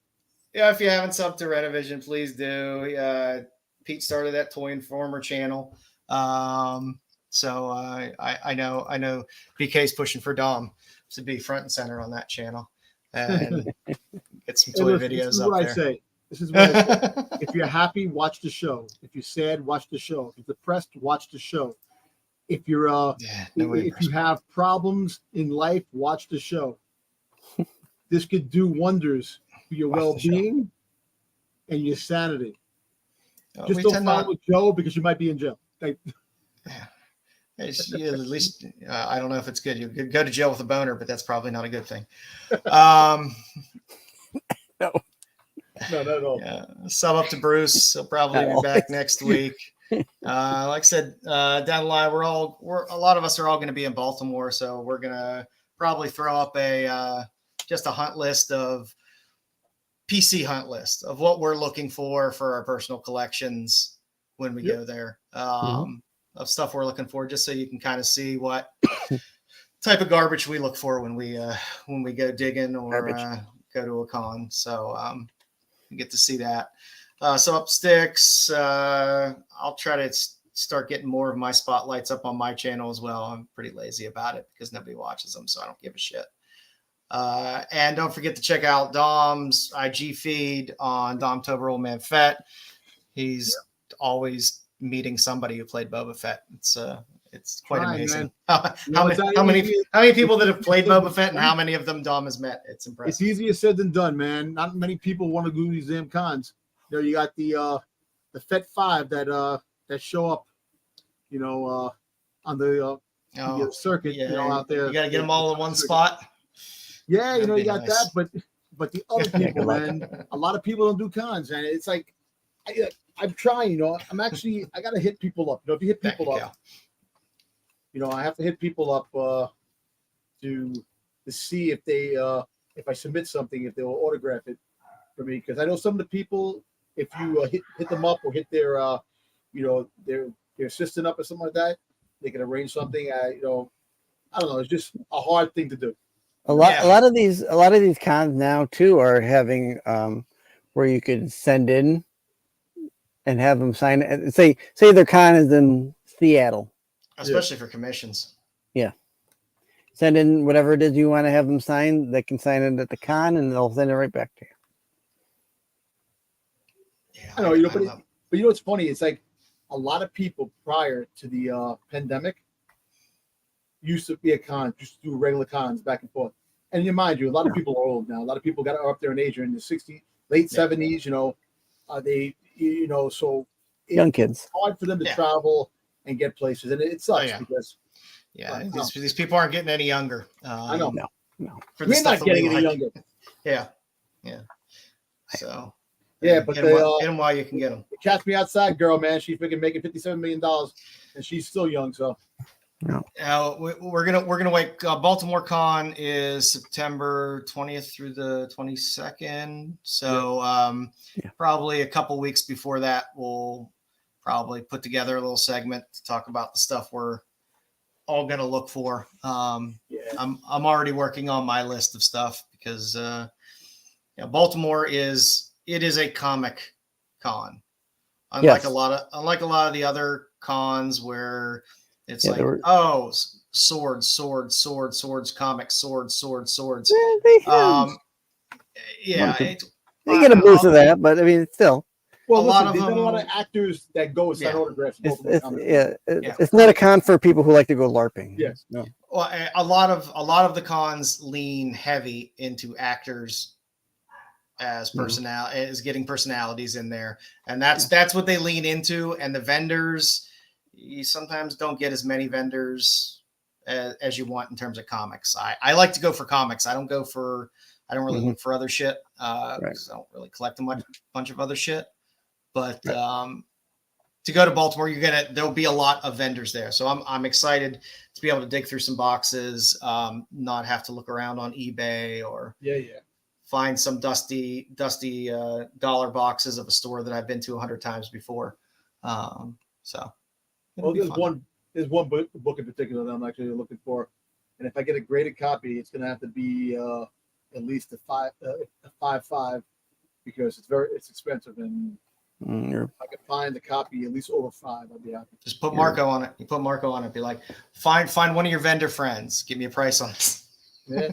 Yeah, if you haven't subbed to Renovision, please do. Pete started that Toy Informer channel. So I know BK's pushing for Dom to be front and center on that channel and get some toy videos up there. This is what I say. If you're happy, watch the show. If you're sad, watch the show. If you're depressed, watch the show. If you're if you have problems in life, watch the show. This could do wonders for your well-being and your sanity. Just don't follow Joe, because you might be in jail. At least I don't know if it's good. You could go to jail with a boner, but that's probably not a good thing. No, not at all. Yeah. Sub up to Bruce. He'll probably be back next week. Like I said, down the line, a lot of us are all going to be in Baltimore, so we're going to probably throw up just a hunt list of PC hunt list of what we're looking for our personal collections when we go there, of stuff we're looking for, just so you can kind of see what type of garbage we look for when we go digging or go to a con. So you get to see that. So up Styx, I'll try to start getting more of my spotlights up on my channel as well. I'm pretty lazy about it because nobody watches them, so I don't give a shit. And don't forget to check out Dom's IG feed on Domtober Old Man Fett. He's always meeting somebody who played Boba Fett. It's quite amazing. How many people that have played Boba Fett and how many of them Dom has met. It's impressive. It's easier said than done, man. Not many people want to do these damn cons. You got the Fett 5 that show up, on the circuit, out there. You got to get them all in one spot. Yeah, you got nice. That, but the other people, man, a lot of people don't do cons, and it's like I'm trying, I'm actually I gotta hit people up. If you hit people up, I have to hit people up to see if they if I submit something, if they will autograph it, for me because I know some of the people, if you hit them up or hit their, their assistant up or something like that, they can arrange something. I don't know. It's just a hard thing to do. A lot of these cons now too are having where you could send in and have them sign it. Say their con is in Seattle, especially for commissions. Yeah, send in whatever it is you want to have them sign. They can sign it at the con, and they'll send it right back to you. Yeah, I know, but you know what's funny? It's like a lot of people prior to the pandemic used to be a con, just do regular cons back and forth. And you mind you, a lot of people are old now. A lot of people are up there in age, are in the 60s, late 70s. So young kids. It's hard for them to travel and get places, and it sucks because these people aren't getting any younger. I know. No. We're not getting any younger. Yeah. So. Yeah, but get them while you can get them. Catch Me Outside girl, man. She's freaking making $57 million, and she's still young. So, no. We're gonna wait. Baltimore Con is September 20th through the 22nd. So, probably a couple weeks before that, we'll probably put together a little segment to talk about the stuff we're all gonna look for. I'm already working on my list of stuff because Baltimore is. It is a comic con, unlike a lot of the other cons where it's swords, comics, swords. They get a boost of that, but I mean, still. Well, there's a lot of actors that go sign autographs. It's not a con for people who like to go LARPing. Yes. No. Well, a lot of the cons lean heavy into actors as as getting personalities in there, and that's what they lean into. And the vendors, you sometimes don't get as many vendors as you want in terms of comics. I like to go for comics. I don't really look for other shit because I don't really collect a bunch of other shit. But to go to Baltimore, there'll be a lot of vendors there. So I'm excited to be able to dig through some boxes, not have to look around on eBay or find some dusty dollar boxes of a store that I've been to 100 times before. There's one book in particular that I'm actually looking for, and if I get a graded copy, it's going to have to be at least a 5.5 because it's expensive, and if I can find the copy at least over 5, I'll be happy. Just put Marco on it. You put Marco on it. Be like, find one of your vendor friends. Give me a price on this. Yeah.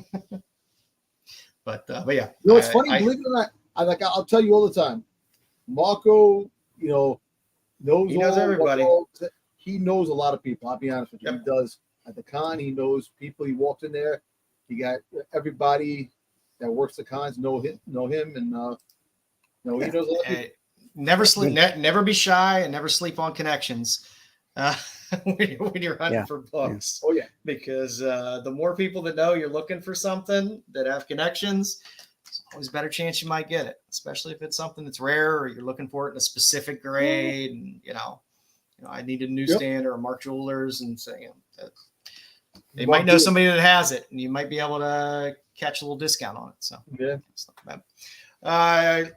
But yeah. It's funny. Believe it or not, I'll tell you all the time. Marco, knows everybody. He knows a lot of people. I'll be honest with you. He does at the con. He knows people. He walks in there. He got everybody that works the cons know him, and he knows a lot of people. Never be shy, and never sleep on connections. When you're hunting for books. Oh yeah. Because the more people that know you're looking for something that have connections, there's always a better chance you might get it, especially if it's something that's rare or you're looking for it in a specific grade. And I need a newsstand or a Mark Jewelers, and say they might know somebody that has it, and you might be able to catch a little discount on it. So it's not bad.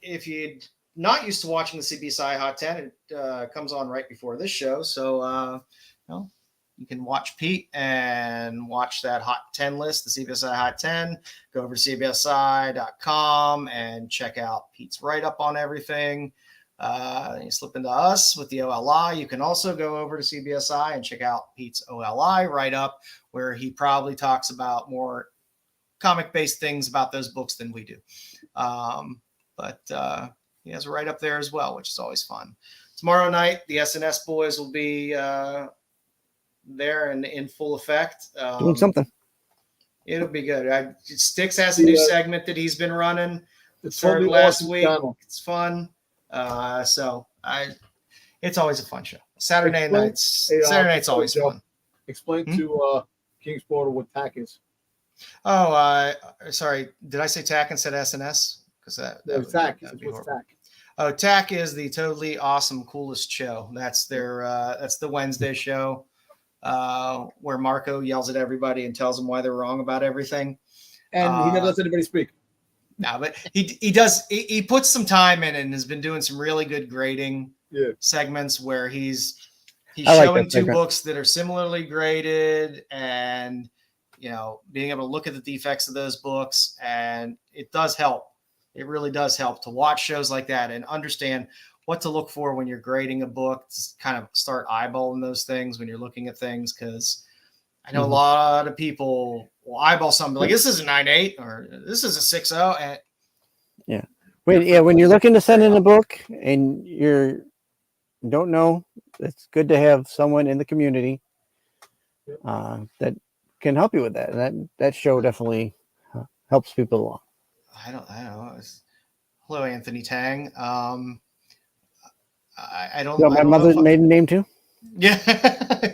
If you not used to watching the CBSI Hot 10, it comes on right before this show. So, you can watch Pete and watch that Hot 10 list, the CBSI Hot 10. Go over to CBSI.com and check out Pete's write-up on everything. You slip into us with the OLI. You can also go over to CBSI and check out Pete's OLI write-up, where he probably talks about more comic-based things about those books than we do. But he has a write-up there as well, which is always fun. Tomorrow night, the SNS boys will be there and in full effect. Doing something. It'll be good. Styx has a new segment that he's been running. It's started last week. Channel. It's fun. It's always a fun show. Saturday night's always fun. Explain to King's Portal what TAC is. Oh, sorry. Did I say TAC instead of SNS? Because what's TAC? Oh, TAC is the totally awesome, coolest show. That's that's the Wednesday show where Marco yells at everybody and tells them why they're wrong about everything. And he never lets anybody speak. No, but he puts some time in and has been doing some really good grading segments where he's showing two books that are similarly graded and, you know, being able to look at the defects of those books. And it does help. It really does help to watch shows like that and understand what to look for when you're grading a book, to kind of start eyeballing those things when you're looking at things. Cause I know a lot of people will eyeball something like this is a 9.8 or this is a 6.0. And when you're looking to send in a book and don't know, it's good to have someone in the community that can help you with that. And that show definitely helps people along. I don't know. Hello, Anthony Tang. I don't know. My mother's maiden name too? Yeah.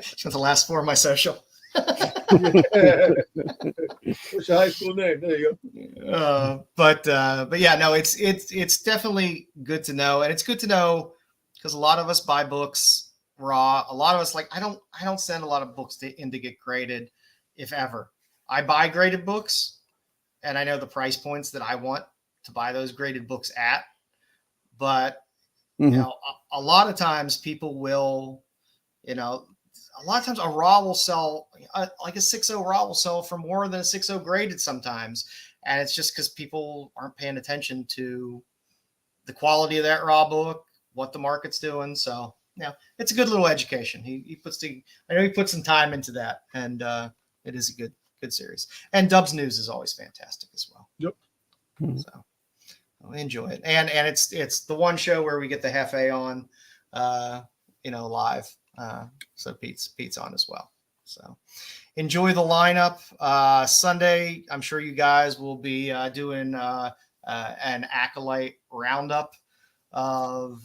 She's the last four of my social. What's your high school name? There you go. But yeah, no, it's definitely good to know. And it's good to know because a lot of us buy books raw. A lot of us, like, I don't send a lot of books in to get graded, if ever. I buy graded books and I know the price points that I want to buy those graded books at. But, you know, a lot of times people will, you know, a lot of times a raw will sell, like a 6.0 raw will sell for more than a 6.0 graded sometimes. And it's just because people aren't paying attention to the quality of that raw book, what the market's doing. So, yeah, it's a good little education. I know he puts some time into that, and it is a good series. And Dubs News is always fantastic as well. Yep. So I enjoy it. And it's the one show where we get the Hefe on, you know, live. So Pete's on as well. So enjoy the lineup. Sunday, I'm sure you guys will be doing an Acolyte roundup of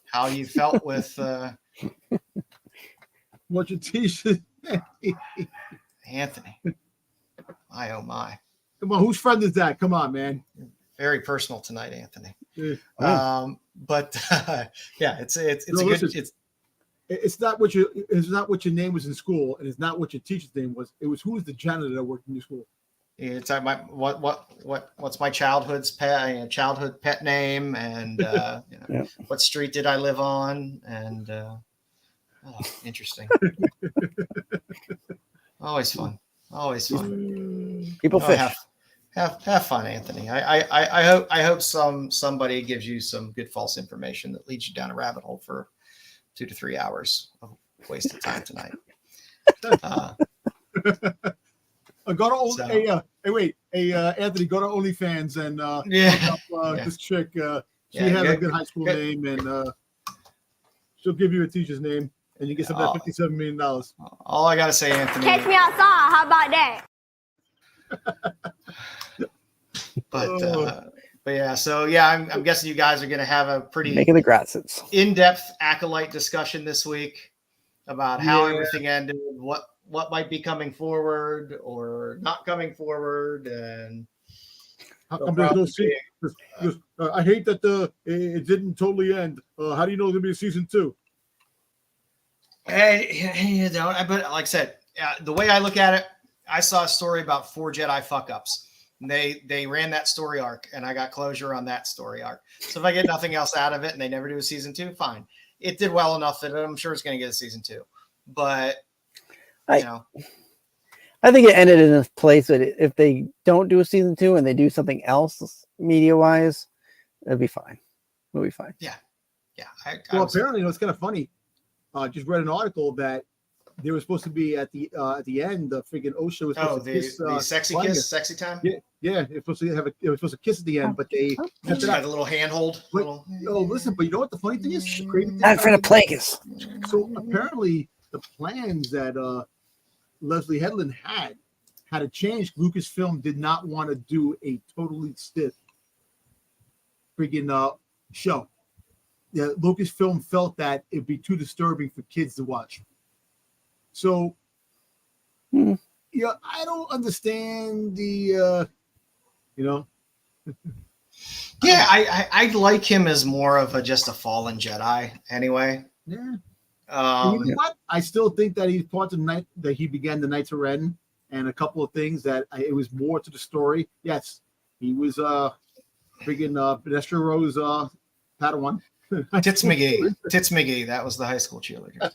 how you felt with what your t-shirt. Anthony. My oh my. Come on, whose friend is that? Come on, man. Very personal tonight, Anthony. Yeah. But yeah, it's not what your name was in school, and it's not what your teacher's name was. It was who's the janitor that worked in your school. It's what's my childhood pet name, and what street did I live on, and interesting. Always fun. People fish. Have fun, Anthony. I hope somebody gives you some good false information that leads you down a rabbit hole for 2 to 3 hours of wasted time tonight. Go to Anthony, go to OnlyFans and look up this chick. She has a good high school name, and she'll give you a teacher's name, and you get some of that $57 million. All I gotta say, Anthony. Catch me outside. How about that? But yeah, so yeah, I'm guessing you guys are gonna have a pretty making the grassets in-depth Acolyte discussion this week about how everything ended, what might be coming forward or not coming forward, and how come there's no season? I hate that it didn't totally end. How do you know there's gonna be a season 2? You know, but like I said, the way I look at it, I saw a story about 4 Jedi fuck-ups. And they ran that story arc, and I got closure on that story arc. So if I get nothing else out of it and they never do a season 2, fine. It did well enough that I'm sure it's going to get a season 2. But, you know. I think it ended in a place that if they don't do a season 2 and they do something else media-wise, it'll be fine. We'll be fine. Yeah. Apparently, it's kind of funny. I just read an article that they were supposed to be at the end. The freaking Osha was supposed to kiss. The sexy kiss, sexy time. Yeah. It was supposed to kiss at the end, but they had a little handhold. Listen, but you know what the funny thing is? Not for the Plagueis. So apparently, the plans that Leslie Headland had to change. Lucasfilm did not want to do a totally stiff freaking show. Yeah, Lucasfilm felt that it'd be too disturbing for kids to watch. So, I don't understand the, Yeah, I like him as more of just a fallen Jedi anyway. Yeah. You know what? I still think that he's part of the night that he began the Knights of Ren. and a couple of things that it was more to the story. Yes, he was freaking Vanessa Rose Padawan. Tits McGee. That was the high school cheerleader.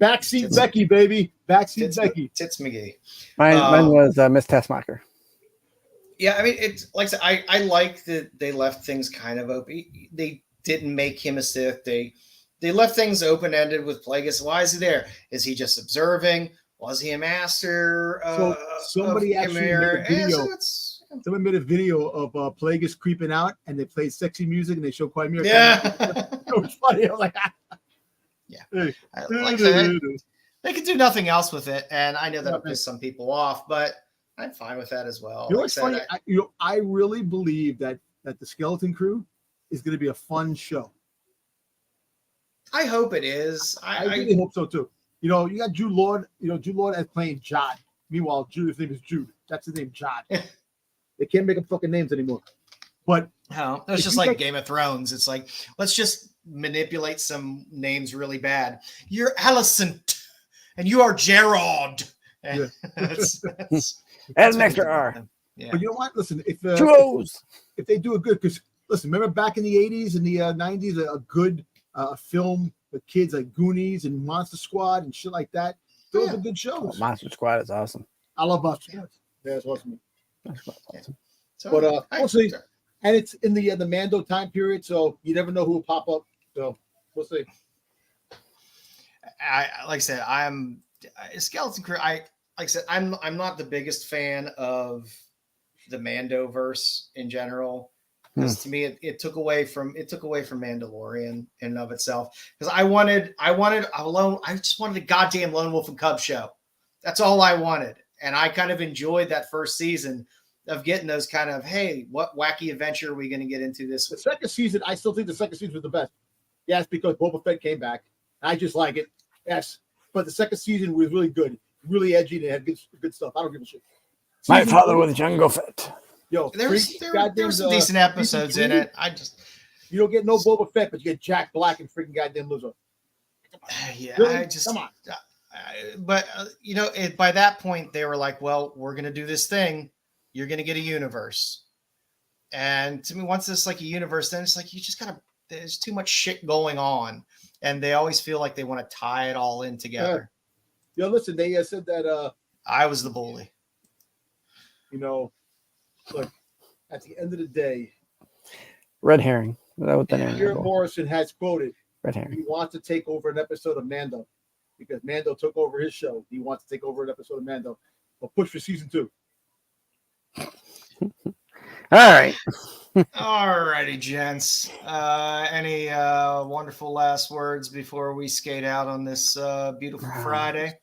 Backseat Becky, baby. Backseat Becky. Tits McGee. Mine was Miss Taskmaster. Yeah, I mean, it's like I said, I like that they left things kind of open. They didn't make him a Sith. They left things open ended with Plagueis. Why is he there? Is he just observing? Was he a master? So somebody actually made a video. Someone made a video of Plagueis creeping out, and they played sexy music, and they showed Quimera. Yeah, it was funny. I was like, yeah, like that. They could do nothing else with it, and I know that'll piss some people off, but I'm fine with that as well. You know what's funny? I really believe that the Skeleton Crew is going to be a fun show. I hope it is. I really hope so too. You know, you got Jude Law. You know, Jude Law as playing Jod. Meanwhile, Jude's name is Jude. That's his name, Jod. They can't make up fucking names anymore. But no, it's just like Game of Thrones. It's like, let's just manipulate some names really bad. You're Alicent, and you are Gerard. And that's an extra R. Yeah. But you know what? Listen, if they do a good, because listen, remember back in the 80s and the 90s, a good film with kids like Goonies and Monster Squad and shit like that. Those are good shows. Monster Squad is awesome. I love Monster Squad. Yeah, it's awesome. Awesome. So, but we'll see. And it's in the Mando time period, so you never know who will pop up. So we'll see. Like I said, I'm Skeleton Crew. Like I said, I'm not the biggest fan of the Mandoverse in general, because to me it took away from Mandalorian in and of itself. Because I wanted I just wanted a goddamn Lone Wolf and Cub show. That's all I wanted, and I kind of enjoyed that first season of getting those kind of, hey, what wacky adventure are we going to get into this week? The second season, I still think the second season was the best. Yes, because Boba Fett came back. I just like it. Yes, but the second season was really good, really edgy, and it had good stuff. I don't give a shit. My father with Jango Fett. Yo, there were some decent episodes in it. You don't get no Boba Fett, but you get Jack Black and freaking goddamn Lizzo. Yeah, really? Come on. But you know, by that point, they were like, "Well, we're going to do this thing. You're going to get a universe." And to me, once it's like a universe, then it's like you just gotta. There's too much shit going on, and they always feel like they want to tie it all in together. Yeah. Yo, listen, they said that I was the bully. You know, look, at the end of the day, red herring. Is that what that is? Pierre Morrison has quoted, red herring. He wants to take over an episode of Mando because Mando took over his show. He wants to take over an episode of Mando. But push for season 2. All right. All righty, gents. Any wonderful last words before we skate out on this beautiful Friday?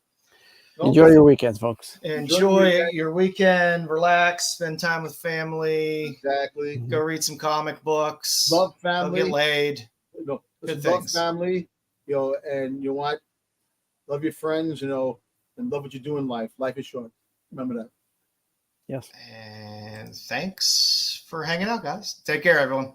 Enjoy your weekends, folks. Enjoy your weekend. Relax. Spend time with family. Exactly. Go read some comic books. Love family. Go get laid. No, Good love things. family. You know, and you know what? Love your friends. You know, and love what you do in life. Life is short. Remember that. Yes. And thanks for hanging out, guys. Take care, everyone.